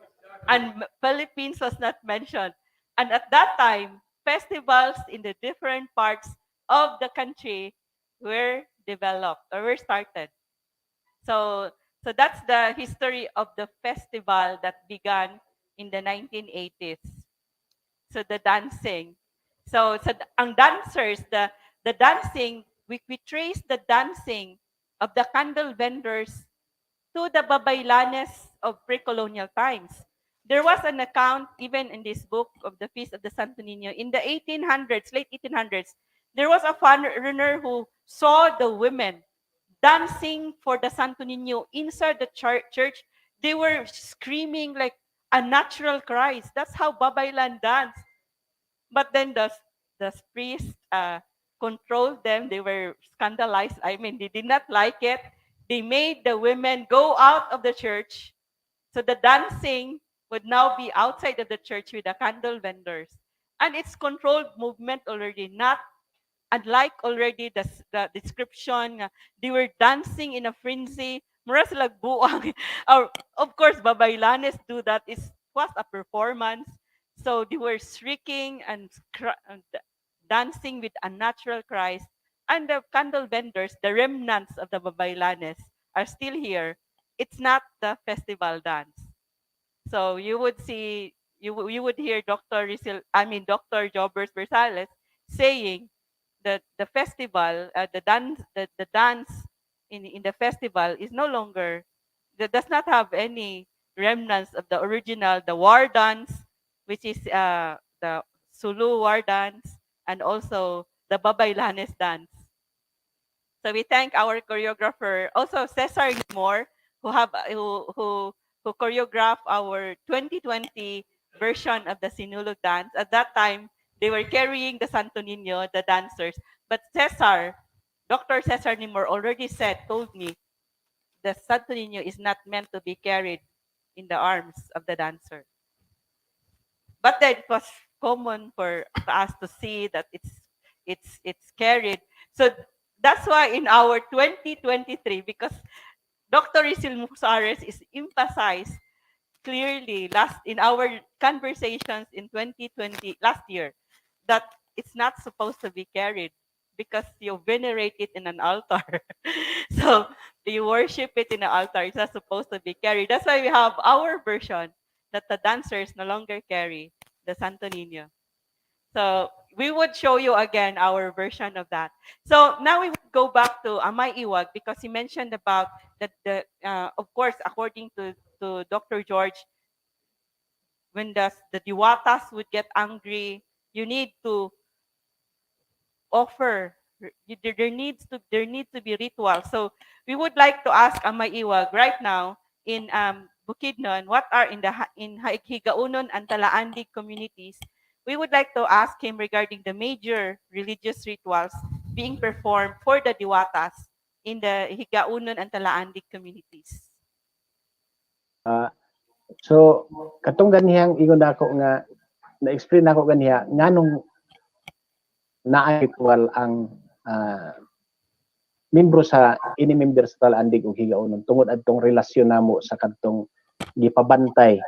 and Philippines was not mentioned. And at that time, festivals in the different parts of the country were developed or were started. So, so that's the history of the festival that began in the 1980s. So the dancing. So ang dancers, the dancing, we trace the dancing of the candle vendors to the babaylanes of pre-colonial times. There was an account, even in this book of the Feast of the Santo-Niño, in the 1800s, late 1800s, there was a foreigner who saw the women dancing for the Santo-Niño inside the church. They were screaming like unnatural cries. That's how babaylan dance. But then the priest controlled them. They were scandalized. I mean, they did not like it. They made the women go out of the church. So the dancing would now be outside of the church with the candle vendors. And it's controlled movement already, not unlike already the description. They were dancing in a frenzy. Mura sila buang. Or, of course, babaylanes do that. It was a performance. So they were shrieking and dancing with unnatural cries. And the candle vendors, the remnants of the babaylanes, are still here. It's not the festival dance. So you would see, you would hear Dr. 𝗕𝗺𝗆 saying that the festival, the dance in the festival is no longer, that does not have any remnants of the original, the war dance, which is the Sulu war dance, and also the babaylanes dance. So we thank our choreographer, also Cesar Moore, who choreographed our 2020 version of the Sinulog dance. At that time, they were carrying the Santo Niño, the dancers. But Dr. Cesar Nimor already told me, the Santo Niño is not meant to be carried in the arms of the dancer. But then it was common for us to see that it's carried. So that's why in our 2023, because Dr. 𝗕𝗺𝗆 is emphasized clearly in our conversations in 2020 last year, that it's not supposed to be carried because you venerate it in an altar. So you worship it in an altar. It's not supposed to be carried. That's why we have our version that the dancers no longer carry the Santo Niño. So we would show you again our version of that. So now we would go back to 𝗷𝗫𝗏 because he mentioned about that of course, according to Dr. George, when the Diwatas would get angry, you need to offer. There needs to be ritual. So we would like to ask 𝗷𝗫𝗏 right now in Bukidnon, what are in Higaonon-Talaandig communities. We would like to ask him regarding the major religious rituals being performed for the Diwatas in the Higaonon-Talaandig communities. So katong ganihang ingon nako nga na-explain nako ganiha nganong naa ritual ang membro sa member sa Talaandig ug Higaonon tungod adtong relasyon namo sa kadtong gipabantay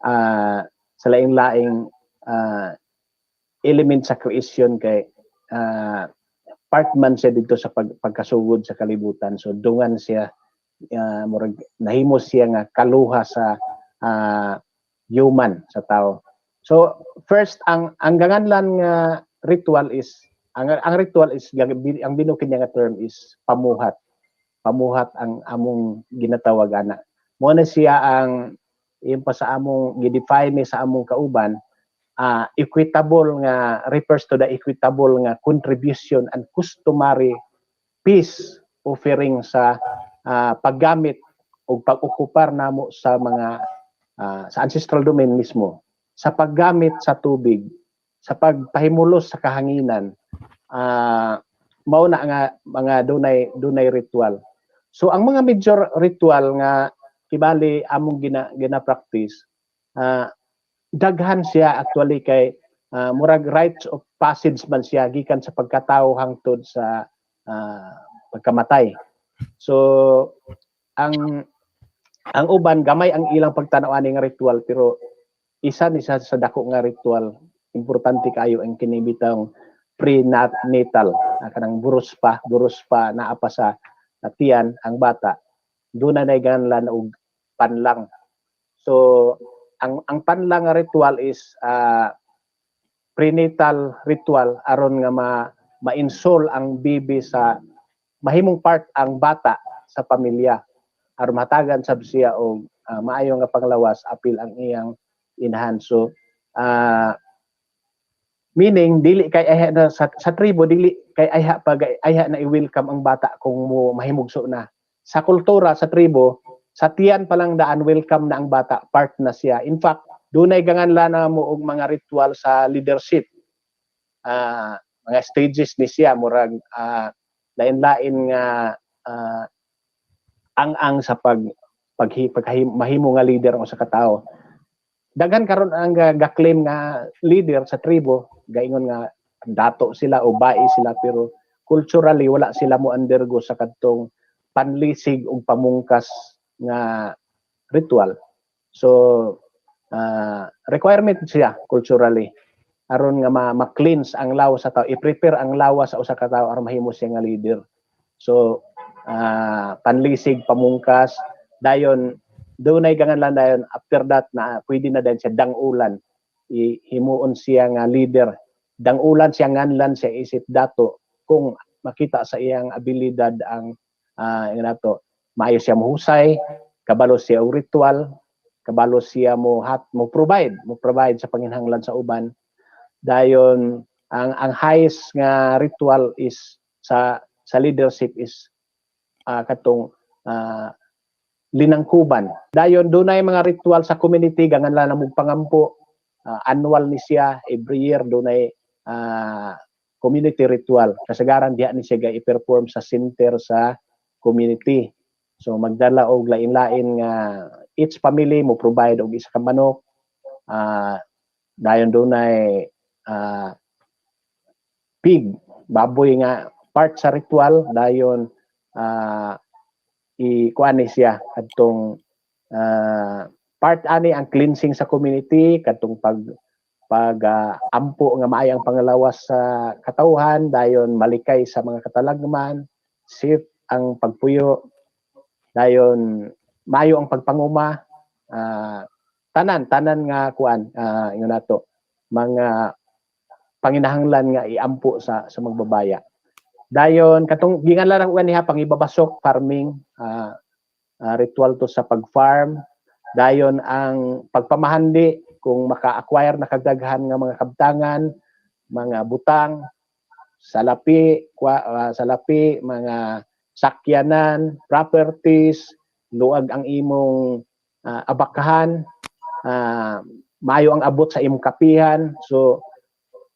sa laing-laing element sa creation kay part man siya dito sa pagkasugod sa kalibutan. So dungan siya murag nahimo siya nga kaluha sa human sa tao. So first ang ganganlan nga ritual is ang ritual is ang binukid niya nga term is pamuhat. Pamuhat ang among ginatawag ana. Mo na siya ang yung pa sa among gidefine sa among kauban, equitable nga refers to the equitable nga contribution and customary peace offering sa paggamit o pag-okupar namo sa mga sa ancestral domain mismo, sa paggamit sa tubig, sa pagpahimulos sa kahanginan, mao na nga mga dunay ritual. So ang mga major ritual nga kibali among gina-practice, daghan siya actually kay murag rites of passage man siya gikan sa pagkatao hangtod sa pagkamatay. So ang uban gamay ang ilang pagtanaw ani nga ritual, pero isa ni sa dako nga ritual importante kayo ang kinibitang prenatal, kanang buros pa naa pa sa tiyan ang bata, doon na ganlan og panlang. So ang panlang nga ritual is prenatal ritual aron nga ma-install ang bibi sa mahimong part ang bata sa pamilya aron matagan sab siya og maayo nga panglawas apil ang iyang inahan. So meaning dili kay ayha na sa tribo, dili kay ayha na i-welcome ang bata kung mo mahimugso na. Sa kultura sa tribo, sa tiyan pa lang daan welcome na ang bata, part na siya. In fact, dunay ganganlan na mo og mga ritual sa leadership. Mga stages ni siya murag lain-lain nga ang sa mahimo nga leader o sa katao. Daghan karon ang ga-claim nga leader sa tribo, gaingon nga dato sila o bai sila, pero culturally wala sila mo undergo sa kadtong panlisig ug pamungkas nga ritual. So requirement siya culturally aron nga ma-cleanse ang lawas sa tao, i-prepare ang lawas sa usa ka tawo aron mahimo siya nga leader. So panlisig, pamungkas, dayon dunay ganganlan dayon after that na pwede na dayon siya dangulan, himuon siya nga leader. Dangulan siya, nganlan siya isip dato kung makita sa iyang abilidad ang nato maayo siya mahusay, kabalo siya og ritual, kabalo siya mo provide sa panginhanglan sa uban. Dayon ang highest nga ritual is sa leadership is katong linangkuban. Dayon dunay mga ritual sa community ganganlan na mong pangampo, annual ni siya, every year dunay community ritual. Kasagaran diha ni siya i-perform sa center sa community. So magdala og lain-lain nga each family mo provide og isa ka manok. Dayon dunay pig, baboy nga part sa ritual. Dayon ikuan ni siya kadtong part ani ang cleansing sa community, kadtong ampo nga maayang pangalawas sa katawhan, dayon malikay sa mga katalagman, safe ang pagpuyo, dayon maayo ang pagpanguma, tanan nga kuan ingon nato mga panginahanglan nga iampo sa magbabaya. Dayon katong ginganlan ko niya pangibabasok, farming, ritual to sa pag-farm. Dayon ang pagpamahandi kung maka-acquire na kagdaghan nga mga kabtangan, mga butang, salapi, mga sakyanan, properties, luag ang imong abakahan, maayo ang abot sa imong kapihan. So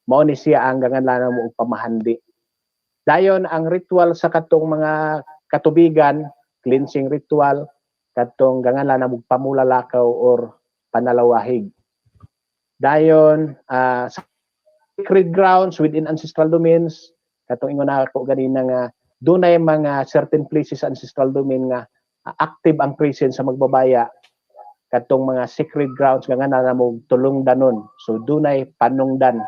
mao ni siya ang ganganlan mo og pamahandi. Dayon ang ritual sa katong mga katubigan, cleansing ritual, katong ganganlan na pamulalaakaw or panalawahig. Dayon sacred grounds within ancestral domains, katong ingon ako ganina nga dunay mga certain places sa ancestral domain nga active ang presence sa magbabaya, katong mga sacred grounds ganganlan na tulong danon. So dunay panungdan,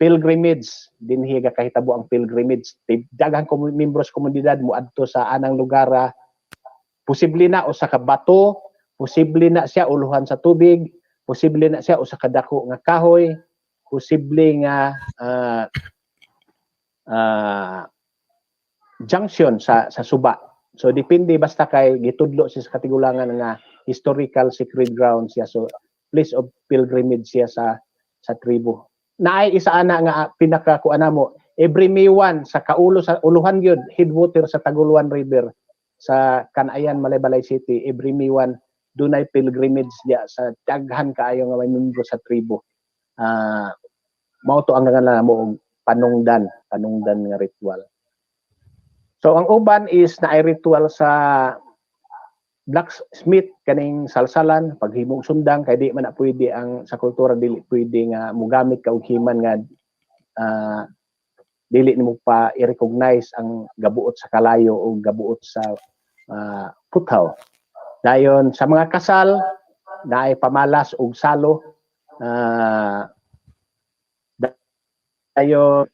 pilgrimage dinhi kahitabo ang pilgrimage. Daghang membros komunidad mo adto sa anang lugar, posible na usa ka bato, posible na siya uluhan sa tubig, posible na siya usa ka dako nga kahoy, posible nga junction sa suba. So depende basta kay gitudlo siya sa katigulangan nga historical sacred ground siya. So place of pilgrimage siya sa tribo. Naay isa ana nga pinakakuan mo every May 1 sa kaulo sa uluhan gyud headwater sa Taguluan River sa Canayan, Malaybalay City, every May 1 dunay pilgrimage diya sa daghan kaayo nga may membro sa tribo. Mao to ang nga mo panungdan nga ritual. So ang uban is naay ritual sa blacksmith kaning salsalan paghimong sundang kay di man na pwede ang sa kultura dili pwede nga mogamit ka og himan nga dili nimo pa i-recognize ang gabuot sa kalayo o gabuot sa puthaw. Dayon sa mga kasal naay pamalas og salo dayon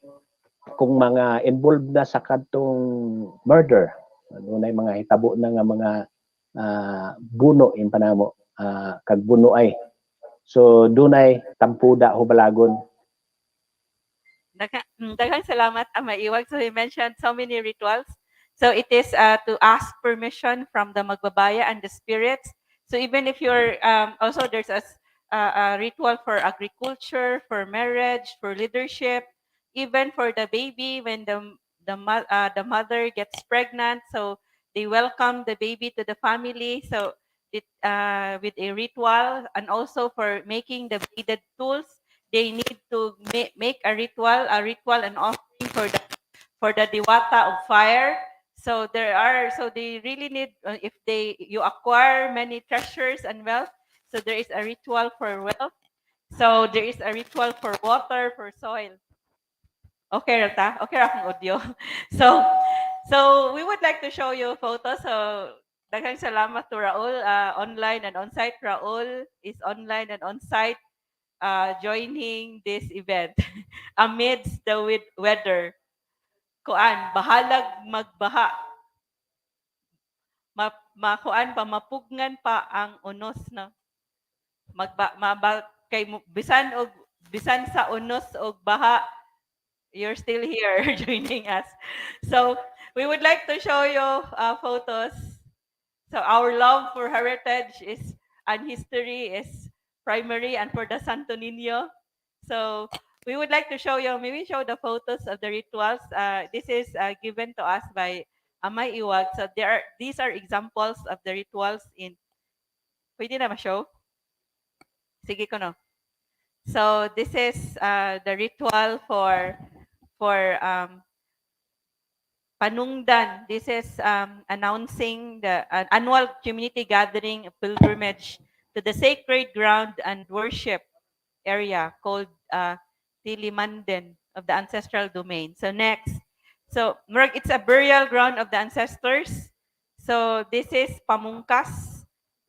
kung mga involved na sa kadtong murder dunay mga hitabo na nga mga buno in panamo kag buno ay so dunay tampuda hubalagon. Daghang salamat Ama Iwag. So he mentioned so many rituals. So it is to ask permission from the magbabaya and the spirits. So even if you're also there's a ritual for agriculture, for marriage, for leadership, even for the baby when the mother gets pregnant. So they welcome the baby to the family. So with a ritual, and also for making the beaded tools, they need to make a ritual and offering for the Diwata of fire. So they really need if you acquire many treasures and wealth. So there is a ritual for wealth. So there is a ritual for water, for soil. Okay, Rata. Okay, akong audio. So we would like to show you photos. So daghang salamat to Raul online and on-site. Raul is online and on-site joining this event amidst the weather. Kuan, bahalag magbaha. Makuan pa, mapugngan pa ang unos na. Kay bisan sa unos og baha, you're still here joining us. So we would like to show you photos. So our love for heritage and history is primary, and for the Sto.Niño. So we would like to show you, maybe show the photos of the rituals. This is given to us by Amay Iwag. So these are examples of the rituals in. Pwede na ma-show? Sige ko no. So this is the ritual for Panungdan. This is announcing the annual community gathering pilgrimage to the sacred ground and worship area called Tilimandan of the ancestral domain. So next, so it's a burial ground of the ancestors. So this is pamungkas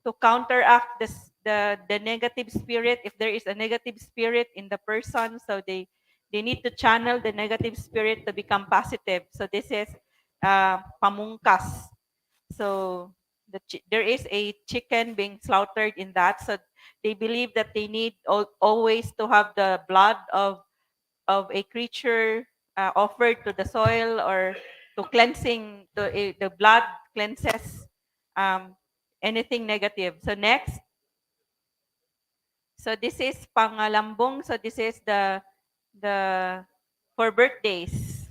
to counteract the negative spirit. If there is a negative spirit in the person, so they need to channel the negative spirit to become positive. So this is pamungkas. So there is a chicken being slaughtered in that. So they believe that they need always to have the blood of a creature offered to the soil, or to cleansing the blood cleanses anything negative. So next. So this is pangalambong. So this is the for birthdays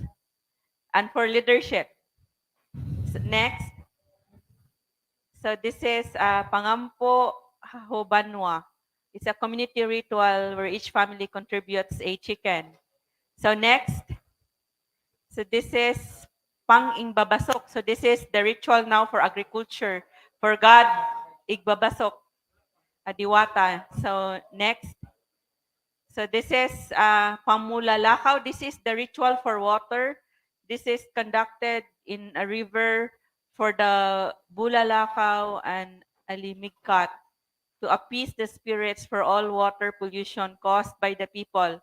and for leadership. So next. So this is 𝗕𝗺𝗺𝗆. It's a community ritual where each family contributes a chicken. So next. So this is pang-ingbabasok. So this is the ritual now for agriculture. For God, igbabasok. Diwata. So next. So this is pamulalakaw. This is the ritual for water. This is conducted in a river for the bulalakaw and alimigkat to appease the spirits for all water pollution caused by the people.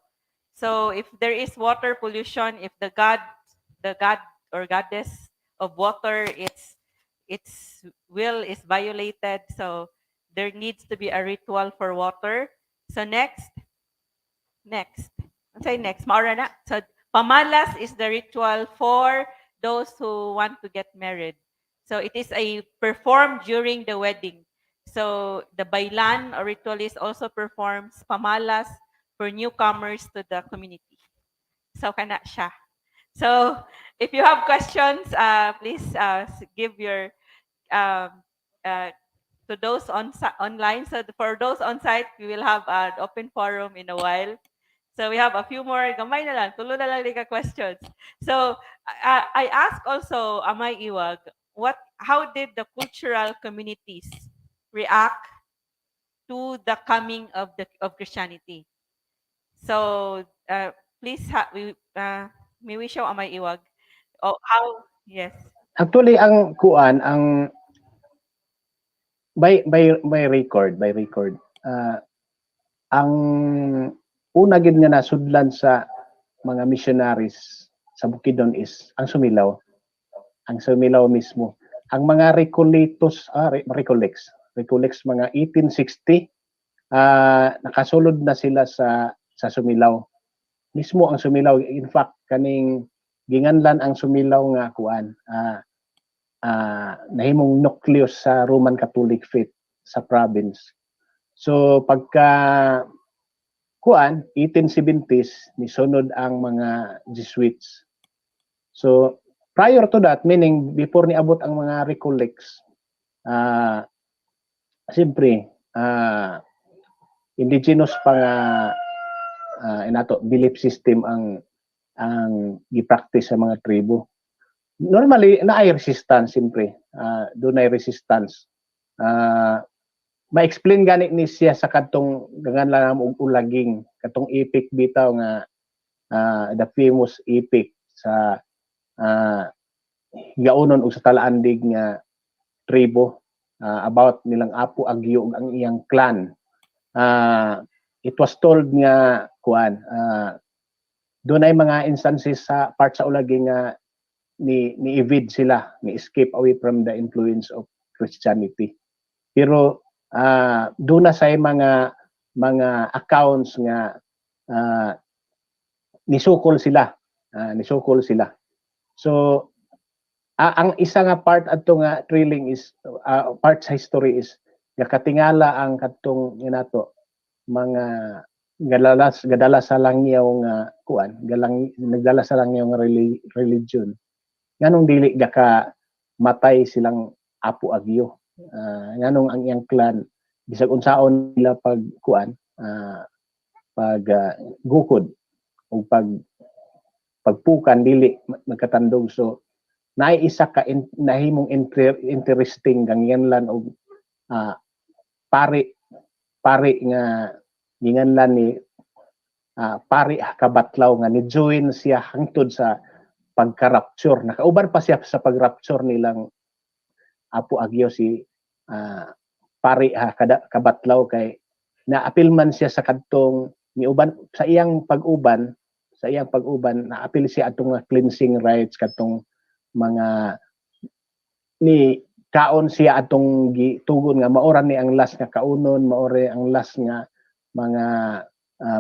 So if there is water pollution, if the god or goddess of water, its will is violated, so there needs to be a ritual for water. So next. Say next. Maura na. So pamalas is the ritual for those who want to get married. So it is performed during the wedding. So the bailan or ritualist also performs pamalas for newcomers to the community. So kana siya. So if you have questions, please give your to those online. So for those on site, we will have an open forum in a while. So we have a few more. Gamay na lang. Tulo na lang ka questions. So I ask also Amay Iwag, how did the cultural communities react to the coming of Christianity? So please may we show amay iwag. Oh, how? Yes. Actually, ang kuan, ang by record, ang una gid nga nasudlan sa mga missionaries sa Bukidnon is ang Sumilaw. Ang Sumilaw mismo. Ang mga Recollects mga 1860, nakasulod na sila sa Sumilaw. Mismo ang Sumilaw, in fact, kaning ginganlan ang Sumilaw nga kuan, nahimong nucleus sa Roman Catholic faith sa province. So pagka kuan 1870s nisunod ang mga Jesuits. So prior to that, meaning before niabot ang mga Recollects, siyempre indigenous pa nga inato belief system ang gi-practice sa mga tribo. Normally naay resistance siyempre, doon ay resistance. Ma-explain gani ni siya sa kadtong gangan lang og ulaging katong epic bitaw nga the famous epic sa Higaonon ug sa Talaandig nga tribo, about nilang 𝗕𝗄𝗴 ug ang iyang clan. It was told nga kuan, doon ay mga instances sa part sa ulaging nga ni evade sila, ni escape away from the influence of Christianity. Pero doon na sa mga accounts nga nisukol sila. So ang isa nga part adto nga thrilling is part sa history is nakatingala ang kadtong inato mga gadala sa langyaw nga kuan, nagdala sa langyaw nga religion. Nganong dili ka matay silang 𝗕𝗄𝗴. Nganong ang iyang clan bisag unsaon nila pag kuan, gukod o pagpukan dili magkatandog. So naay isa ka nahimong interesting gangyanlan og pari nga ginganlan ni 𝗕𝗺𝗃 nga ni join siya hangtod sa pagka-rapture. Nakauban pa siya sa pag-rapture nilang 𝗕𝗄𝗴 si 𝗕𝗺𝗃 kay naapil man siya sa kadtong niuban sa iyang pag-uban, naapil siya atong cleansing rites kadtong mga ni kaon siya atong gitugon nga maora ni ang last nga kaunon, maore ang last nga mga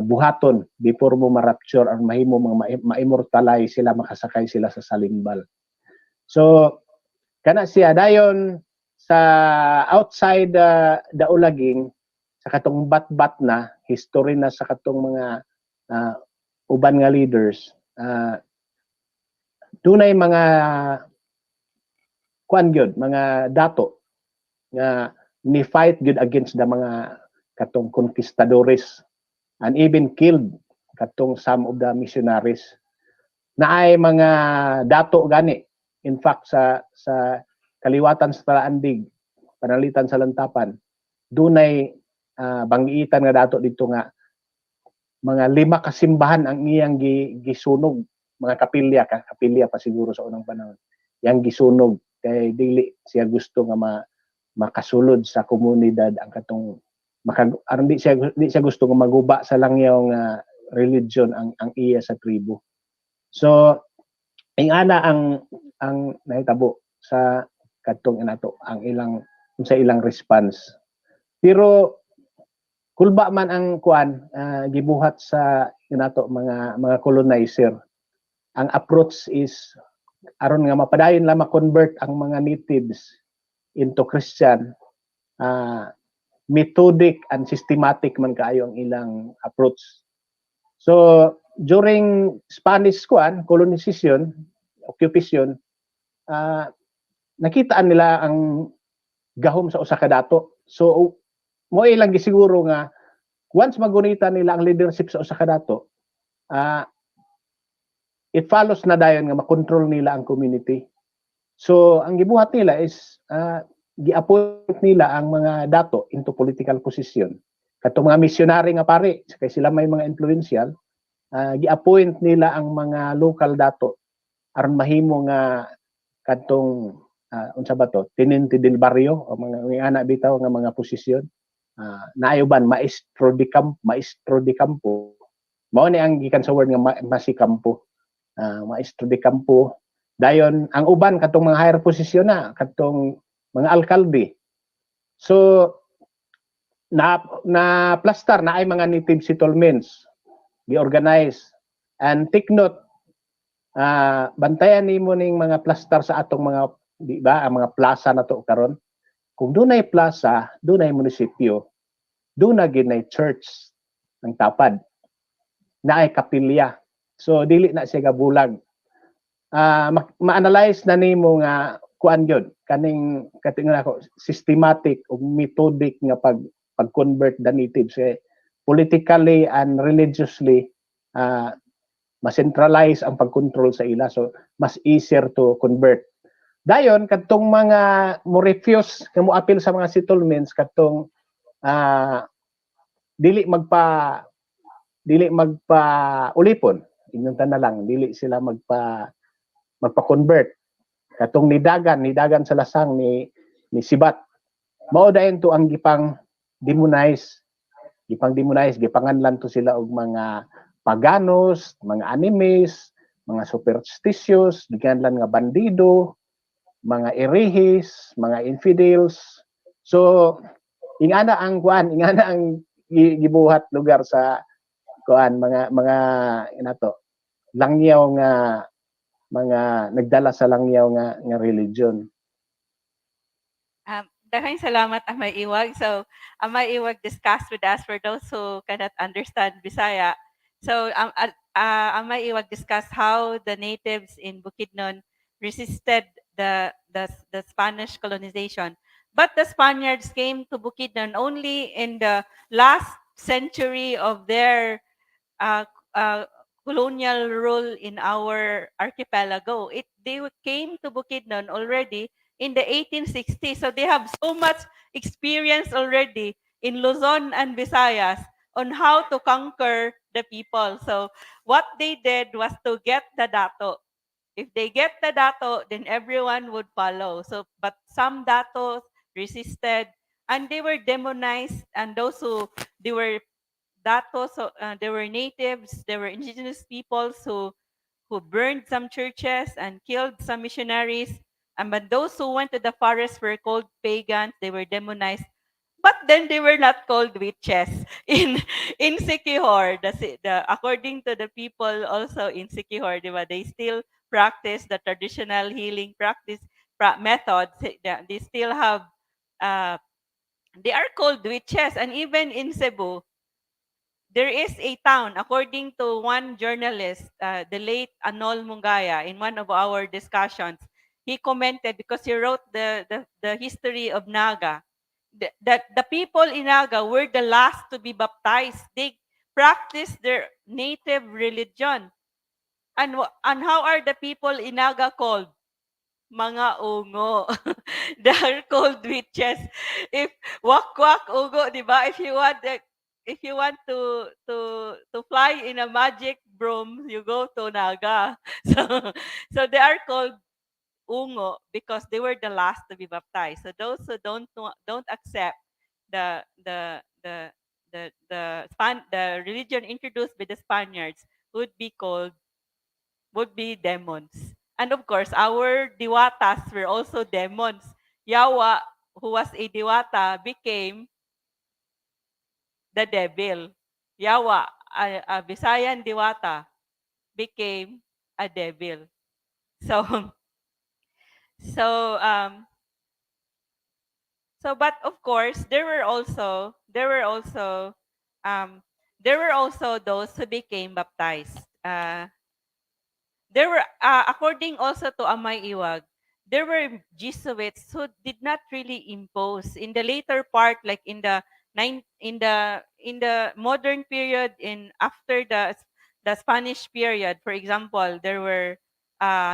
buhaton before mo ma-rapture or mahimo mga ma-immortalize sila, makasakay sila sa salimbal. So kana siya dayon sa outside the ulaging sa katong bat-bat na history na sa katong mga uban nga leaders, dunay mga kuan gyud, mga dato nga ni fight gyud against the mga katong conquistadores and even killed katong some of the missionaries. Naay mga dato gani, in fact sa kaliwatan sa Talaandig, panalitan sa Lantapan, dunay banggiitan nga dato dito nga mga 5 kasimbahan ang iyang gisunog, mga kapilya pa siguro sa unang panahon. Yang gisunog kay dili siya gusto nga makasulod sa komunidad ang katong di siya gusto nga maguba sa langyaw nga religion ang iya sa tribo. So ingana ang nahitabo sa kadtong inato ang ilang response. Pero kulba man ang kuan gibuhat sa inato mga colonizer. Ang approach is aron nga mapadayon lang ma-convert ang mga natives into Christian, methodic and systematic man kaayo ang ilang approach. So during Spanish colonization, occupation, nakitaan nila ang gahom sa usa ka dato. So mo ilang gisiguro nga once magunita nila ang leadership sa usa ka dato, it follows na dayon nga makontrol nila ang community. So ang gibuhat nila is gi-appoint nila ang mga dato into political position. Katong mga missionary nga pare, kay sila may mga influential, gi-appoint nila ang mga local dato aron mahimo nga kadtong unsa ba to, tinente del barrio o mga ana bitaw nga mga posisyon. Naayoban maestro de campo. Mao ni ang gikan sa word nga masikampo. Maestro de campo. Dayon ang uban katong mga higher posisyon na katong mga alkalde. So na plaster na ay mga native settlements gi-organize. And take note, bantayan nimo ning mga plaster sa atong mga di ba ang mga plaza na to karon. Kung dunay plaza, dunay munisipyo, duna ginay church ang tapad. Naay kapilya. So dili na siya gabulag. Ma-analyze na nimo nga kuan gyud kaning ako systematic o methodic nga pag-convert the natives politically and religiously ma-centralize ang pag-control sa ila, so mas easier to convert. Dayon kadtong mga mo refuse nga mo appeal sa mga settlements kadtong dili magpa ulipon, inyong na lang dili sila magpa-convert. Katong nidagan sa lasang ni Sibat. Mao dayon to ang gipang demonize, gipanganlan to sila og mga paganos, mga animes, mga superstitious, gikanlan nga bandido, mga 𝗟𝗏𝗄𝗏, mga infidels. So ingana ang gibuhat lugar sa mga inato langyaw nga mga nagdala sa langyaw nga religion. Daghang salamat, Amay Iwag. So, Amay Iwag discussed with us for those who cannot understand Bisaya. So, Amay Iwag discussed how the natives in Bukidnon resisted the Spanish colonization. But the Spaniards came to Bukidnon only in the last century of their colonial rule in our archipelago. They came to Bukidnon already in the 1860s. So they have so much experience already in Luzon and Visayas on how to conquer the people. So what they did was to get the dato. If they get the dato, then everyone would follow. So, but some datos resisted and they were demonized, and those who they were datos, so they were natives, they were indigenous peoples who burned some churches and killed some missionaries. And but those who went to the forest were called pagans, they were demonized. But then they were not called witches. In 𝗕𝗺𝗺, according to the people also in 𝗕𝗺𝗺, they still practice the traditional healing methods. They still have, they are called witches. And even in Cebu, there is a town, according to one journalist, the late Anol Mungaya, in one of our discussions, he commented, because he wrote the history of Naga, that the people in Naga were the last to be baptized. They practiced their native religion. And how are the people in Naga called? Mga ungo. They are called witches. If wak-wak ungo, di ba? If you want to fly in a magic broom, you go to Naga. So they are called ungo because they were the last to be baptized. So those who don't accept the religion introduced by the Spaniards would be demons. And of course, our Diwatas were also demons. 𝗷𝗄𝗏, who was a Diwata, became the devil. 𝗷𝗄𝗏, a Visayan Diwata, became a devil. But of course, there were also those who became baptized. There were, according also to Amay Iwag, there were Jesuits who did not really impose. In the later part, like in the modern period, after the Spanish period, for example, there were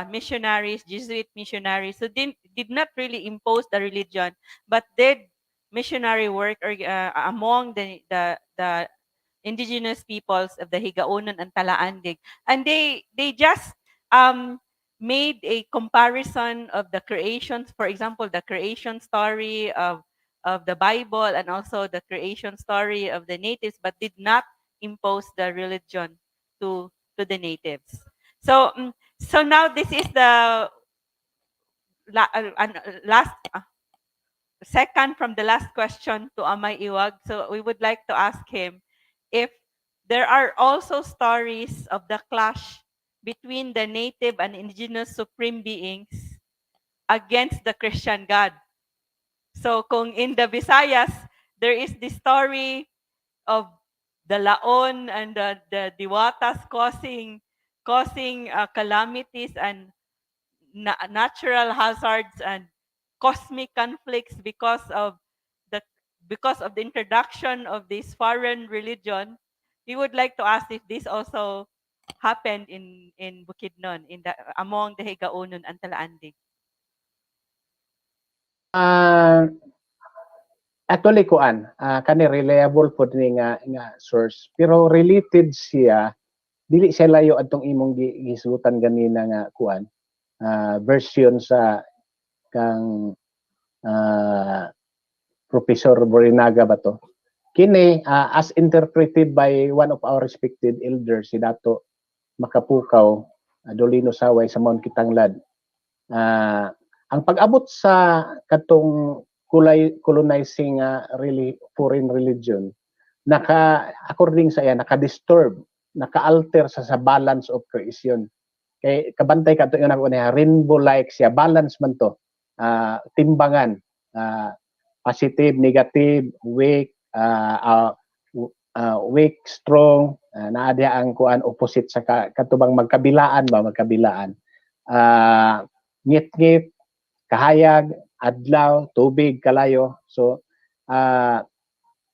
missionaries, Jesuit missionaries, who did not really impose the religion, but did missionary work among the indigenous peoples of the Higaonon and Talaandig, and they just made a comparison of the creations, for example, the creation story of the Bible and also the creation story of the natives, but did not impose the religion to the natives. So so now this is the last second from the last question to Amay Iwag. So we would like to ask him if there are also stories of the clash between the native and indigenous supreme beings against the Christian God. So kung in the Visayas, there is the story of the Laon and the Diwatas causing calamities and natural hazards and cosmic conflicts because of the introduction of this foreign religion. We would like to ask if this also happened in Bukidnon, among the Higaonon and Talaandig. Actually kuan, kani reliable pod ni nga source, pero related siya, dili siya layo adtong imong gisutan ganina nga kuan, version sa kang Professor Borinaga ba to? Kini as interpreted by one of our respected elders, si Dato Makapukaw, Dolino Saway sa Mount Kitanglad. Ang pag-abot sa katong colonizing foreign religion, according sa iya, naka-disturb, naka-alter sa balance of creation. Kay kabantay ka ito yung rainbow-like siya, balance man to, timbangan, positive, negative, weak, weak, strong, naadya ang kuan opposite sa katubang magkabilaan. Ngit-ngit, kahayag, adlaw, tubig, kalayo. So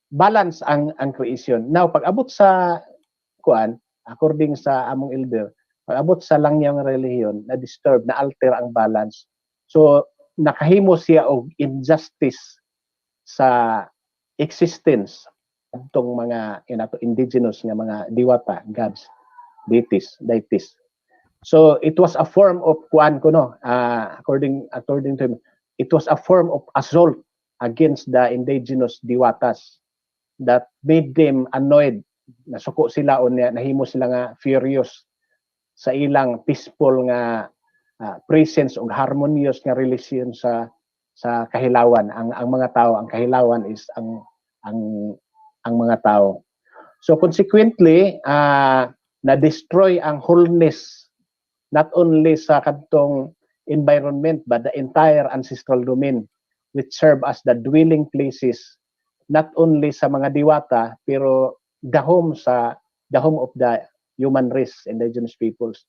balance ang creation. Now pag abot sa kuan, according sa among elder, pag abot sa langyang relihiyon, na disturb, na alter ang balance. So nakahimo siya og injustice sa existence adtong mga indigenous nga mga diwata, gods, deities. So it was a form of kuan kuno, according to him, it was a form of assault against the indigenous diwatas that made them annoyed. Nasuko sila o nahimo sila nga furious sa ilang peaceful nga presence ug harmonious nga relation sa kahilawan. Ang mga tao, ang kahilawan is ang mga tao. So consequently, na-destroy ang wholeness not only sa kadtong environment but the entire ancestral domain, which serve as the dwelling places not only sa mga diwata pero the home of the human race, indigenous peoples.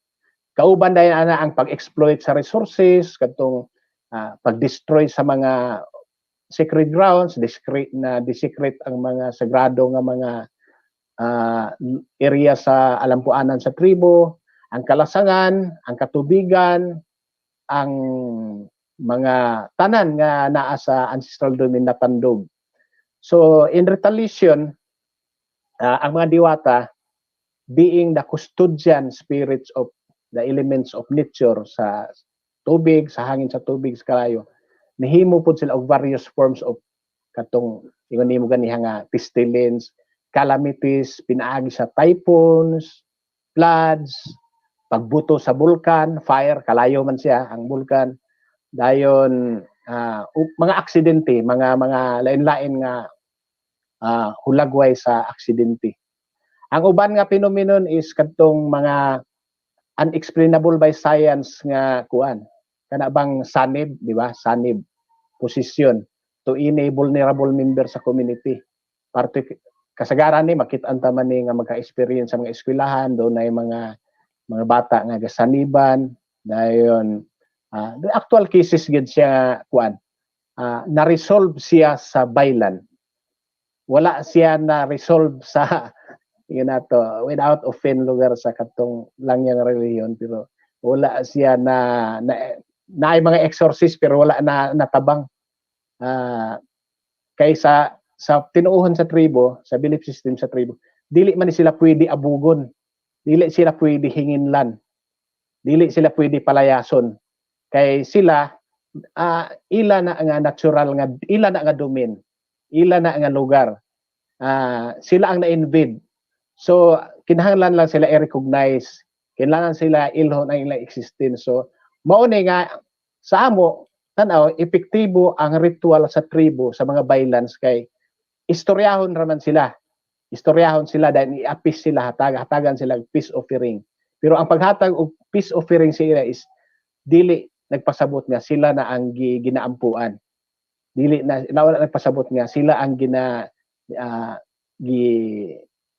Kauban dahil ang pag-exploit sa resources, kadtong pag-destroy sa mga sacred grounds, desecrate ang mga sagrado nga mga area sa alampuanan sa tribo, ang kalasangan, ang katubigan, ang mga tanan nga naa sa ancestral domain na pandog. So in retaliation, ang mga diwata, being the custodian spirits of the elements of nature sa tubig, sa hangin sa tubig, sa kalayo, nahimo po sila og various forms of katong ingon nimo ganiha nga pestilence, calamities, pinaagi sa typhoons, floods, pagbuto sa bulkan, fire, kalayo man siya ang bulkan, dayon mga aksidente, mga lain-lain nga hulagway sa aksidente. Ang uban nga phenomenon is kadtong mga unexplainable by science nga kuan, kana bang sanib, di ba? Sanib position to any vulnerable member sa community. Parte kasagaran ni makit-an ta man ni nga magka-experience sa mga eskwelahan, do na mga bata nga gasaniban, dayon the actual cases gid siya kuan, na-resolve siya sa baylan. Wala siya na-resolve sa without offend lugar sa katong langyang relihiyon, pero wala siya na ay mga exorcist pero wala na natabang. Kaysa sa tinuuhan sa tribo, sa belief system sa tribo, dili man sila pwede abugon, dili sila pwede hinginlan, dili sila pwede palayason. Kay sila, ila na nga natural nga, ila na nga domain, ila na nga lugar. Sila ang na-invade. So, kinahanglan lang sila i-recognize, kinahanglan sila ilhon ang ilang existence. So, mauni nga, sa amo, tanaw, epektibo ang ritual sa tribo, sa mga baylans, kay istoryahon raman sila. Istoryahon sila dahil i-apis sila, hatagan sila peace offering. Pero ang paghatag og peace offering sila is dili nagpasabot nga sila na ang ginaampuan. Dili na nagpasabot nga sila ang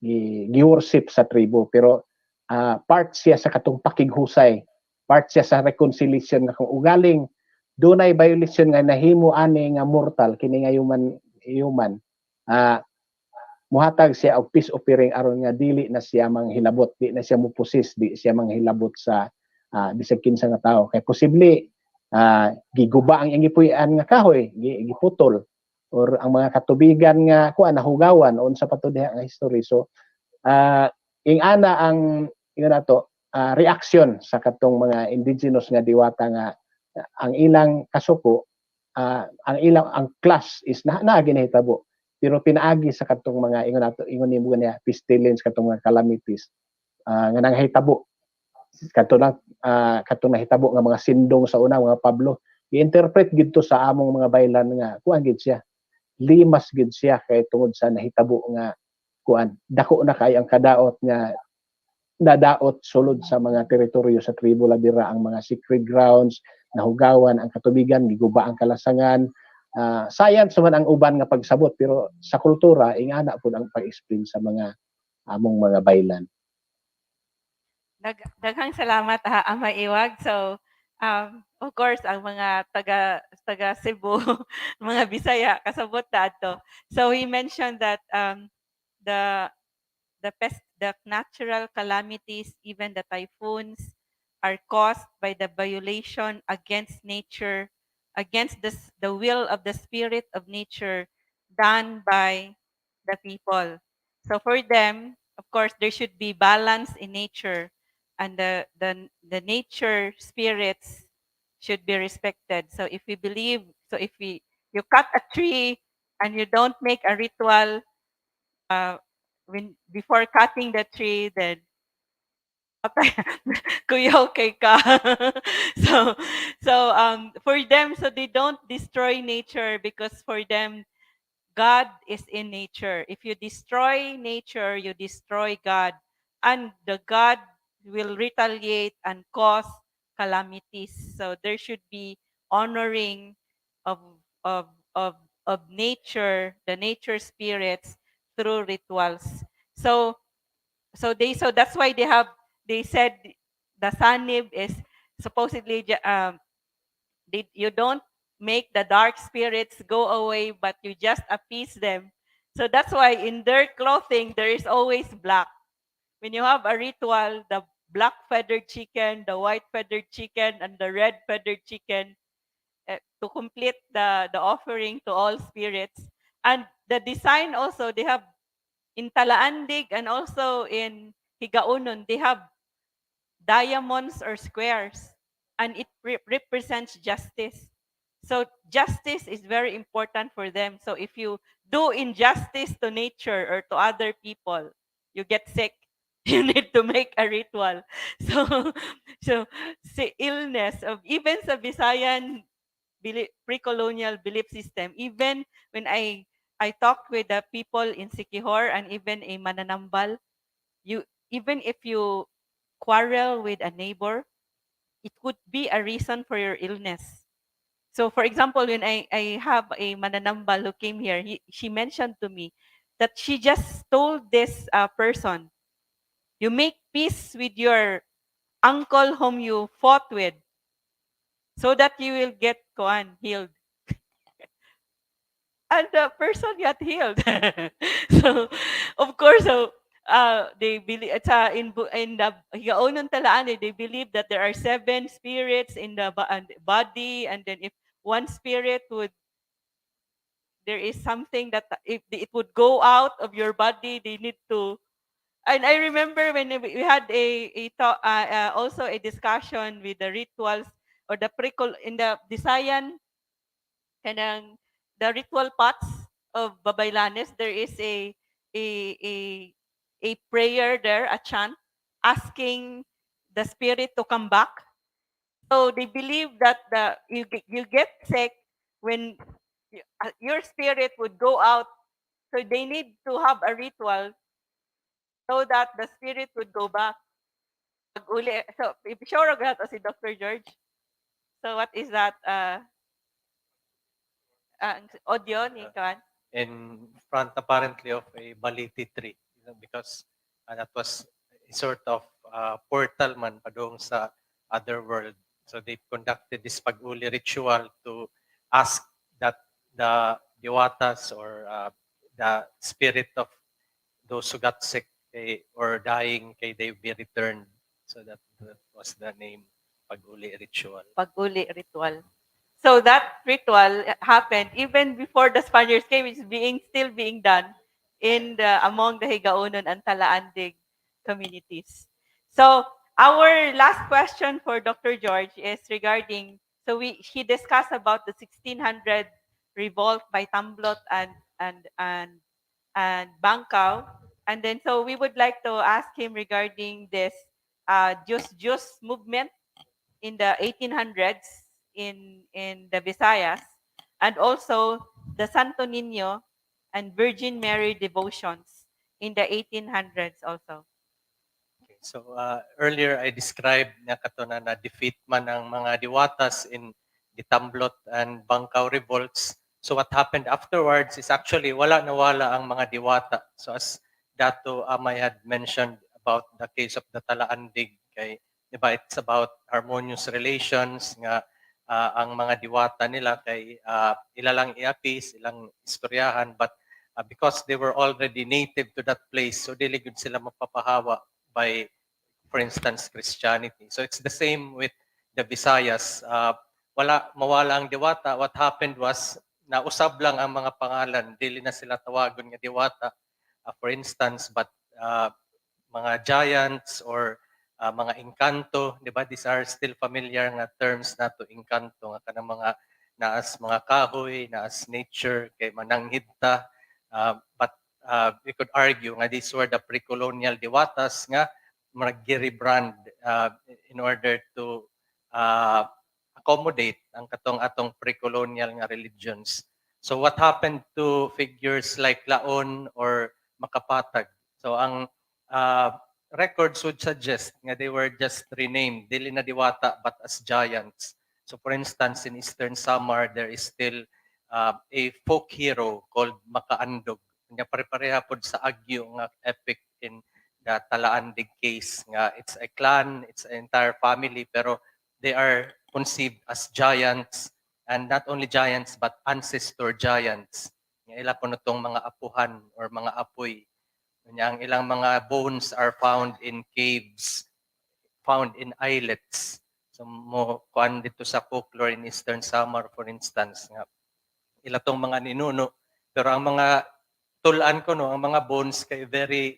gi-worship sa tribo, pero part siya sa katong pakighusay, part siya sa reconciliation nga kung ugaling dunay violation nga nahimo ani nga mortal kini nga human muhatag siya og peace offering aron nga dili na siya manghilabot, di na siya mupusis, di siya manghilabot sa bisag kinsa nga tao. Kay posible giguba ang gipuy-an nga kahoy, giputol, or ang mga katubigan nga nahugawan unsa pa to diha nga history. So ingana ang nato reaction sa katong mga indigenous nga diwata nga ang ilang kasuko, ang class is na ginahitabo, pero pinaagi sa katong mga ingon nimo niya pestilence, katong mga calamities nga nanghitabo katong nahitabo nga mga sindong sa una, mga Pablo, i-interpret gid to sa among mga baylan nga gid siya, limas gid siya kay tungod sa nahitabo nga dako na kay ang kadaot nga nadaot sulod sa mga teritoryo sa tribo labira, ang mga sacred grounds nahugawan, ang katubigan giguba ang kalasangan. Science man ang uban nga pagsabot, pero sa kultura ingana pud ang pag-explain sa mga among mga baylan. Daghang salamat Ama Iwag. So of course ang mga taga Cebu, mga Bisaya kasabot na ato. So he mentioned that the natural calamities, even the typhoons, are caused by the violation against nature, against the will of the spirit of nature done by the people. So for them, of course, there should be balance in nature, and the nature spirits should be respected. So if you cut a tree and you don't make a ritual before cutting the tree, then 𝗕𝗺𝗁𝗂𝗃. For them, so they don't destroy nature, because for them God is in nature. If you destroy nature, you destroy God, and the God will retaliate and cause calamities. So there should be honoring of of of nature, the nature spirits, through rituals. So that's why they said the sanib is supposedly you don't make the dark spirits go away, but you just appease them. So that's why in their clothing there is always black. When you have a ritual, the black feathered chicken, the white feathered chicken, and the red feathered chicken, to complete the offering to all spirits. And the design also, they have in Talaandig and also in Higaonon, they have diamonds or squares, and it represents justice. So justice is very important for them. So if you do injustice to nature or to other people, you get sick. You need to make a ritual. So si illness of even sa Visayan precolonial belief system, even when I talked with the people in 𝗕𝗺𝗺 and even a mananambal, even if you quarrel with a neighbor, it could be a reason for your illness. So for example, when I have a mananambal who came here, she mentioned to me that she just told this person, you make peace with your uncle whom you fought with, so that you will get healed. And the person got healed. So of course, they believe it's in the Higaonon-Talaandig, they believe that there are 7 spirits in the body, and then if one spirit would, there is something that if it would go out of your body, they need to. And I remember when we had a talk, also a discussion with the rituals or the in the Visayan, kanang the ritual pots of Babaylanes. There is a a a prayer there, a chant asking the spirit to come back. So they believe that you get sick when your spirit would go out. So they need to have a ritual so that the spirit would go back. So, sure of that si Dr. George. So what is that? Audio ni Kwan? In front apparently of a baliti tree, because that was a sort of portal man padung sa other world. So they conducted this pag-uli ritual to ask that the Diwatas or the spirit of those who got sick or dying, they be returned. So that was the name, pag-uli ritual. Pag-uli ritual. So that ritual happened even before the Spaniards came. It's still being done among the Higaonon and Talaandig communities. So our last question for Dr. George is regarding. So he discussed about the 1600 revolt by Tamblot and Bangkao, and then so we would like to ask him regarding this 𝗷𝗫𝗄𝗎 movement in the 1800s in the Visayas, and also the Sto.Niño and Virgin Mary devotions in the 1800s also. Okay, so earlier I described na kato na defeat man ang mga Diwatas in the Tamblot and Bangkao revolts. So what happened afterwards is actually wala nawala ang mga Diwata. So as Datu Amay had mentioned about the case of the Talaandig, kay diba, it's about harmonious relations nga ang mga Diwata nila kay ilalang iapis, ilang istoryahan, but because they were already native to that place, so dili gud sila mapapahawa by, for instance, Christianity. So it's the same with the Visayas. Mawala ang Diwata. What happened was, nausab lang ang mga pangalan. Dili na sila tawagon nga Diwata, for instance, but mga giants or mga engkanto, di ba? These are still familiar nga terms na to engkanto, nga kanang mga naas mga kahoy, naas nature, kay mananghidta. But we could argue nga these were the precolonial Diwatas nga mag-rebrand in order to accommodate ang atong precolonial nga religions. So what happened to figures like Laon or Makapatag? So ang records would suggest nga they were just renamed, dili na Diwata but as giants. So for instance, in Eastern Samar, there is still a folk hero called Makaandog. Nga pare-pareha pod sa Agyo nga epic in the Talaandig case. Nga it's a clan, it's an entire family, pero they are conceived as giants, and not only giants but ancestor giants. Nga ila po nitong mga apuhan or mga apoy. Ang ilang mga bones are found in caves, found in islets. So mo kuan dito sa folklore in Eastern Samar, for instance, nga ila tong mga ninuno, pero ang mga tulaan ko no, ang mga bones kay very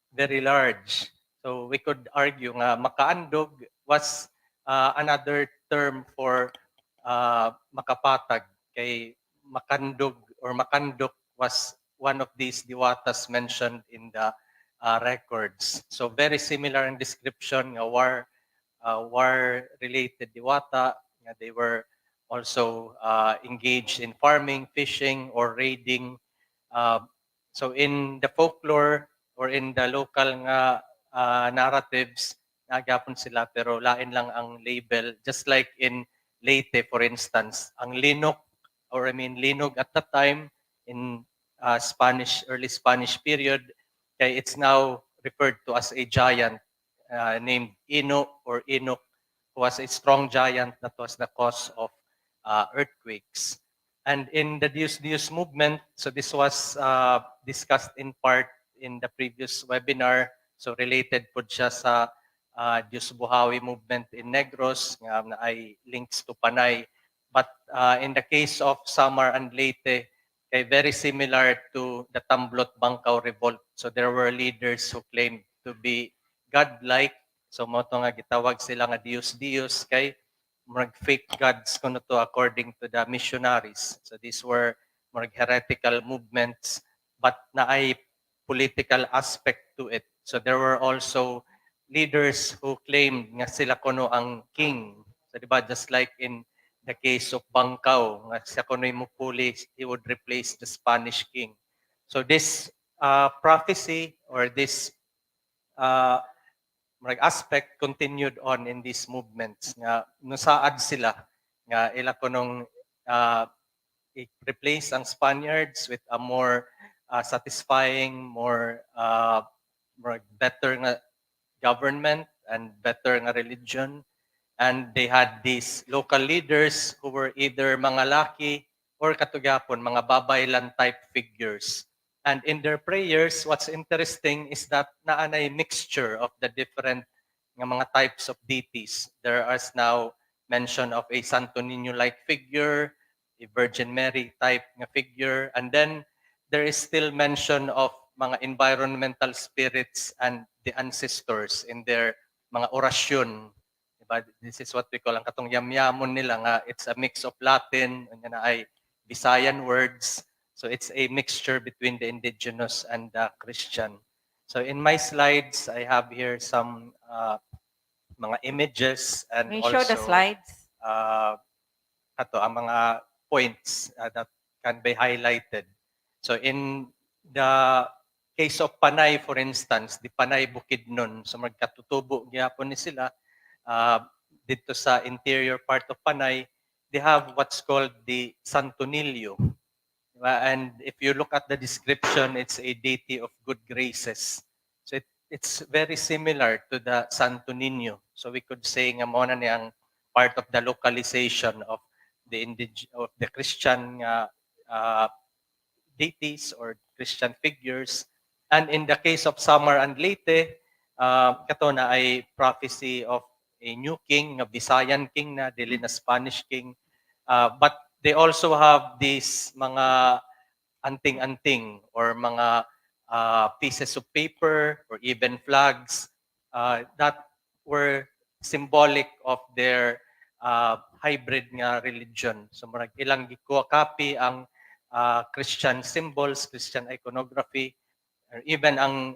very large. So we could argue nga Makaandog was another term for Makapatag, kay Makandog or Makandok was one of these Diwatas mentioned in the records. So very similar in description, nga war-related Diwata. They were also engaged in farming, fishing, or raiding. So in the folklore or in the local nga narratives, nagapon sila pero lain lang ang label. Just like in Leyte, for instance, ang Linog, or Linog at that time in early Spanish period, kay it's now referred to as a giant named Ino or Inok, who was a strong giant that was the cause of earthquakes. And in the 𝗷𝗫𝗄𝗎 movement, so this was discussed in part in the previous webinar. So related po siya sa 𝗕𝗺𝗆𝗵𝘆 movement in Negros nga na ay links to Panay. But in the case of Samar and Leyte, kay very similar to the Tamblot-Bangkao revolt. So there were leaders who claimed to be godlike. So mo to nga gitawag sila nga Diyos-Diyos kay murag fake gods kuno to according to the missionaries. So these were murag heretical movements but naay political aspect to it. So there were also leaders who claimed nga sila kuno ang king. So diba just like in the case of Bangkao, nga siya kuno mupuli, he would replace the Spanish king. So this prophecy or this aspect continued on in these movements nga nusaad sila nga ila kunong i-replace ang Spaniards with a more satisfying, more better nga government and better nga religion. And they had these local leaders who were either mga laki or katugapon, mga babaylan type figures. And in their prayers, what's interesting is that naanay mixture of the different nga mga types of deities. There is now mention of a Sto.Niño-like figure, a Virgin Mary type nga figure, and then there is still mention of mga environmental spirits and the ancestors in their mga orasyon. Diba? This is what we call ang katong 𝗕𝗏𝗏 nila nga it's a mix of Latin and na ay Visayan words. So it's a mixture between the indigenous and the Christian. So in my slides, I have here some mga images and May also show the slides. ang mga points that can be highlighted. So in the case of Panay, for instance, the Panay Bukidnon, so magkatutubo gyapon ni sila dito sa interior part of Panay, they have what's called the Santo-Niño. And if you look at the description, it's a deity of good graces. So it's very similar to the Sto.Niño. So we could say nga mo na niyang part of the localization of the Christian deities or Christian figures. And in the case of Samar and Leyte, kato na ay prophecy of a new king, a Visayan king na dili na Spanish king. But they also have these mga anting-anting or mga pieces of paper or even flags that were symbolic of their hybrid nga religion. So murag ilang 𝗕𝗁𝗏𝗵𝘆 ang Christian symbols, Christian iconography, or even ang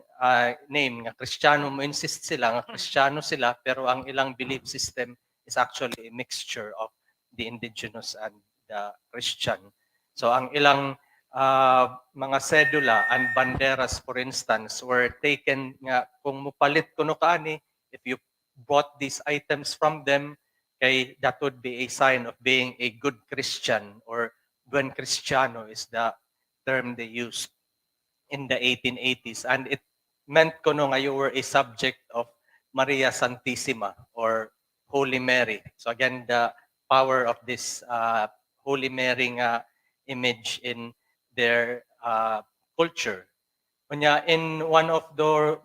name nga Kristiyano mo insist sila nga Kristiyano sila pero ang ilang belief system is actually a mixture of the indigenous and the Christian. So ang ilang mga sedula and banderas, for instance, were taken nga kung mupalit kuno kaani, if you bought these items from them, kay that would be a sign of being a good Christian, or buen Cristiano is the term they used in the 1880s. And it meant kuno nga you were a subject of Maria Santissima or Holy Mary. So again, the power of this Holy Mary image in their culture. Kunya, in one of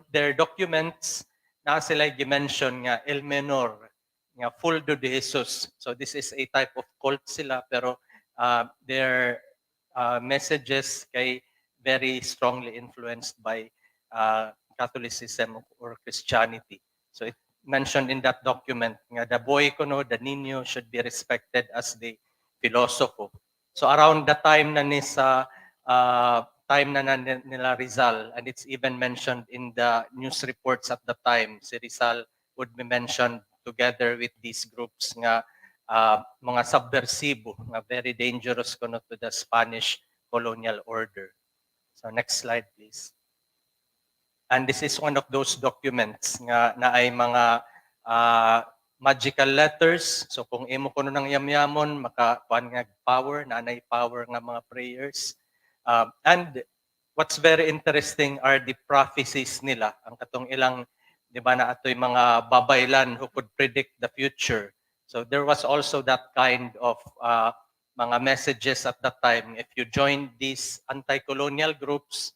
their documents, na sila gi-mention nga El Menor, nga Fuldo de Jesus. So this is a type of cult sila, pero their messages kay very strongly influenced by Catholicism or Christianity. So it mentioned in that document nga the boy kuno, the Nino, should be respected as the philosopher. So around the time na ni sa time na nila Rizal, and it's even mentioned in the news reports at the time, si Rizal would be mentioned together with these groups nga mga subversibo, nga very dangerous kuno to the Spanish colonial order. So next slide, please. And this is one of those documents nga na ay mga magical letters. So kung imo kuno ng yamyamon, makakuan nga power, nanay power nga mga prayers. And what's very interesting are the prophecies nila. Ang katong ilang, di ba na ato'y mga babaylan who could predict the future. So there was also that kind of mga messages at that time. If you join these anti-colonial groups,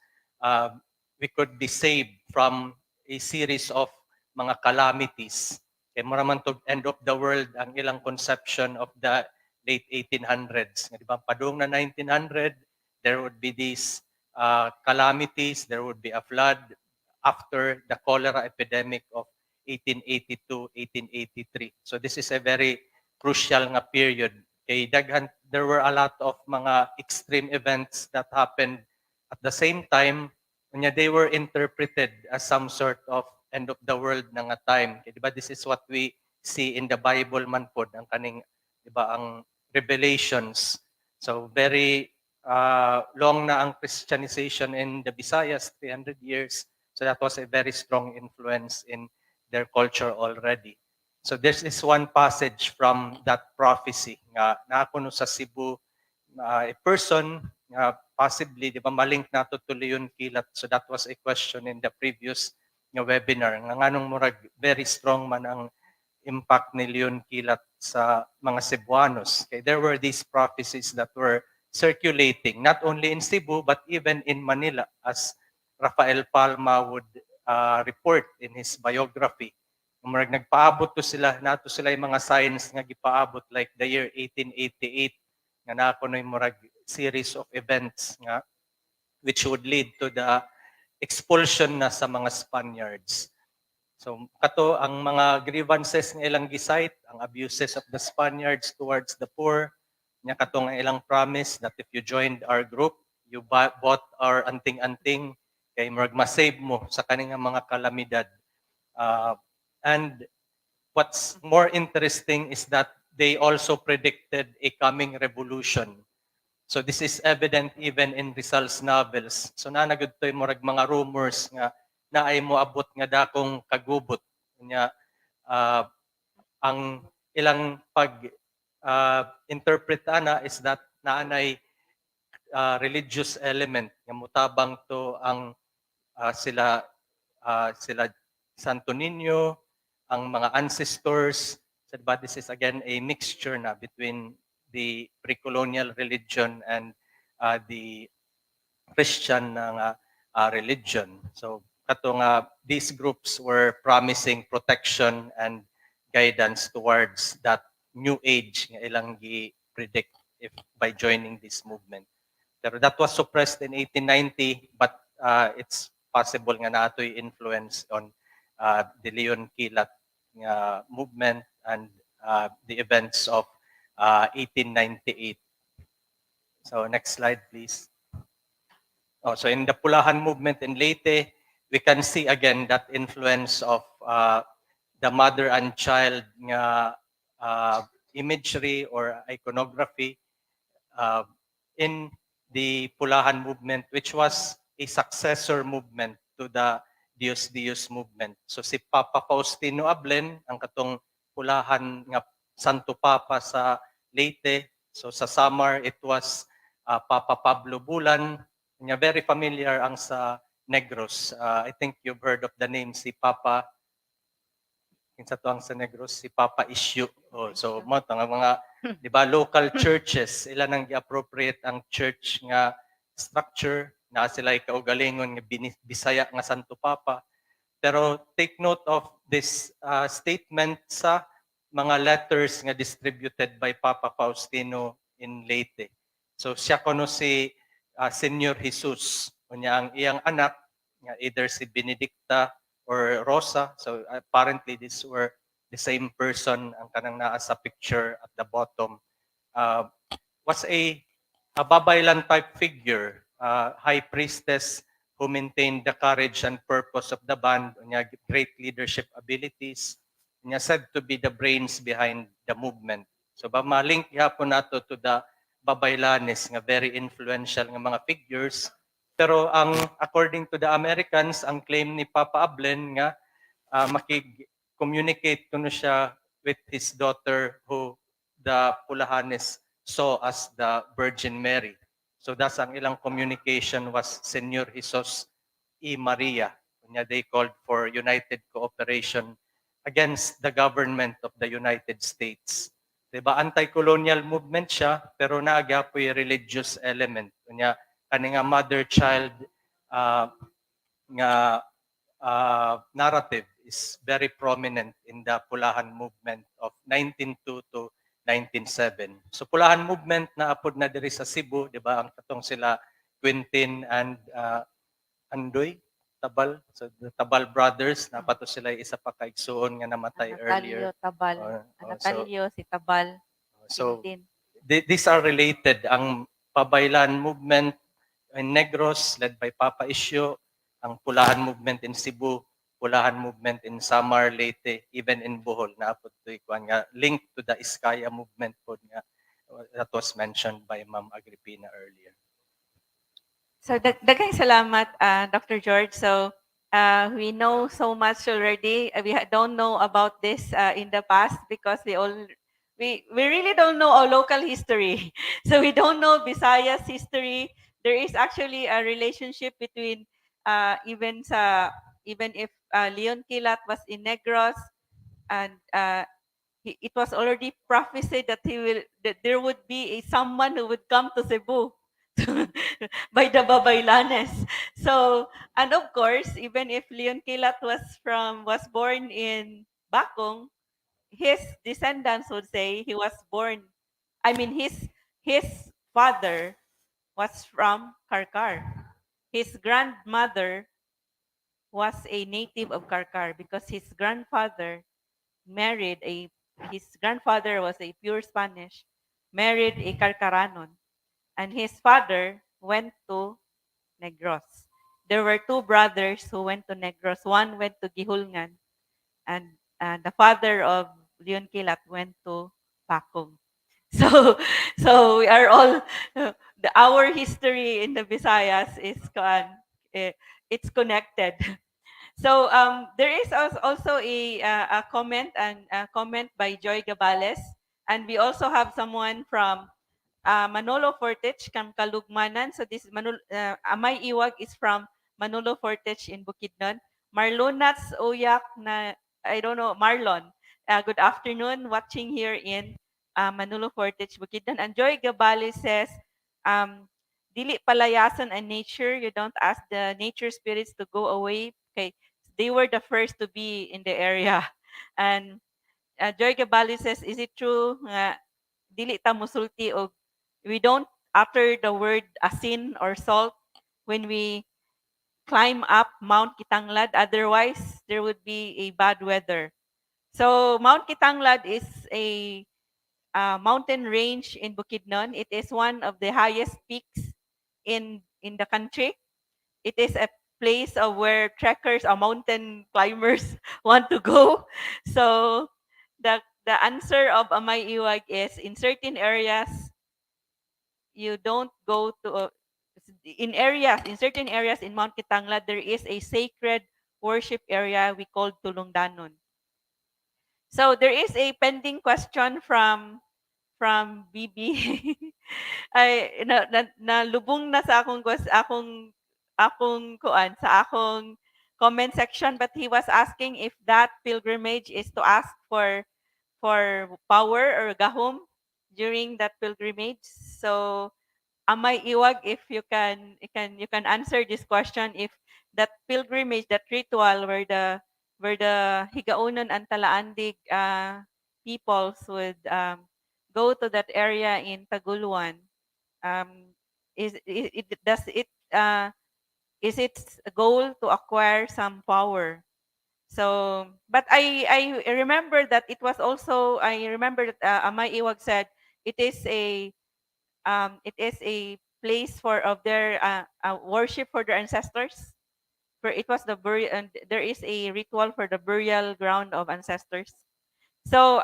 we could be saved from a series of mga calamities. Kaya mo naman to end of the world ang ilang conception of the late 1800s. Di ba? Padung na 1900, there would be these calamities, there would be a flood after the cholera epidemic of 1882, 1883. So this is a very crucial nga period. Kay daghan, there were a lot of mga extreme events that happened at the same time. They were interpreted as some sort of end of the world na nga time. Kaya, diba, this is what we see in the Bible man pod, ang kaning, diba, ang Revelations. So very long na ang Christianization in the Visayas, 300 years. So that was a very strong influence in their culture already. So this is one passage from that prophecy nga nakuno sa Cebu, a person possibly, di ba, malink nato to 𝗕𝗺𝗃𝗏𝗏. So that was a question in the previous webinar. Nganong murag very strong man ang impact ni 𝗕𝗺𝗃𝗏𝗏 sa mga Cebuanos. Okay, there were these prophecies that were circulating not only in Cebu but even in Manila, as Rafael Palma would report in his biography. Murag nagpaabot to sila, nato sila yung mga signs nga gipaabot like the year 1888 nga nakuno yung murag series of events nga which would lead to the expulsion na sa mga Spaniards. So kato ang mga grievances nga ilang gisite, ang abuses of the Spaniards towards the poor, nya kato nga ilang promise that if you joined our group, you bought our anting-anting, kay murag masave mo sa kaning mga kalamidad. And what's more interesting is that they also predicted a coming revolution. So this is evident even in Rizal's novels. So nanagud to'y murag mga rumors nga naay mo abot nga dakong kagubot. Nya ang ilang pag-interpreta na is that naanay religious element nga mutabang to ang sila 𝗕𝗺niño, ang mga ancestors. So, but this is again a mixture na between the precolonial religion and the Christian religion. So kato nga these groups were promising protection and guidance towards that new age nga ilang gi-predict if by joining this movement. Pero that was suppressed in 1890, but it's possible nga natoy influence on the 𝗕𝗺𝗃𝗏𝗏 movement and the events of 1898. So next slide, please. So in the Pulahan movement in Leyte, we can see again that influence of the mother and child imagery or iconography in the Pulahan movement, which was a successor movement to the Diyos-Diyos movement. So si Papa Faustino Ablen, ang katong Pulahan nga Santo Papa sa Leyte. So sa Samar, it was Papa Pablo Bulan. Very familiar ang sa Negros. I think you've heard of the name si Papa, kinsa to ang sa Negros, si Papa 𝗕𝗺𝗃𝗏𝗏. So mo to nga mga, di ba, local churches, ilan ang gi-appropriate ang church nga structure na sila kaugalingon nga Bisaya nga Santo Papa. Pero take note of this statement sa mga letters nga distributed by Papa Faustino in Leyte. So siya kuno si Senior Jesus, unya ang iyang anak nga either si Benedicta or Rosa. So apparently these were the same person ang kanang naa sa picture at the bottom. Was a babaylan type figure, high priestess who maintained the courage and purpose of the band, unya great leadership abilities, unya said to be the brains behind the movement. So ba malink gyapon nato to the babaylanes nga very influential nga mga figures. Pero ang according to the Americans, ang claim ni Papa Ablen nga makig-communicate kuno siya with his daughter who the Pulahanes saw as the Virgin Mary. So that's ang ilang communication was Señor Jesus y Maria. They called for united cooperation against the government of the United States. Diba, anti-colonial movement siya, pero naagyapoy religious element. Kanya kaninga mother-child nga narrative is very prominent in the Pulahan movement of 1902 to 1907. So Pulahan movement na apod na diri sa Cebu, di ba? Ang katong sila Quintin and Andoy Tabal. So the Tabal brothers, napato sila isa pa kaigsuon nga namatay earlier. Tabal, So, si Tabal, so Quintin. these are related. Ang Pabaylan movement in Negros led by Papa Isyo, ang Pulahan movement in Cebu, Pulahan movement in Samar, Leyte, even in Bohol na apod to ikuan nga linked to the 𝗘𝗺𝗃 movement po nga that was mentioned by Ma'am Agripina earlier. So daghang salamat, Dr. George. So we know so much already. Don't know about this in the past because we really don't know our local history. So we don't know Visayas history. There is actually a relationship between even if Leon Kilat was in Negros and it was already prophesied that there would be someone who would come to Cebu by the Babaylanes. So, and of course, even if Leon Kilat was born in Bakong, his descendants would say he was born. I mean, his father was from Karkar. His grandmother was a native of Karkar because his grandfather his grandfather was a pure Spanish, married a Karkaranon, and his father went to Negros. There were two brothers who went to Negros. One went to Gihulngan, and the father of Leon Kilat went to Bakong. So we are all our history in the Visayas is it's connected. So there is also a comment by Joy Gabales, and we also have someone from Manolo Fortich from Kalugmanan. So this Amay Iwag is from Manolo Fortich in Bukidnon. Marlonats Oyak na I don't know Marlon. Good afternoon, watching here in Manolo Fortich, Bukidnon. And Joy Gabales says, dili palayasan ang nature. You don't ask the nature spirits to go away. Okay, they were the first to be in the area. And Joy Gabales says, is it true nga dili ta musulti og we don't utter the word asin or salt when we climb up Mount Kitanglad, otherwise there would be a bad weather. So Mount Kitanglad is a mountain range in Bukidnon. It is one of the highest peaks in the country. It is a place of where trekkers or mountain climbers want to go. So the answer of Amay Iwag is in certain areas you don't go to in certain areas in Mount Kitanglad there is a sacred worship area we call Tulungdanon. So there is a pending question from BB. Ay na lubong na sa akong kuan sa akong comment section, but he was asking if that pilgrimage is to ask for power or gahom during that pilgrimage. So Amay Iwag, if you can answer this question, if that pilgrimage, that ritual where the Higaonon-Talaandig peoples would go to that area in Taguluan, is its goal to acquire some power? So, but I remember that it was also I remember that Amay Iwag said it is a place of their worship for their ancestors. For it was the burial, and there is a ritual for the burial ground of ancestors. So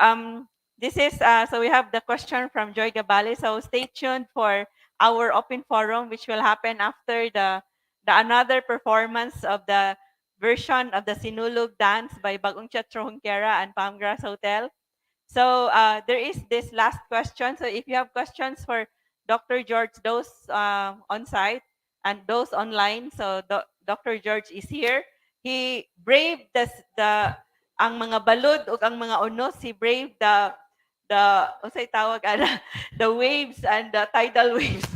this is so we have the question from Joy Gabale. So stay tuned for our open forum, which will happen after the another performance of the version of the Sinulog dance by Bagong 𝗕𝗺𝗺𝗃 and Palmgrass Hotel. So there is this last question. So if you have questions for Dr. George, those on site and those online, so Dr. George is here. He braved ang mga balod ug ang mga unos. He braved usay tawag ana, the waves and the tidal waves.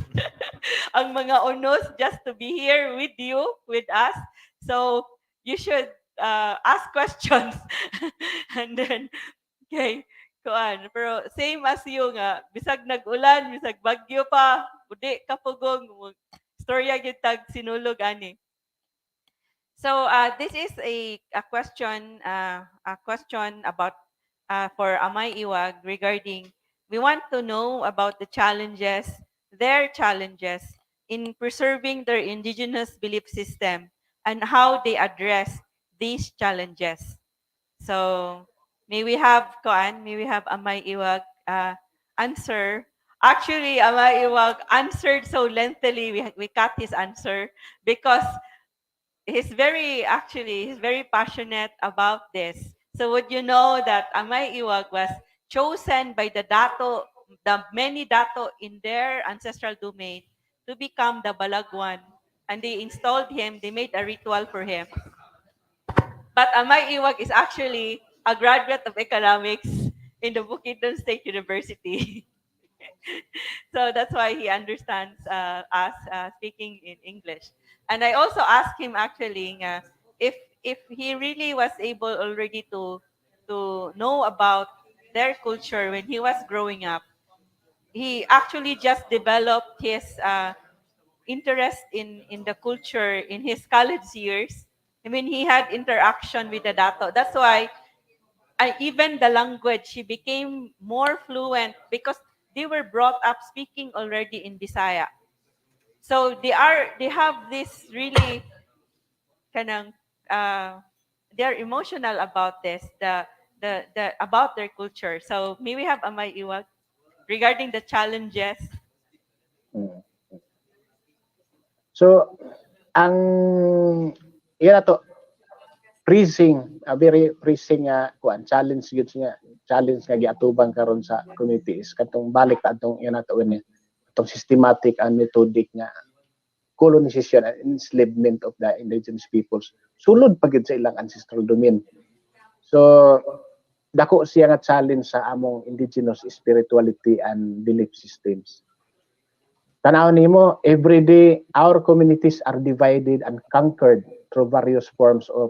Ang mga unos just to be here with you, with us. So you should ask questions and then okay, kuan. Pero same as you nga, bisag nag-ulan, bisag bagyo pa, udi kapugong storya gyud tag sinulog ani. So this is a question about for Amay Iwag regarding we want to know about the challenges, their challenges in preserving their indigenous belief system and how they address these challenges. So may we have Amay Iwag answer. Actually, Amay Iwag answered so lengthily. We cut his answer because he's very passionate about this. So would you know that Amay Iwag was chosen by the many dato in their ancestral domain to become the balagwan, and they installed him. They made a ritual for him. But Amay Iwag is actually a graduate of economics in the Bukidnon State University. So that's why he understands us speaking in English. And I also asked him actually if he really was able already to know about their culture when he was growing up. He actually just developed his interest in the culture in his college years. I mean, he had interaction with the dato. That's why even the language, he became more fluent because they were brought up speaking already in Bisaya. So they have this really kind of they're emotional about this, the about their culture. So may we have Amay Iwag regarding the challenges. Mm. So, ang yan to freezing, a very freezing kuan challenge gyud nga giatubang karon sa community is katong balik ta atong yan ato ni atong systematic and methodic nga colonization and enslavement of the indigenous peoples sulod pagid sa ilang ancestral domain. So dako siya nga challenge sa among indigenous spirituality and belief systems. Tanaw nimo, every day our communities are divided and conquered through various forms of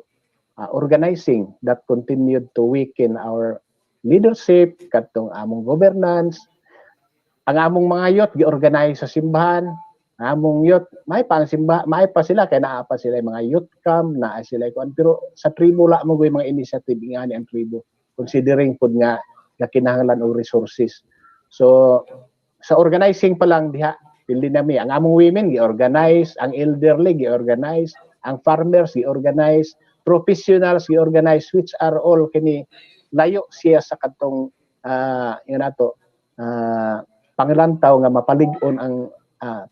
organizing that continued to weaken our leadership, katong among governance. Ang among mga youth gi-organize sa simbahan. Among youth, may pa sila kay naa pa sila mga youth camp, naa sila kuan, pero sa tribo la mo mga initiative ingani ang tribo considering pud nga kinahanglan og resources. So sa organizing pa lang diha pili nami ang among women gi-organize, ang elderly gi-organize, ang farmers gi-organize, professionals gi-organize, which are all kini layo siya sa katong pangilantaw nga mapalig-on ang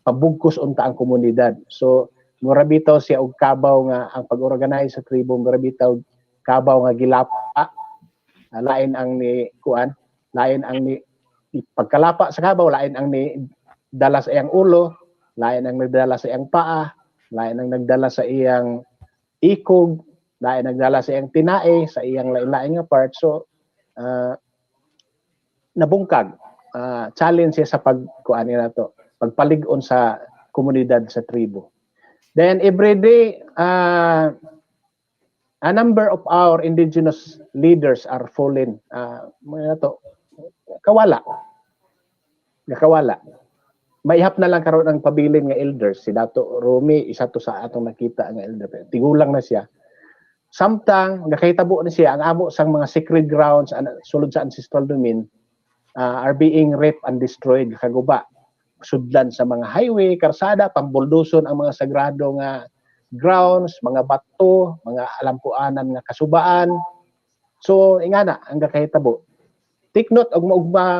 pabugkos unta ang komunidad. So mura bitaw siya og kabaw nga ang pag-organize sa tribo, mura bitaw kabaw nga gilapa, lain ang ni kuan, lain ang ni pagkalapa sa kabaw, lain ang ni dala sa iyang ulo, lain ang nagdala sa iyang paa, lain ang nagdala sa iyang ikog, lain ang nagdala sa iyang tinae, sa iyang lain-lain nga part. So nabungkag, challenge sa pagkuan na to, pagpalig-on sa komunidad sa tribo. Then every day a number of our indigenous leaders are fallen, kawala. Maihap na lang karon ang pabilin nga elders, si Dato Romy, isa to sa atong nakita nga elder, tigulang na siya. Samtang nakahitabo na siya ang amo sang mga sacred grounds sulod sa ancestral domain are being raped and destroyed kaguba. Sudlan sa mga highway, karsada, pambulduson ang mga sagrado nga grounds, mga bato, mga alampuanan nga kasubaan. So ingana ang nakahitabo. Take note og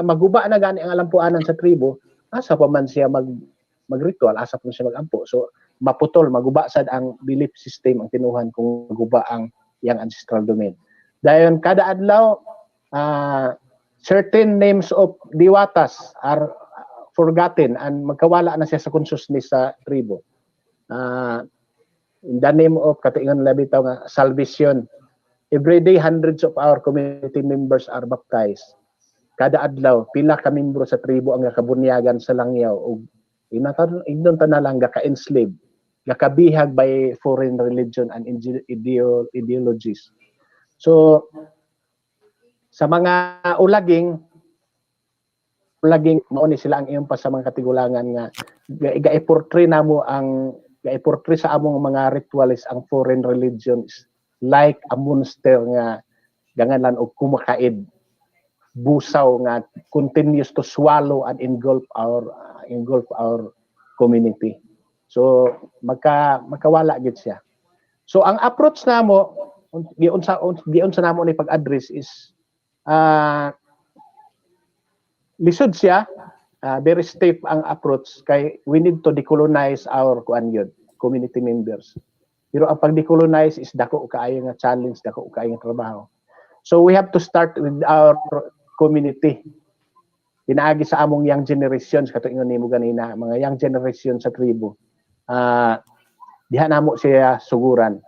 maguba na gani ang alampuanan sa tribo, asa pa man siya mag-ritual, asa pa man siya mag-ampo. So maputol, maguba sad ang belief system ang tinuhan kung maguba ang yang ancestral domain. Dayon kada adlaw certain names of diwatas are forgotten and magkawala na siya sa consciousness sa tribo. In the name of katuingon labi taw nga salvation, every day hundreds of our community members are baptized. Kada adlaw pila ka membro sa tribo ang nakabunyagan sa langyaw ug ignon ta na lang ka-enslave nakabihag by foreign religion and ideologies. So sa mga ulaging mao ni sila ang iyong pa sa mga katigulangan nga ga-portray namo ang ga-portray sa among mga rituals ang foreign religions like a monster nga gangalan og kumakaid, busaw nga continues to swallow and engulf our community. So makawala gid siya. So ang approach namo giun sa namo ni pag-address is lisod siya, very steep ang approach kay we need to decolonize our community members. Pero ang pag-decolonize is dako kaayo nga challenge, dako kaayo nga trabaho. So we have to start with our community. Pinaagi sa among young generations, kato ingon nimo ganina, mga young generation sa tribo. Diha namo siya suguran.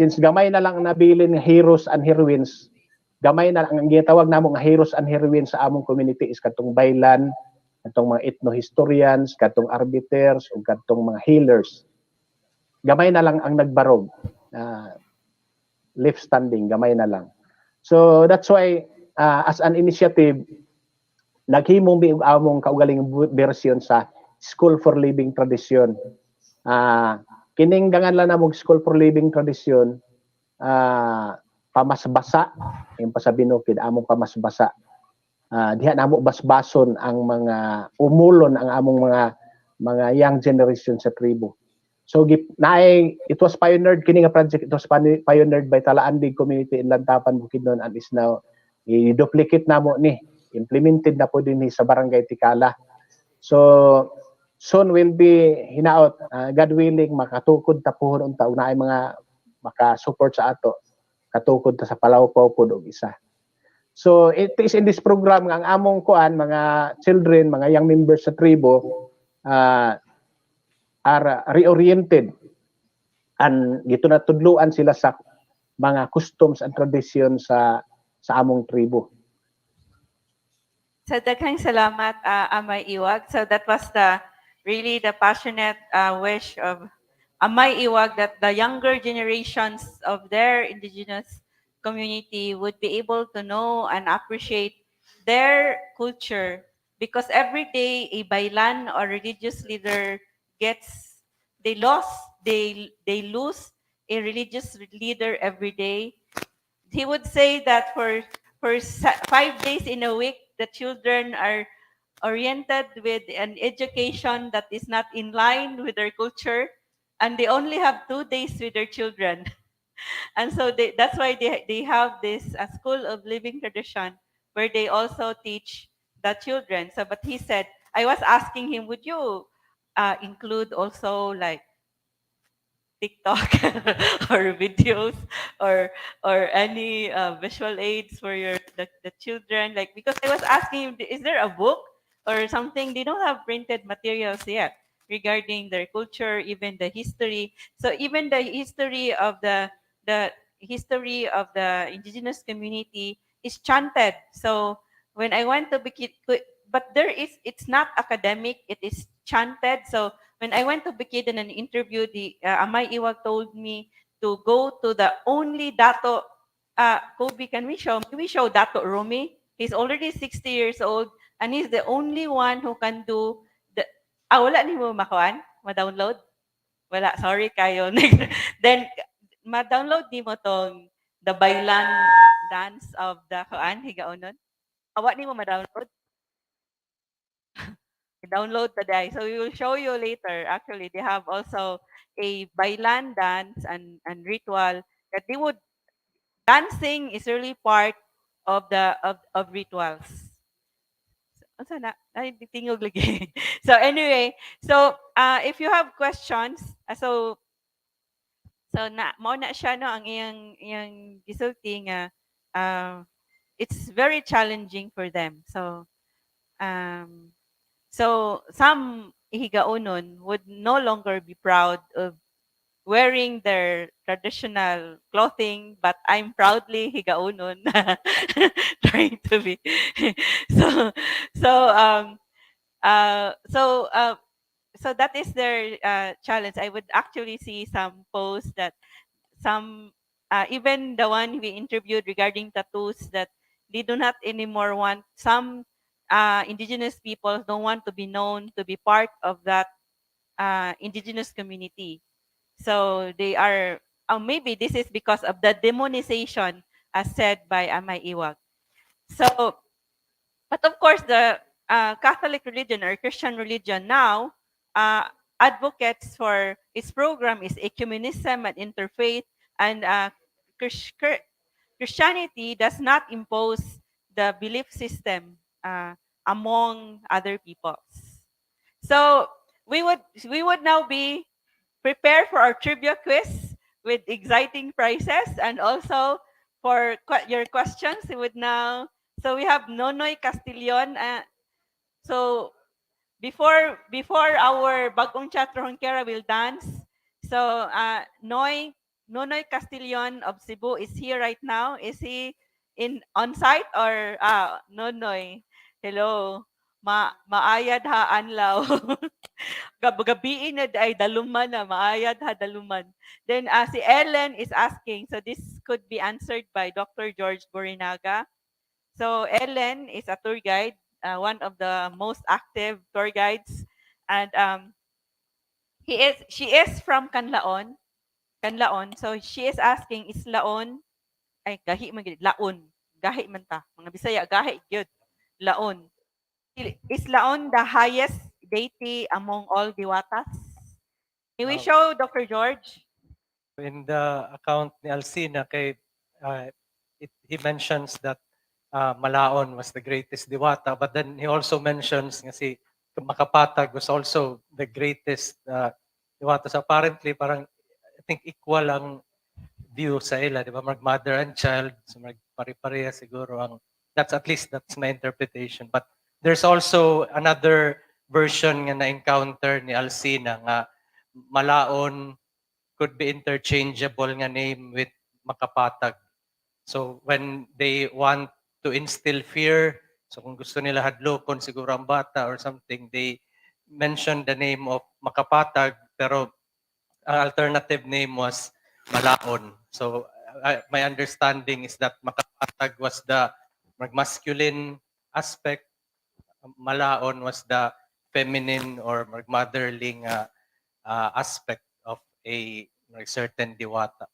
Since gamay na lang nabilin nga heroes and heroines, gamay na lang ang gitawag namo nga heroes and heroines sa among community is katong baylan, katong mga ethno-historians, katong arbiters, ug katong mga healers. Gamay na lang ang nagbarog. Left standing, gamay na lang. So that's why as an initiative, naghimong biog among kaugaling version sa School for Living Tradition. Kining gangan lang namog School for Living Tradition, pamasbasa, yung pasabinokid among pamasbasa. Diha namo basbason ang mga umulon ang among mga young generation sa tribo. So it was pioneered kini nga project, it was pioneered by Talaandig community in Lantapan, Bukidnon, and is now i-duplicate namo ni, implemented na po din sa barangay Tikala. So soon will be hinaot, God willing, makatukod ta puhon unta unaay mga maka-support sa ato, katukod ta sa Palaopao-Kulaman. So it is in this program nga ang among mga children, mga young members sa tribo are reoriented and gito na tudluan sila sa mga customs and traditions sa among tribo. So daghang salamat, Amay Iwag. So that was really the passionate wish of Amay Iwag that the younger generations of their indigenous community would be able to know and appreciate their culture, because every day a baylan or religious leader they lose a religious leader every day. He would say that for 5 days in a week, the children are oriented with an education that is not in line with their culture, and they only have 2 days with their children. And so that's why they have this School of Living Tradition where they also teach the children. So, but he said, I was asking him, would you include also like TikTok or videos or any visual aids for the children? Like, because I was asking him, is there a book or something? They don't have printed materials yet regarding their culture, even the history. So even the history of the history of the indigenous community is chanted. So when I went to but it's not academic, it is chanted. So when I went to Bukidnon and interviewed, the Amay Iwag told me to go to the only Dato Kobe. Can we show Dato Rumi? He's already 60 years old and he's the only one who can do the wala ni mo makuan, ma-download? Wala, sorry kayo. Then ma-download ni mo tong the Baylan dance of the Higaonon. Awa ni mo ma-download? Download today. So we will show you later. Actually, they have also a Baylan dance and ritual that they would dancing is really part of the of rituals. Sana tingog lagi. So anyway, so if you have questions, so mo na siya no ang iyang gisulti nga it's very challenging for them. So some Higaonon would no longer be proud of wearing their traditional clothing, but I'm proudly Higaonon, trying to be. So so that is their challenge. I would actually see some posts that some even the one we interviewed regarding tattoos, that they do not anymore want, some indigenous people don't want to be known to be part of that indigenous community. So they are, maybe this is because of the demonization, as said by Amay Iwag. So, but of course, the Catholic religion or Christian religion now advocates for its program is ecumenism and interfaith, and Christianity does not impose the belief system among other peoples. So we would now be prepared for our trivia quiz with exciting prizes, and also for your questions. We would now, so we have Nonoy Castillon. So before our bagong 𝗕𝗺𝗺𝗃𝗃 will dance, so Nonoy Castillon of Cebu is here right now. Is he in on site, or Nonoy? Hello. Maayad ha anlaw. Gabiin na ay daluman na, maayad ha daluman. Then si Ellen is asking, so this could be answered by Dr. 𝗕𝗺𝗺𝗃𝗃. So Ellen is a tour guide, one of the most active tour guides, and she is from Canlaon. So she is asking, is Laon, ay gahi man gid, Laon, gahi man ta, mga Bisaya gahi gyud, Laon. Is Laon the highest deity among all Diwatas? Can we show Dr. George? In the account ni 𝗚𝗏𝗏 kay he mentions that Malaon was the greatest Diwata, but then he also mentions nga si Makapatag was also the greatest Diwata. So apparently parang I think equal ang view sa ila, di ba? Mother and child, so pare-pareha siguro ang, that's at least that's my interpretation. But there's also another version nga na-encounter ni 𝗚𝗏𝗏 nga Malaon could be interchangeable nga name with Makapatag. So when they want to instill fear, so kung gusto nila hadlokon siguro ang bata or something, they mention the name of Makapatag, pero ang alternative name was Malaon. So my understanding is that Makapatag was the masculine aspect, Malaon was the feminine or motherly aspect of a certain Diwata.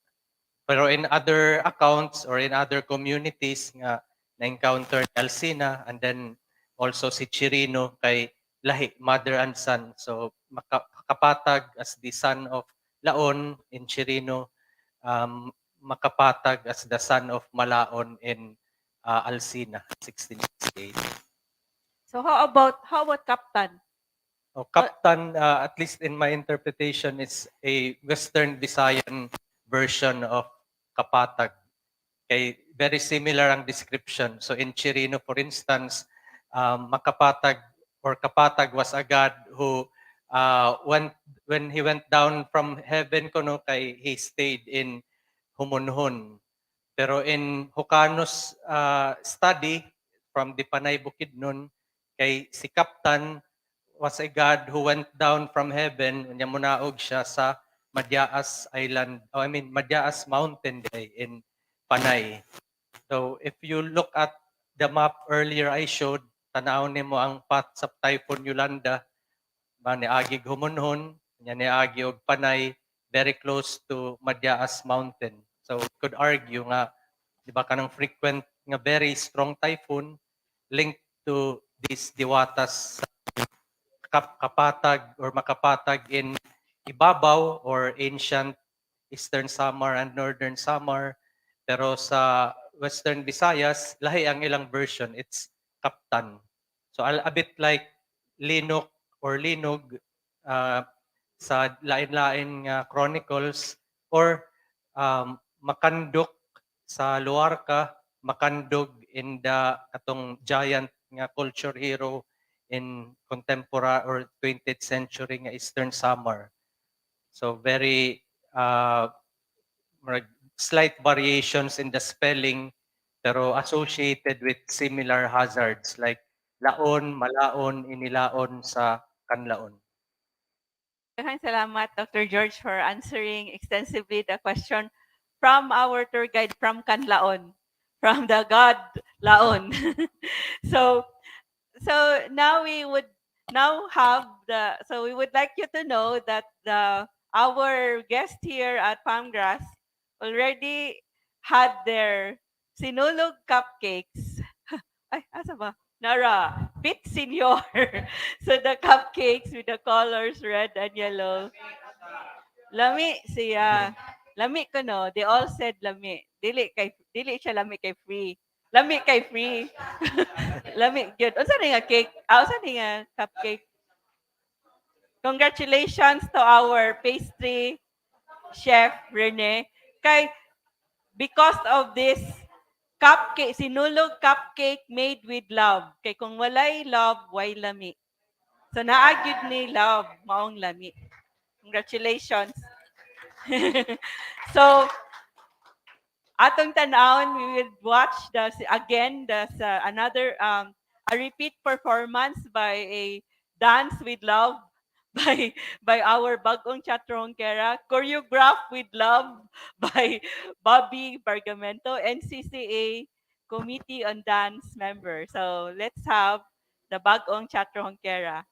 Pero in other accounts or in other communities nga na-encounter ni 𝗚𝗏𝗏, and then also si Chirino kay lahi, mother and son. So Makapatag as the son of Laon in Chirino, Makapatag as the son of Malaon in 𝗚𝗏𝗏, 1668. So how about Kaptan? Kaptan, at least in my interpretation, is a Western Visayan version of Kapatag. Okay, very similar ang description. So in Chirino, for instance, Makapatag or Kapatag was a god who when he went down from heaven kuno kay he stayed in Humunhun. Pero in Ilocano's study from the Panay Bukidnon, kay si Kaptan was a god who went down from heaven, nya munaog siya sa 𝗵𝗂𝗎 Island, 𝗵𝗂𝗎 Mountain day in Panay. So if you look at the map earlier I showed, tanaw nimo ang path sa Typhoon Yolanda, niagig Humunhun, nya niagi og Panay, very close to 𝗵𝗂𝗎 Mountain. So could argue nga, di ba kanang frequent nga very strong typhoon linked to these Diwatas, Kapatag or Makapatag in Ibabaw or ancient Eastern Samar and Northern Samar. Pero sa Western Visayas, lahi ang ilang version. It's Kaptan. So a bit like Linok or Linog sa lain-lain chronicles, or Makandok sa 𝗬𝗏𝗏𝗃, Makandog in the atong giant nga culture hero in contemporary or 20th century nga Eastern Samar. So very slight variations in the spelling pero associated with similar hazards like Laon, Malaon, Inilaon sa Kanlaon. Daghang salamat, Dr. George, for answering extensively the question from our tour guide from Kanlaon, from the god Laon. so, now we would we would like you to know that our guest here at Palmgrass already had their Sinulog cupcakes. Ay, asa ba? Nara, Pit Senior. So the cupcakes with the colors red and yellow. Lami siya. Lami ko no. They all said lami. Dili siya lami kay free. Lami kay free. Lami gyud. Unsa ni nga cake? Unsa ni nga cupcake? Congratulations to our pastry chef Rene. Kay because of this cupcake, sinulog cupcake made with love. Kay kung walay love, why lami. So naagyud ni love, maong lami. Congratulations. So atong tanawon, we will watch another a repeat performance by a Dance with Love by our bagong 𝗕𝗺𝗃𝗃, choreographed with love by 𝗕𝗵𝘆 NCCA Committee on Dance member. So let's have the bagong 𝗕𝗺𝗃𝗃.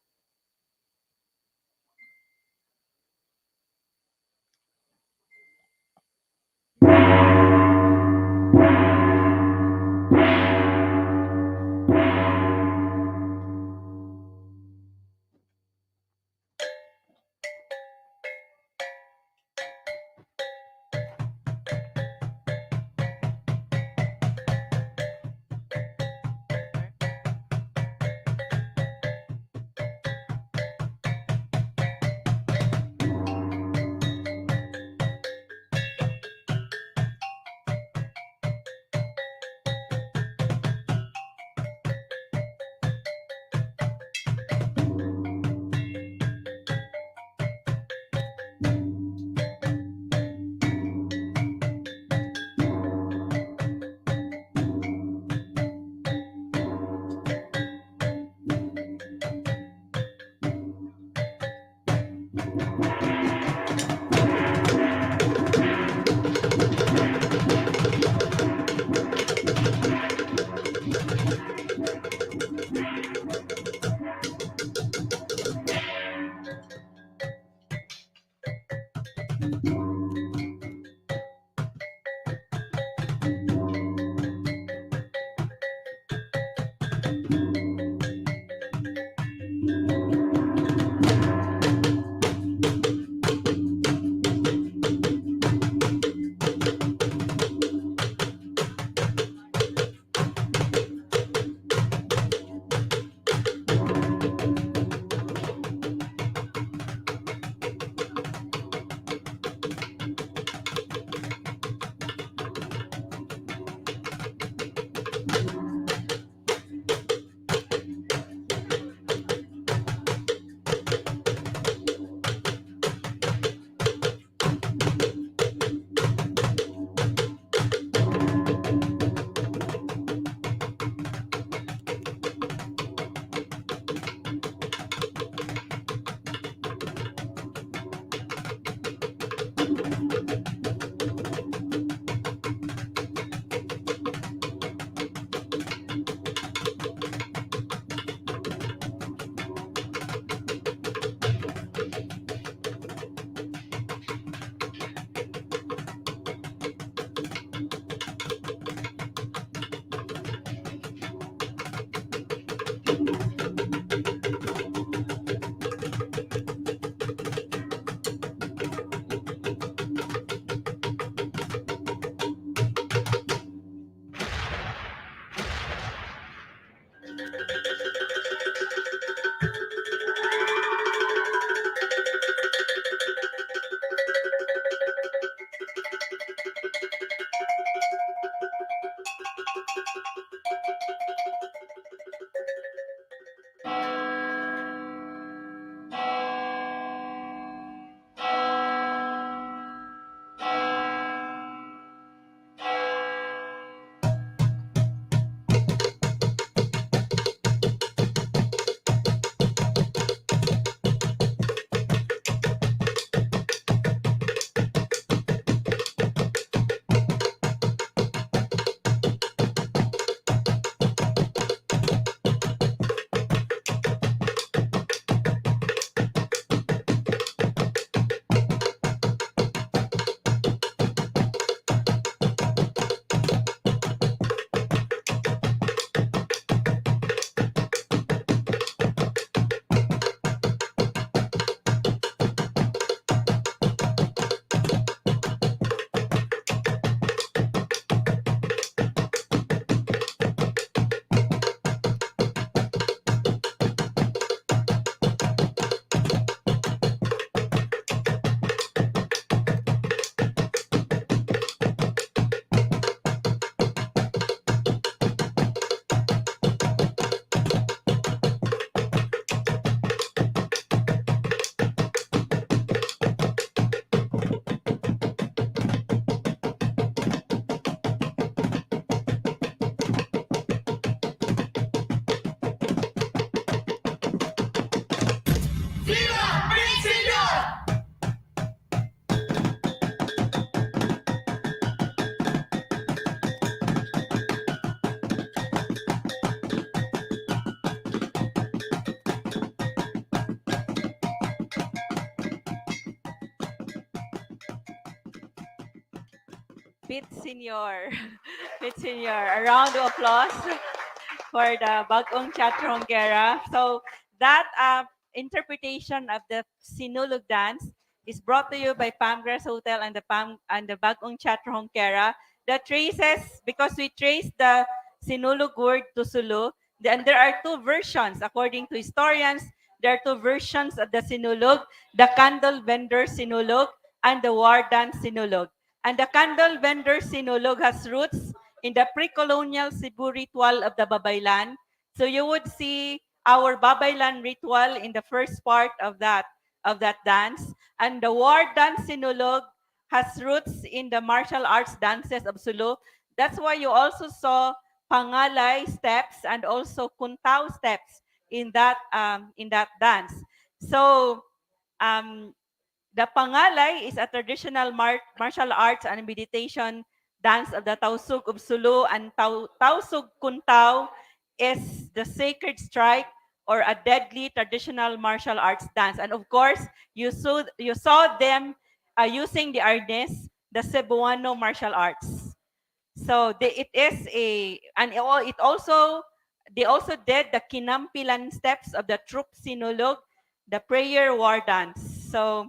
𝗕𝗺𝗺. 𝗕𝗺𝗺. A round of applause for the bagong 𝗘𝗺𝗺. So that interpretation of the Sinulog dance is brought to you by Pamgrass Hotel and the bagong 𝗘𝗺𝗺 that traces, because we trace the Sinulog word to Sulu, and there are two versions according to historians. There are two versions of the Sinulog: the candle vendor Sinulog and the war dance Sinulog. And the candle vendor Sinulog has roots in the precolonial Cebu ritual of the Babaylan. So you would see our Babaylan ritual in the first part of that dance. And the war dance Sinulog has roots in the martial arts dances of Sulu. That's why you also saw Pangalay steps and also Kuntao steps in that dance. So the Pangalay is a traditional martial arts and meditation dance of the Tausug of Sulu, and Tausug Kuntao is the sacred strike or a deadly traditional martial arts dance. And of course, you saw them using the arnes, the Cebuano martial arts. So it is it also, they also did the kinampilan steps of the troop Sinulog, the prayer war dance. So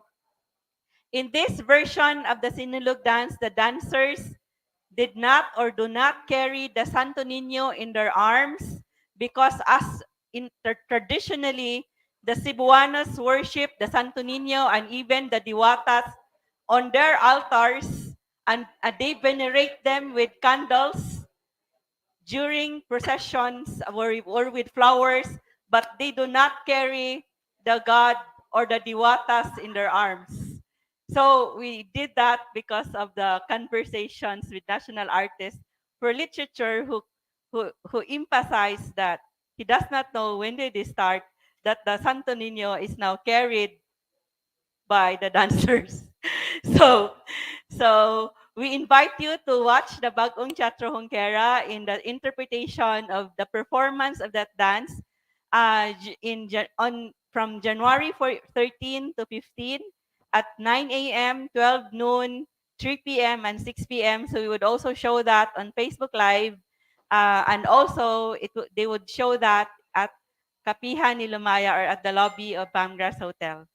in this version of the Sinulog dance, the dancers did not or do not carry the Sto.Niño in their arms, because traditionally, the Cebuanos worship the Sto.Niño and even the Diwatas on their altars, and they venerate them with candles during processions or with flowers, but they do not carry the god or the Diwatas in their arms. So we did that because of the conversations with national artists for literature who emphasize that he does not know when did they start, that the Sto.Niño is now carried by the dancers. So we invite you to watch the bagong 𝗘𝗺𝗺 in the interpretation of the performance of that dance from January 13 to 15 at 9 a.m., 12 noon, 3 p.m., and 6 p.m. So we would also show that on Facebook Live, and also they would show that at 𝗕𝗺𝗺 or at the lobby of Pamgrass Hotel.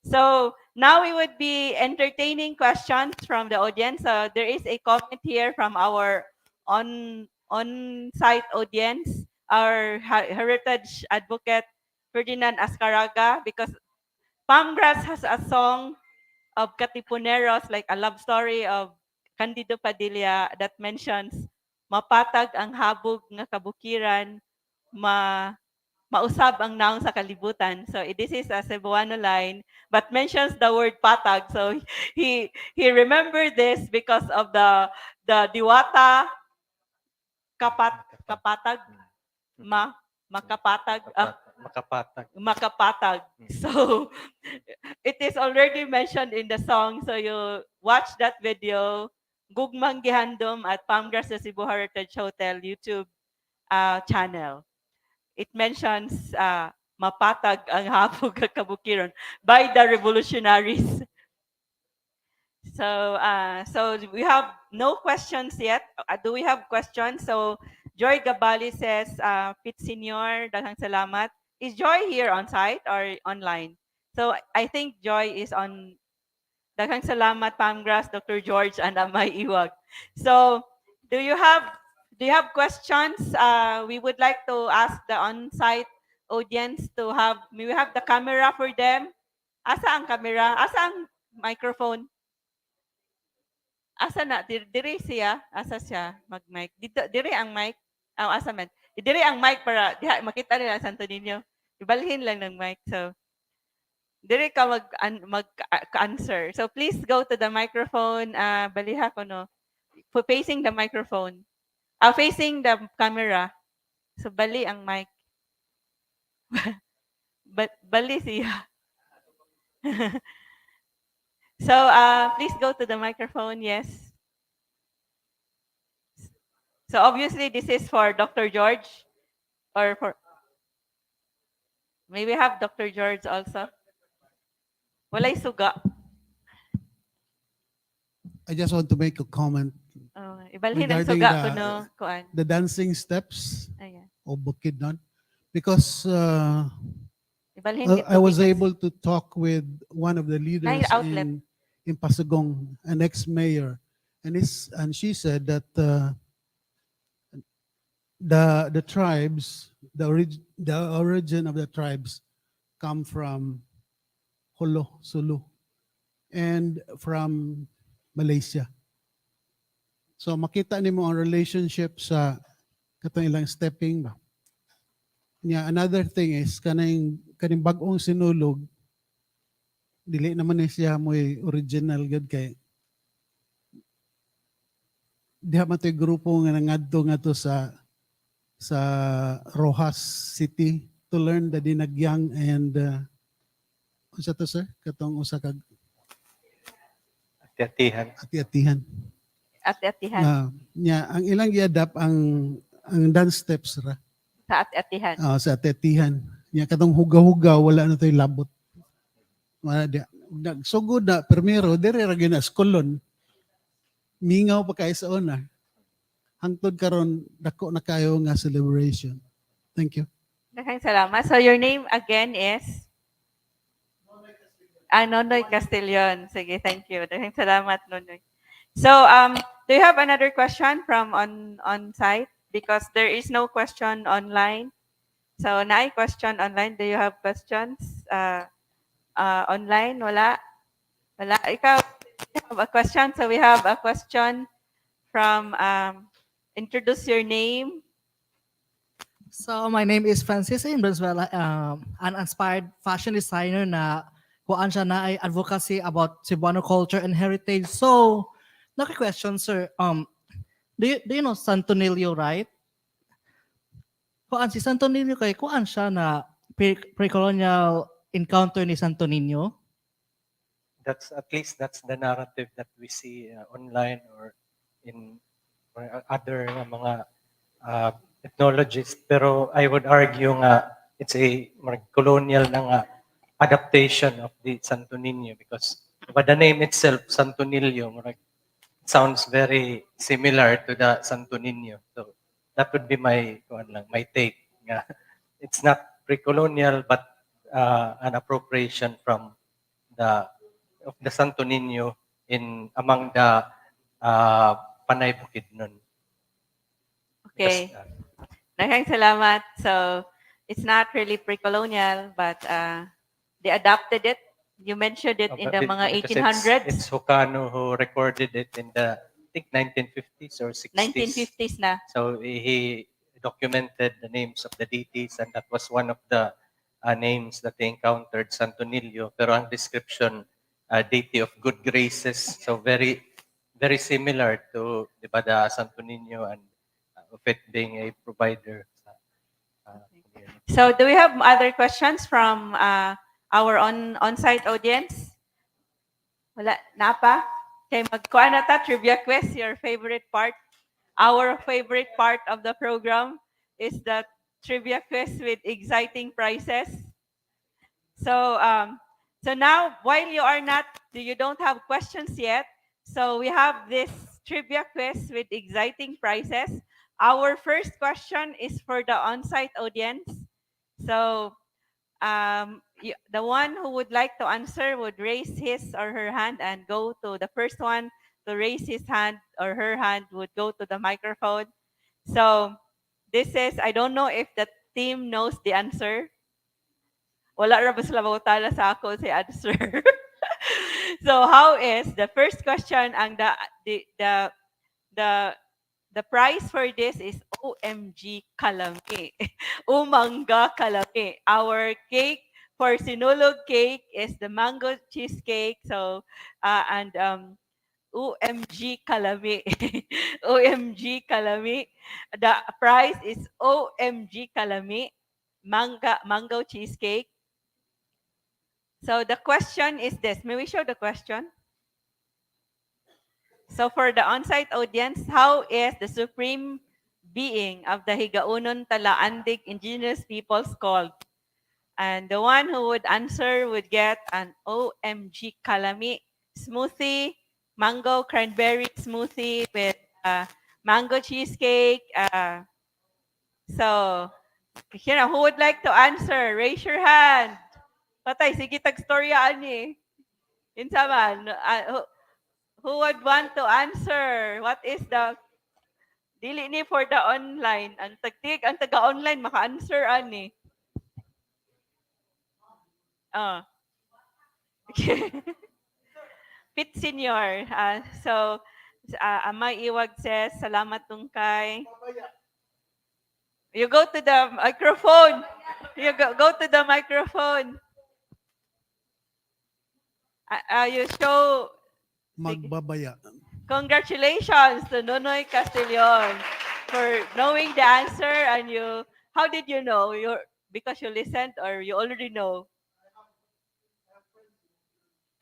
So now we would be entertaining questions from the audience. There is a comment here from our on-site audience, our heritage advocate, Ferdinand Ascaraga, because Pamgrass has a song of Katipuneros, like a love story of Candido Padilla, that mentions mapatag ang habog nga kabukiran, mausab ang naong sa kalibutan. So this is a Cebuano line, but mentions the word patag. So he remembered this because of the Diwata kapatag makapatag makapatag. So it is already mentioned in the song. So you watch that video, Gugmang Gihandom at Pamgrass sa Cebu Heritage Hotel YouTube channel. It mentions mapatag ang habog ng kabukiran by the revolutionaries. So we have no questions yet. Do we have questions? So Joy Gabali says, 𝗕𝗺𝗺𝗺, daghang salamat. Is Joy here on site or online? So I think Joy is on. Daghang salamat, Pamgrass, Dr. George, and Amay Iwag. So do you have questions? We would like to ask the on-site audience to have, may we have the camera for them? Asa ang camera? Asa ang microphone? Asa na? Dire siya? Asa siya mag-mic? Dire ang mic? Asa man? Dire ang mic para makita nila ang Sto.Niño. Ibalhin lang ng mic. So, dire ka mag-answer. So, please go to the microphone. Baliha ko, no? Facing the microphone. Facing the camera. So, bali ang mic. Bali siya. So, please go to the microphone. Yes. So, obviously, this is for Dr. George. Or for... May we have Dr. George also? Walay suga. I just want to make a comment Oh, ibalhin ang Regarding suga ko no kuan. the dancing steps Ayan. of Bukidnon, because Ibalhin I dito was because able to talk with one of the leaders outlet. in Pasugong, an ex-mayor, and she said that the tribes, the origin of the tribes come from Holo, Sulu, and from Malaysia. So makita nimo ang relationship sa katong ilang stepping ba. Yeah, another thing is kaning bag-ong sinulog dili naman ni siya mo'y original gud kay diha man to'y grupo nga nangadto nga to sa Rojas City to learn the dinagyang and unsa to sir katong usa ka Ati-atihan. ati-atihan. Ati-atihan. Ang ilang gi-adapt ang dance steps ra Sa ati-atihan. sa ati-atihan. Nya katong hugaw-hugaw wala na to'y labot. Wala di nagsugod na primero dire ra gyud na eskolon. Mingaw pa kay sa una. Hangtod karon dako na kayo nga celebration. Thank you. Daghang salamat. So your name again is Nonoy Castillon. Sige, thank you. Daghang salamat, Nonoy. So, do you have another question from on site? Because there is no question online. So, naay question online. Do you have questions online? Wala? Wala. Ikaw, you have a question. So, we have a question from, introduce your name. So, my name is Francis in Venezuela, an inspired fashion designer na kuan siya na ay advocacy about Cebuano culture and heritage. So, naki-question, sir, do you know 𝗏𝗏Niño, right? Kuan si 𝗏𝗏Niño kay kuan siya na precolonial encounter ni 𝗏𝗏Niño? That's at least that's the narrative that we see online or in other mga ethnologists. Pero I would argue nga it's a colonial na nga adaptation of the 𝗏𝗏Niño because by the name itself, 𝗏𝗏Niño, sounds very similar to the 𝗏𝗏Niño. So that would be my take. It's not pre-colonial, but an appropriation from the 𝗏𝗏Niño in among the Panay Bukidnon. Okay. Daghang salamat. So, it's not really pre-colonial, but they adapted it. You mentioned it in the mga 1800s. It's Hokano who recorded it in the, I think, 1950s or 60s. 1950s na. So he documented the names of the deities, and that was one of the names that they encountered, 𝗏𝗏Niño. Pero ang description, deity of good graces. So very, very similar to the 𝗏𝗏Niño and of it being a provider. So do we have other questions from our on-site audience? Wala na pa? Okay, magkuha na ta, trivia quiz, your favorite part. Our favorite part of the program is the trivia quiz with exciting prizes. So, so now, while you don't have questions yet, so we have this trivia quiz with exciting prizes. Our first question is for the on-site audience. So, the one who would like to answer would raise his or her hand and go to the first one to raise his hand or her hand would go to the microphone. So, this is, I don't know if the team knows the answer. Wala ra ba sila mautala sa ako si answer. So, how is the first question ang the prize for this is 𝗚𝗏𝗁𝗄𝗏. Umangga kalami. Our cake for Sinulog cake is the mango cheesecake. So, and 𝗚𝗏𝗁𝗄𝗏. 𝗚𝗏𝗁𝗄𝗏. The prize is 𝗚𝗏𝗁𝗄𝗏. Mango cheesecake. So, the question is this. May we show the question? So for the on-site audience, how is the supreme being of the Higaonon-Talaandig indigenous peoples called? And the one who would answer would get an 𝗚𝗏𝗁𝗄𝗏 smoothie, mango cranberry smoothie with mango cheesecake. So, who would like to answer? Raise your hand. Patay, sige tag-storyaan ni. Insa man, who would want to answer? What is the dili ni for the online? Ang taga-online maka-answer ani. Pit Senior. So, Amay Iwag says, salamat 𝗘𝗺𝗺. You go to the microphone. You go to the microphone. You show. Magbabaya. Congratulations to Nonoy Castillon for knowing the answer. And how did you know? Because you listened or you already know?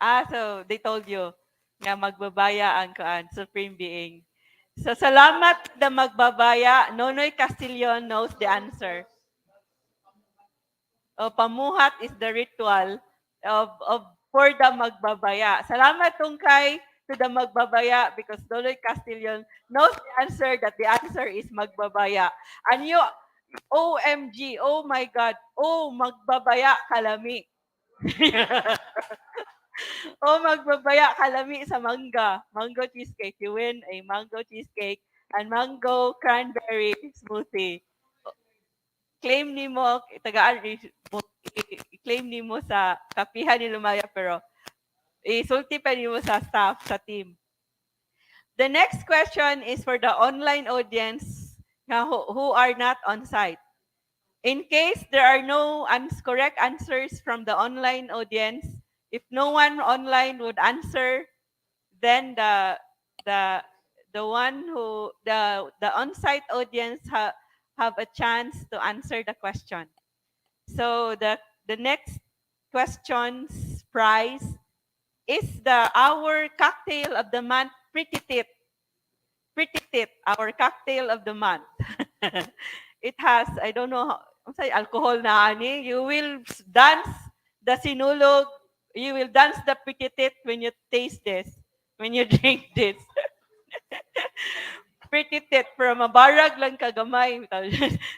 So they told you nga magbabaya ang Supreme Being. So salamat na magbabaya. Nonoy Castillon knows the answer. Pamuhat is the ritual for the magbabaya. Salamat 𝗘𝗺𝗏 to the magbabaya because Nonoy Castillon knows the answer that the answer is magbabaya. And you, OMG, oh my God, magbabaya kalami. Magbabaya kalami sa mango cheesecake. You win a mango cheesecake and mango cranberry smoothie. Claim nimo i-claim nimo sa kapihan ni Lumaya pero isulti pa nimo sa staff sa team. The next question is for the online audience who are not on site. In case there are no correct answers from the online audience, if no one online would answer, then the on-site audience have a chance to answer the question. So the next question's prize is our cocktail of the month, Pretty Tip. Pretty Tip, our cocktail of the month. It has, I don't know, alcohol na ani. You will dance the sinulog. You will dance the Pretty Tip when you taste this, when you drink this. Pretty Tip, pero mabarag lang ka gamay.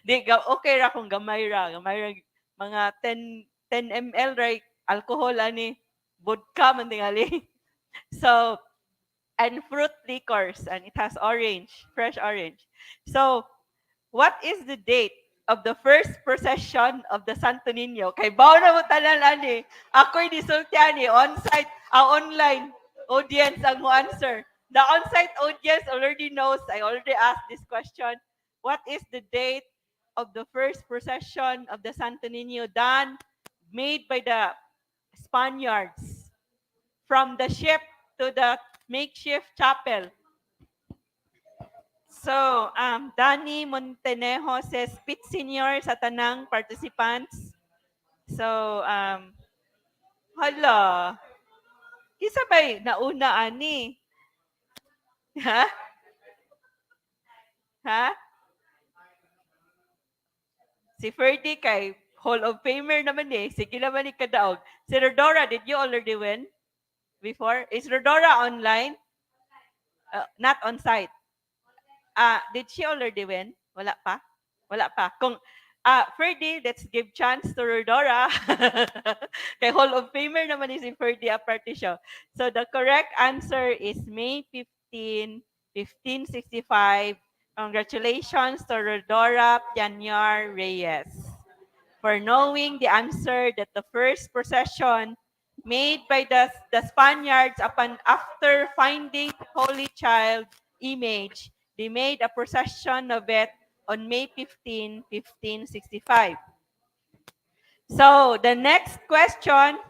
Di, okay ra kung gamay ra. Mga 10 ml right alcohol ani. Vodka man tingali. So, and fruit liquors, and it has orange, fresh orange. So, what is the date of the first procession of the 𝗏𝗏𝗏? Kay bawo na mo tanan ani. Ako'y disultian ni on-site, online audience ang mo answer. The on-site audience already knows. I already asked this question. What is the date of the first procession of the 𝗏𝗏𝗏 done, made by the Spaniards from the ship to the makeshift chapel? So, Danny Montenejo says, Pit Senior sa tanang participants. So, hala, kisa ba'y nauna ani? Ha? Ha? Si Ferdy kay Hall of Famer naman eh. Sige naman ni Kadaog. Si Rodora, did you already win before? Is Rodora online? Not on site. Did she already win? Wala pa? Wala pa. Kung Ferdy, let's give chance to Rodora. Kay Hall of Famer naman ni si Ferdy Aparticio. So the correct answer is May 15, 1565. Congratulations to Rodora 𝗘𝗺𝗺 for knowing the answer that the first procession made by the Spaniards after finding the Holy Child image, they made a procession of it on May 15, 1565. So the next question,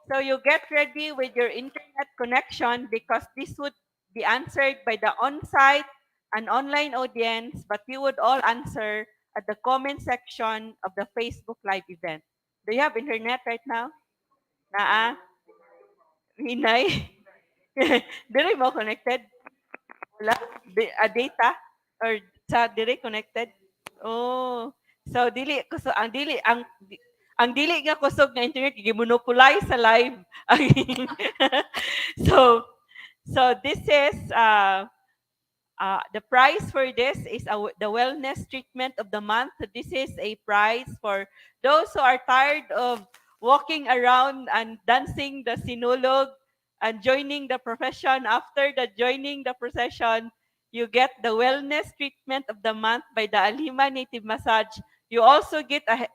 so you get ready with your internet connection because this would be answered by the on-site and online audience, but you would all answer at the comment section of the Facebook Live event. Do you have internet right now? Naa? Hinay? Dire mo connected? Wala? Data? Or sa dire connected? Oh. So dili ang dili nga kusog nga internet gi-monopolize sa live. so this is The prize for this is the wellness treatment of the month. This is a prize for those who are tired of walking around and dancing the sinulog and joining the profession. After joining the procession, you get the wellness treatment of the month by the 𝗓𝗲cie native massage. You also get a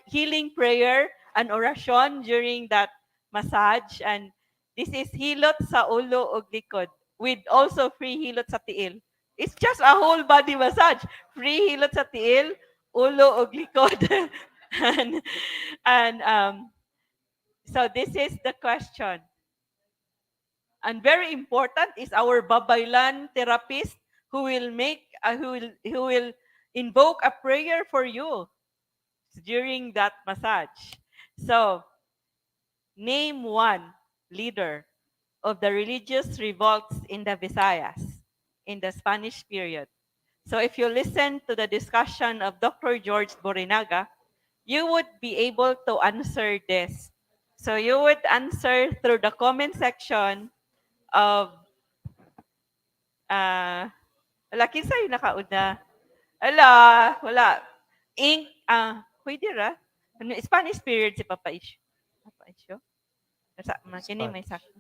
healing prayer and orasyon during that massage. And this is hilot sa ulo ug likod, with also free hilot sa tiil. It's just a whole body massage. Free hilot sa tiil, ulo ug likod. So this is the question. And very important is our babaylan therapist who will invoke a prayer for you during that massage. So, name one leader of the religious revolts in the Visayas in the Spanish period. So if you listen to the discussion of Dr. 𝗕𝗺𝗺𝗵𝘆, you would be able to answer this. So you would answer through the comment section of wala kinsa yung nakauna. Wala. Pwede ra. Spanish period si Papa Isyo. Kini may sakto.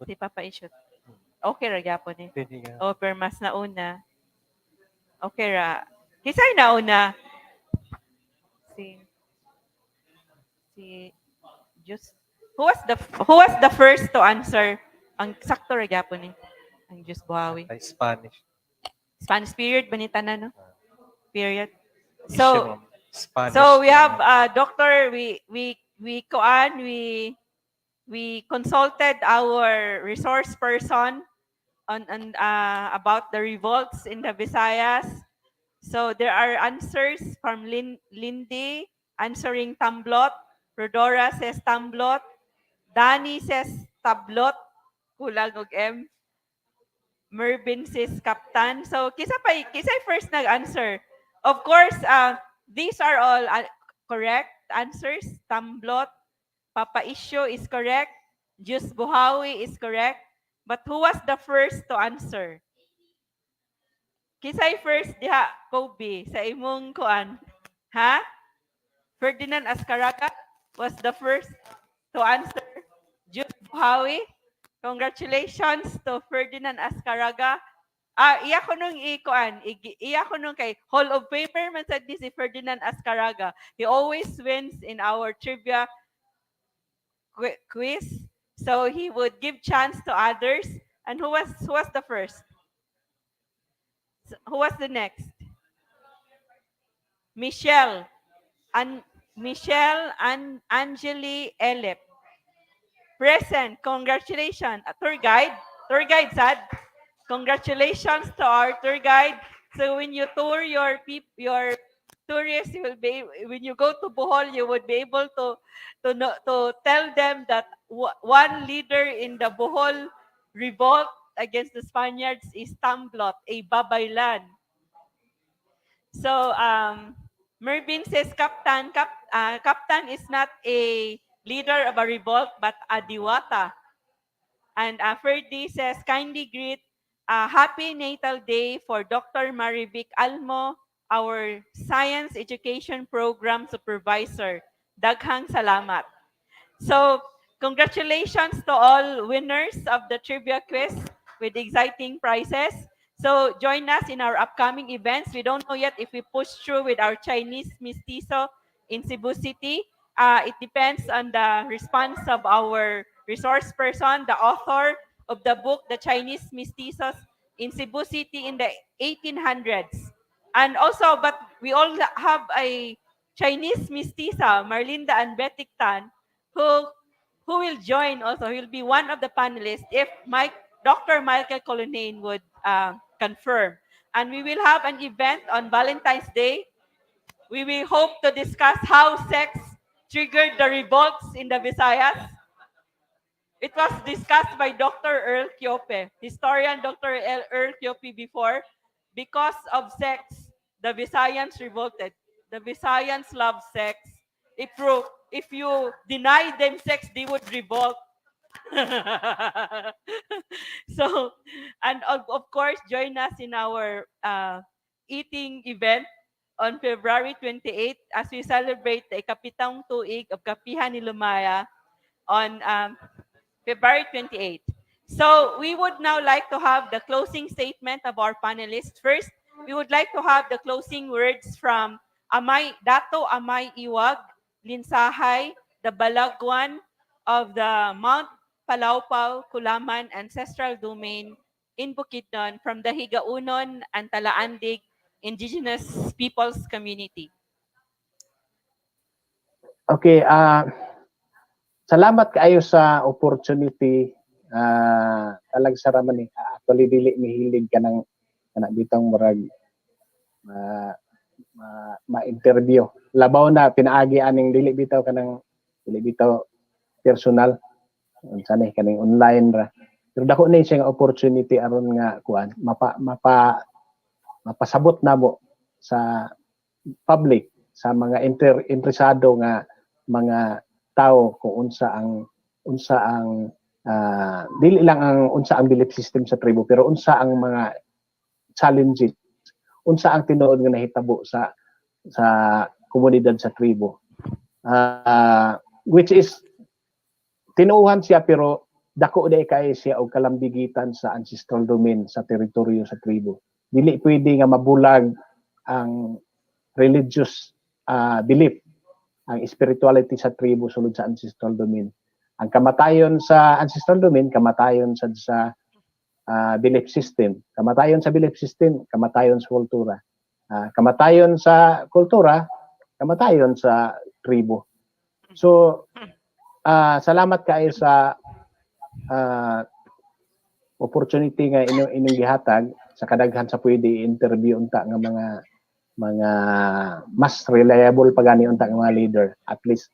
Si Papa Isyo. Okay ra gyapon eh. Pero mas nauna. Okay ra. Kinsa yung nauna? Si just who was the first to answer? Ang sakto ra gyapon eh. Ang 𝗔𝗺𝗆𝗴. Spanish period banita na no? Period. So we have doctor, we consulted our resource person on about the revolts in the Visayas. So there are answers from Lindy answering tamblot, Rodora says tamblot, Dani says tablot, kulang og M. Mervin says kaptan. So kisay first nag-answer. Of course, these are all correct answers. Tamblot, Papa Isyo is correct. 𝗔𝗺𝗆𝗴 is correct. But who was the first to answer? Kisay first diha, Kobe, sa imong kuan? Ha? Ferdinand Azcaraga was the first to answer. 𝗔𝗺𝗆𝗴. Congratulations to Ferdinand Azcaraga. Iya ko nung iya ko nung kay Hall of Famer man sa si Ferdinand Azcaraga. He always wins in our trivia quiz. So he would give chance to others. And who was the first? Who was the next? Michelle and Angeli Elep. Present. Congratulations. Tour guide sad. Congratulations to our tour guide. So when you tour your tourists, you will be, when you go to Bohol, you would be able to tell them that one leader in the Bohol revolt against the Spaniards is Tamblot, a babaylan. So Mervin says Captain is not a leader of a revolt, but a Diwata. And Ferdy says, kindly greet happy natal day for Dr. Marivic Almo, our science education program supervisor. Daghang salamat. So, congratulations to all winners of the trivia quiz with exciting prizes. So, join us in our upcoming events. We don't know yet if we push through with our Chinese Mestizo in Cebu City. It depends on the response of our resource person, the author of the book, The Chinese Mestizos in Cebu City in the 1800s. And also, but we all have a Chinese Mestiza, Marlinda and Betic Tan, who will join also. He will be one of the panelists if Dr. Michael Colonnane would confirm. And we will have an event on Valentine's Day. We will hope to discuss how sex triggered the revolts in the Visayas. It was discussed by Dr. 𝗟𝗆𝗺𝗏, historian Dr. 𝗟𝗆𝗺𝗏 before. Because of sex, the Visayans revolted. The Visayans love sex. If you deny them sex, they would revolt. So, and of course, join us in our eating event on February 28th as we celebrate the ikapitang tuig of Kapihan ni Lumaya on February 28th. So we would now like to have the closing statement of our panelists. First, we would like to have the closing words from Dato Amay Iwag, Linsahay, the Balagwan of the Mount Palaopao-Kulaman Ancestral Domain in Bukidnon from the Higaonon-Talaandig Indigenous Peoples Community. Okay, salamat kaayo sa opportunity. Talag saraman ni actually dili mihilig ka ng bitang murag ma-interview. Labaw na pinaagi aning dili bitaw personal. Unsa kaning online ra. Pero dako na siya nga opportunity aron nga kuan mapasabot namo sa public, sa mga interesado nga mga tao kung unsa ang dili lang ang unsa ang belief system sa tribo, pero unsa ang mga challenges, unsa ang tinuod nga nahitabo sa komunidad sa tribo, which is tinuuhan siya pero dako day kay siya og kalambigitan sa ancestral domain sa teritoryo sa tribo. Dili pwede nga mabulag ang religious belief, ang spirituality sa tribo sulod sa ancestral domain. Ang kamatayon sa ancestral domain, kamatayon sa belief system. Kamatayon sa belief system, kamatayon sa kultura. Kamatayon sa kultura, kamatayon sa tribo. So, salamat kayo sa opportunity nga inyong gihatag sa kadaghan sa pwede interview unta nga mga mas reliable pa gani unta nga mga leader. At least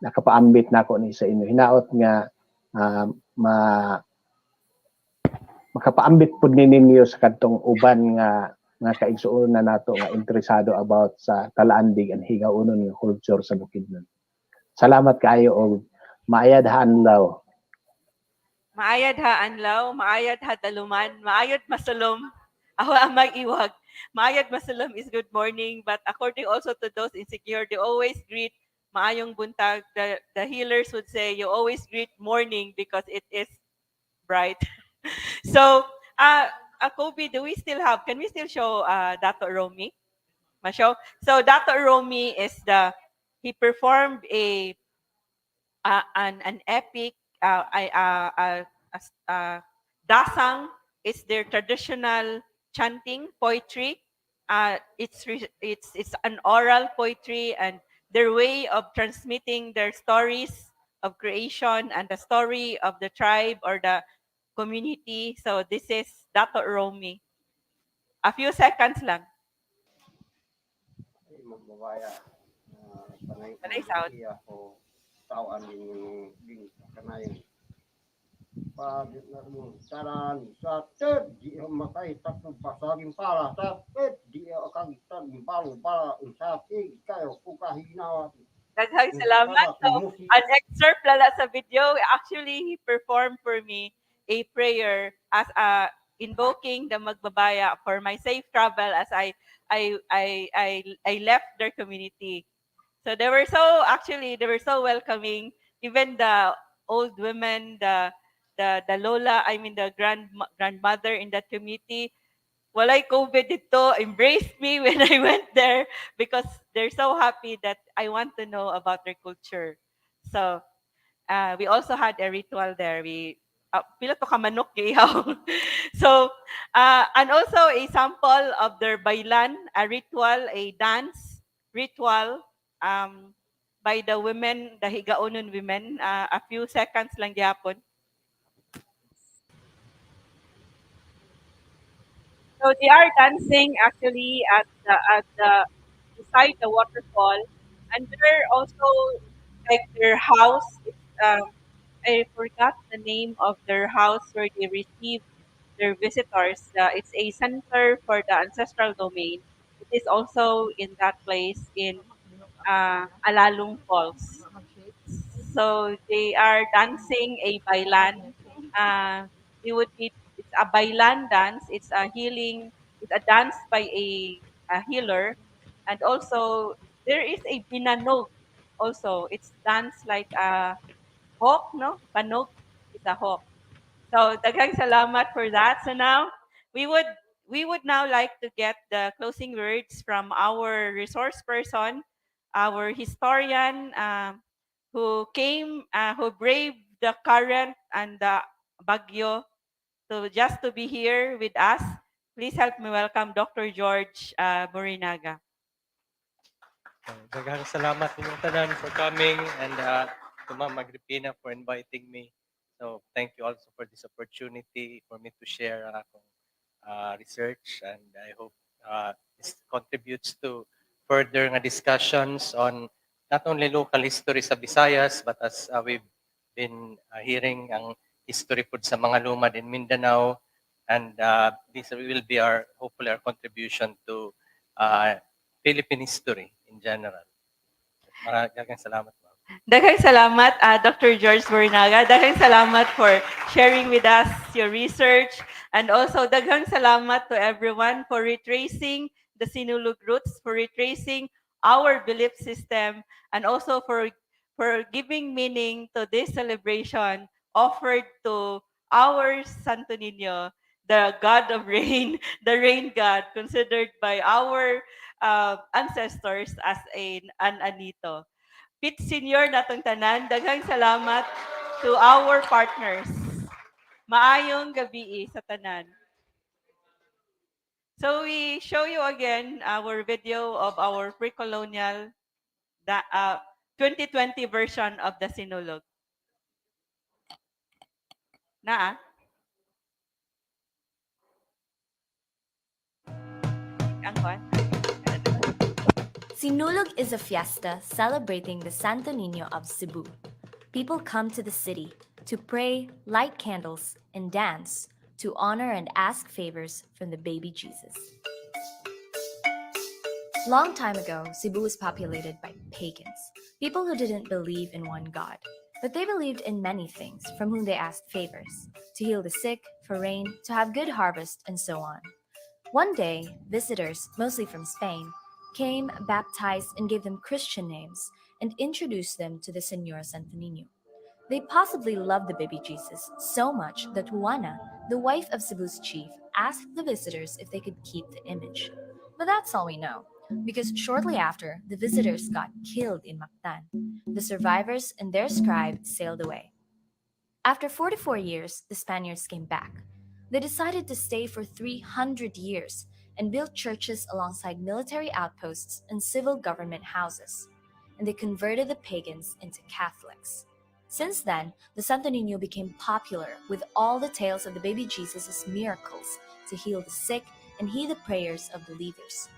nakapaambit nako ni sa inyo. Hinaot nga makapaambit pud ninyo sa kadtong uban nga kaigsuon na nato nga interesado about sa Talaandig and Higaonon nga culture sa Bukidnon. Salamat kaayo og maayad ha anlaw. Maayad ha anlaw, maayad ha daluman, maayad masulom. Ako Amay Iwag. Maayad masulom is good morning, but according also to those insecure, they always greet maayong buntag. The healers would say you always greet morning because it is bright. So, Kobe, can we still show Dato Romy? Ma-show? So, Dato Romy he performed an epic, dasang is their traditional chanting poetry. It's an oral poetry and their way of transmitting their stories of creation and the story of the tribe or the community. So this is Dato Romy. A few seconds lang. Panay sound. Taran sa di matay takong pasaging para sa di akan balu para unsaki kayo kukahinawa. Daghang salamat. So, an excerpt lala sa video. Actually, he performed for me a prayer as invoking the Magbabaya for my safe travel as I left their community. So they were so welcoming. Even the old women, the lola, the grandmother in that community, walay COVID dito, embraced me when I went there because they're so happy that I want to know about their culture. So we also had a ritual there. We pila to ka manok ihaw. So and also a sample of their bailan, a ritual, a dance ritual by the women, the Higaonon women. A few seconds lang gyapon. So they are dancing actually at the beside the waterfall, and they're also like their house. I forgot the name of their house where they receive their visitors. It's a center for the ancestral domain. It is also in that place in Alalung Falls. So they are dancing a bailan. It's a bailan dance. It's a healing. It's a dance by a healer, and also there is a binanog. Also, it's dance like a hawk, no? Banog is a hawk. So daghang salamat for that. So now we would we would now like to get the closing words from our resource person, our historian, who braved the current and the bagyo to just to be here with us. Please help me welcome Dr. George Borinaga. Daghang salamat ninyong tanan for coming, and to Ma'am Agripina for inviting me. So thank you also for this opportunity for me to share ang akong research, and I hope this contributes to further nga discussions on not only local history sa Visayas, but as we've been hearing ang history po sa mga lumad in Mindanao, and this will be hopefully our contribution to Philippine history in general. Maraming salamat. Daghang salamat, Dr. George Borinaga. Daghang salamat for sharing with us your research. And also, daghang salamat to everyone for retracing the Sinulog roots, for retracing our belief system, and also for giving meaning to this celebration offered to our 𝗕𝗺niño, the god of rain, the rain god, considered by our ancestors as an anito. 𝗕𝗺cie Senior natong tanan, daghang salamat to our partners. Maayong gabi sa tanan. So we show you again our video of our precolonial 2020 version of the Sinulog. Na Sinulog is a fiesta celebrating the 𝗕𝗺niño of Cebu. People come to the city to pray, light candles, and dance to honor and ask favors from the baby Jesus. Long time ago, Cebu was populated by pagans, people who didn't believe in one God. But they believed in many things from whom they asked favors, to heal the sick, for rain, to have good harvest, and so on. One day, visitors, mostly from Spain, came, baptized, and gave them Christian names, and introduced them to the Señor 𝗕𝗺niño. They possibly loved the baby Jesus so much that 𝗚𝗏𝗏, the wife of Cebu's chief, asked the visitors if they could keep the image. But that's all we know, because shortly after, the visitors got killed in Mactan. The survivors and their scribe sailed away. After 44 years, the Spaniards came back. They decided to stay for 300 years and built churches alongside military outposts and civil government houses. And they converted the pagans into Catholics. Since then, the 𝗕𝗺niño became popular with all the tales of the baby Jesus' miracles to heal the sick and heed the prayers of believers.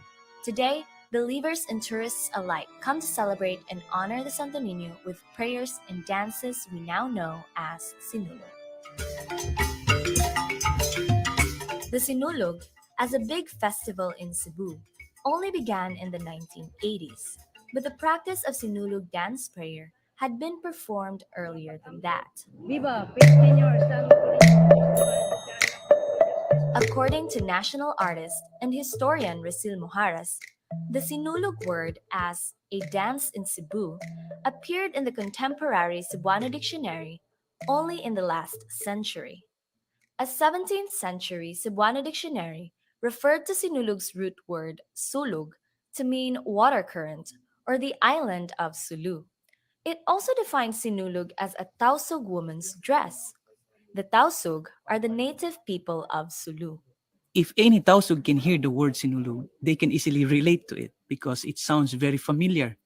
Today, believers and tourists alike come to celebrate and honor the 𝗕𝗺niño with prayers and dances we now know as Sinulog. The Sinulog, as a big festival in Cebu, only began in the 1980s, but the practice of Sinulog dance prayer had been performed earlier than that. According to national artist and historian 𝗷𝗵𝗆, the Sinulog word as a dance in Cebu appeared in the contemporary Cebuano dictionary only in the last century. A 17th century Cebuano dictionary referred to Sinulog's root word sulog to mean water current or the island of Sulu. It also defines Sinulog as a Tausug woman's dress. The Tausug are the native people of Sulu. If any Tausug can hear the word Sinulog, they can easily relate to it because it sounds very familiar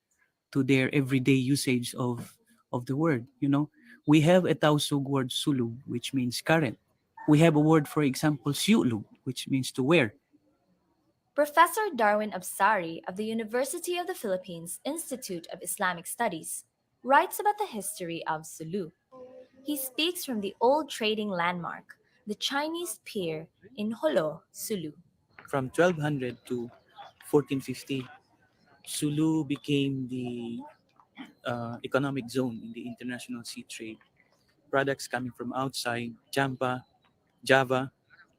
to their everyday usage of the word. We have a Tausug word sulug, which means current. We have a word, for example, siulug, which means to wear. Professor Darwin Absari of the University of the Philippines Institute of Islamic Studies writes about the history of Sulu. He speaks from the old trading landmark, the Chinese pier in Jolo, Sulu. From 1200 to 1450, Sulu became the economic zone in the international sea trade. Products coming from outside, Champa, Java,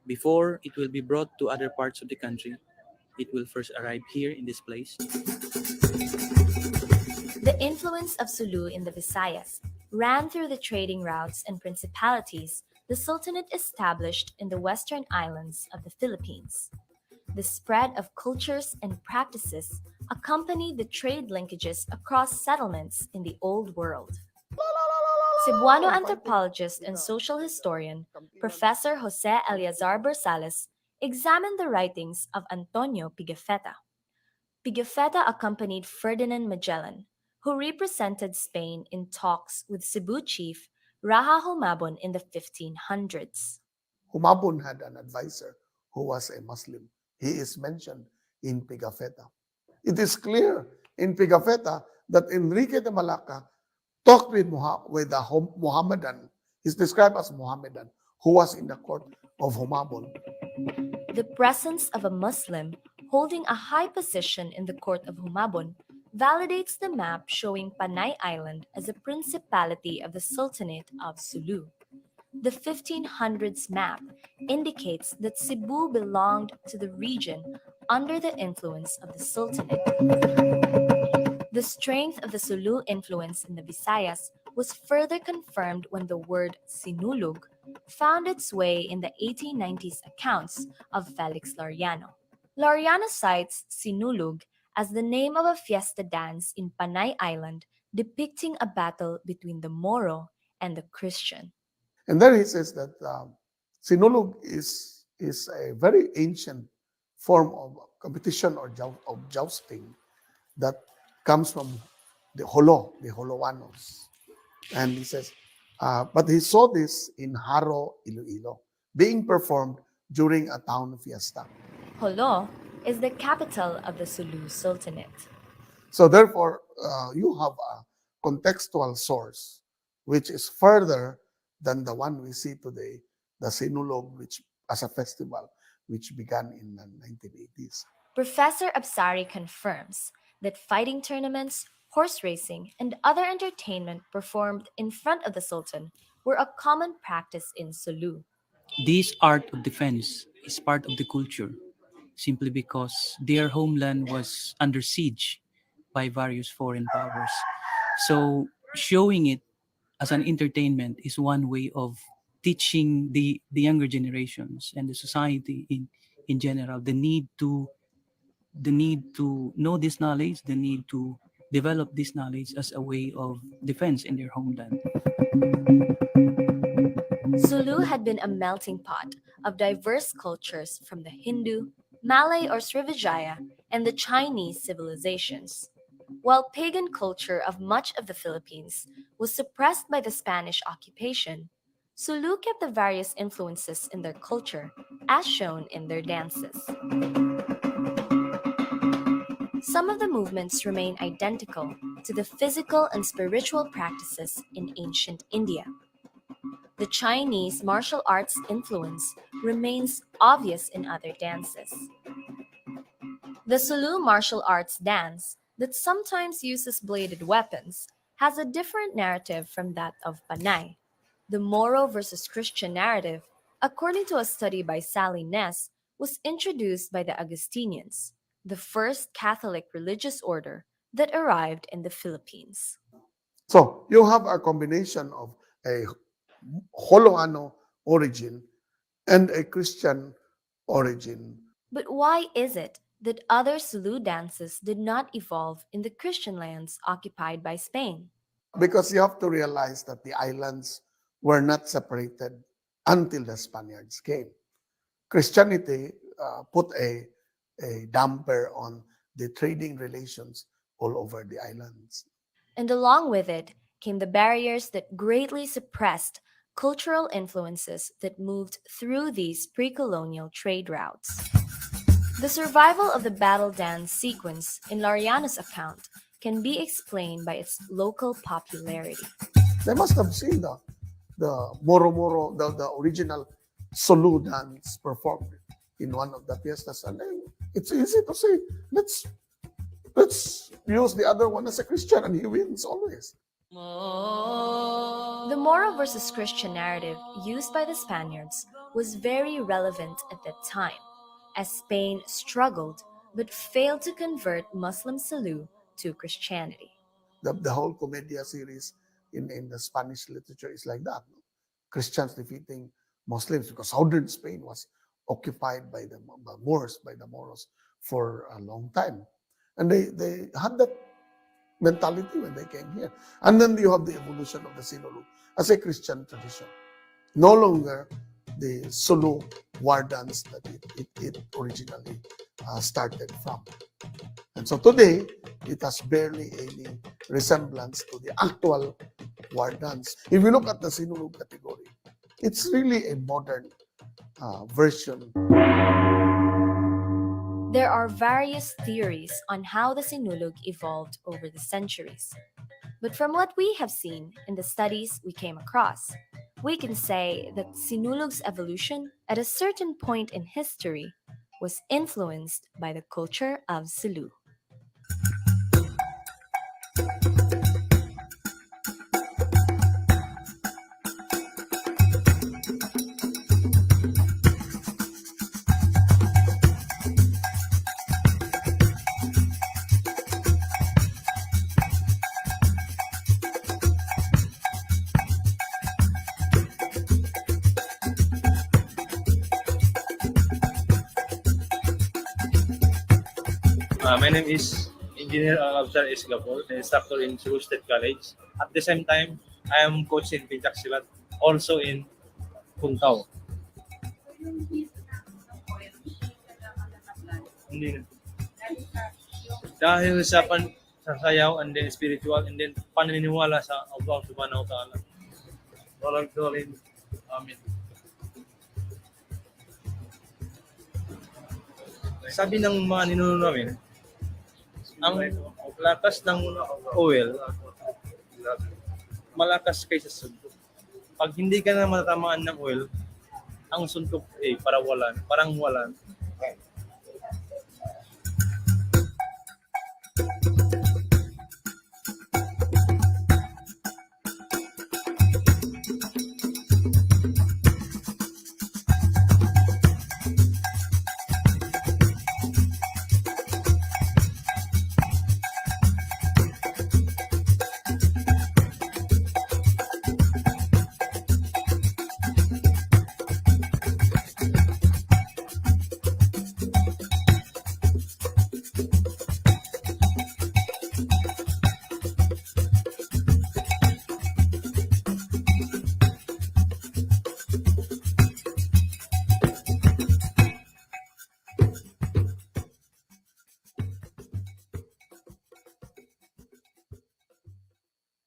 before it will be brought to other parts of the country, it will first arrive here in this place. The influence of Sulu in the Visayas ran through the trading routes and principalities the Sultanate established in the western islands of the Philippines. The spread of cultures and practices accompanied the trade linkages across settlements in the Old World. Cebuano anthropologist and social historian Professor Jose 𝗟𝗏𝗄𝗏 examined the writings of Antonio Pigafetta. Pigafetta accompanied Ferdinand Magellan, who represented Spain in talks with Cebu chief 𝗏𝗏𝗄𝗏𝗶 in the 1500s. 𝗚𝗏𝗏𝗄𝗏 had an advisor who was a Muslim. He is mentioned in Pigafetta. It is clear in Pigafetta that Enrique de Malacca talked with a Mohammedan. He's described as Mohammedan, who was in the court of 𝗚𝗏𝗏𝗄𝗏. The presence of a Muslim holding a high position in the court of 𝗚𝗏𝗏 validates the map showing Panay Island as a principality of the Sultanate of Sulu. The 1500s map indicates that Cebu belonged to the region under the influence of the Sultanate. The strength of the Sulu influence in the Visayas was further confirmed when the word Sinulog found its way in the 1890s accounts of Felix Laureano. Laureano cites Sinulog as the name of a fiesta dance in Panay Island depicting a battle between the Moro and the Christian. And there he says that Sinulog is a very ancient form of competition or of jousting that comes from the Holowanos. And he says, but he saw this in Haro, Iloilo, being performed during a town fiesta. Jolo is the capital of the Sulu Sultanate. So therefore, you have a contextual source, which is further than the one we see today, the Sinulog, which as a festival, which began in the 1980s. Professor 𝗟𝗏𝗄𝗏 confirms that fighting tournaments, horse racing, and other entertainment performed in front of the Sultan were a common practice in Sulu. This art of defense is part of the culture, simply because their homeland was under siege by various foreign powers. So showing it as an entertainment is one way of teaching the younger generations and the society in general the need to know this knowledge, the need to develop this knowledge as a way of defense in their homeland. Sulu had been a melting pot of diverse cultures from the Hindu, Malay or Srivijaya, and the Chinese civilizations. While pagan culture of much of the Philippines was suppressed by the Spanish occupation, Sulu kept the various influences in their culture, as shown in their dances. Some of the movements remain identical to the physical and spiritual practices in ancient India. The Chinese martial arts influence remains obvious in other dances. The Sulu martial arts dance, that sometimes uses bladed weapons, has a different narrative from that of Panay. The Moro versus Christian narrative, according to a study by Sally Ness, was introduced by the Augustinians, the first Catholic religious order that arrived in the Philippines. So you have a combination of a Holoano origin and a Christian origin. But why is it that other Sulu dances did not evolve in the Christian lands occupied by Spain? Because you have to realize that the islands were not separated until the Spaniards came. Christianity put a damper on the trading relations all over the islands. And along with it came the barriers that greatly suppressed cultural influences that moved through these pre-colonial trade routes. The survival of the battle dance sequence in Laureano's account can be explained by its local popularity. They must have seen the Moro, the original Sulu dance performed in one of the fiestas. And it's easy to say, let's let's use the other one as a Christian, and he wins always. The Moro versus Christian narrative used by the Spaniards was very relevant at that time, as Spain struggled but failed to convert Muslim Cebu to Christianity. The whole Comedia series in the Spanish literature is like that. No? Christians defeating Muslims, because southern Spain was occupied by the Moors, by the Moros, for a long time. And they had that mentality when they came here. And then you have the evolution of the Sinulog as a Christian tradition. No longer the Sulu war dance that it originally started from. And so today, it has barely any resemblance to the actual war dance. If you look at the Sinulog category, it's really a modern version. There are various theories on how the Sinulog evolved over the centuries. But from what we have seen in the studies we came across, we can say that Sinulog's evolution at a certain point in history was influenced by the culture of Cebu. My name is Engineer 𝗚𝗏𝗏𝗶, instructor in Cebu State College. At the same time, I am coach in 𝗕𝗺𝗁𝗏, also in 𝗘𝗺𝗆𝗏. Dahil sa sayaw and then spiritual and then paniniwala sa Allah Subhanahu wa Ta'ala. Walang dolin. Amen. Sabi ng mga ninuno namin, ang lakas ng oil malakas kaysa suntok. Pag hindi ka na matatamaan ng oil, ang suntok parang walan.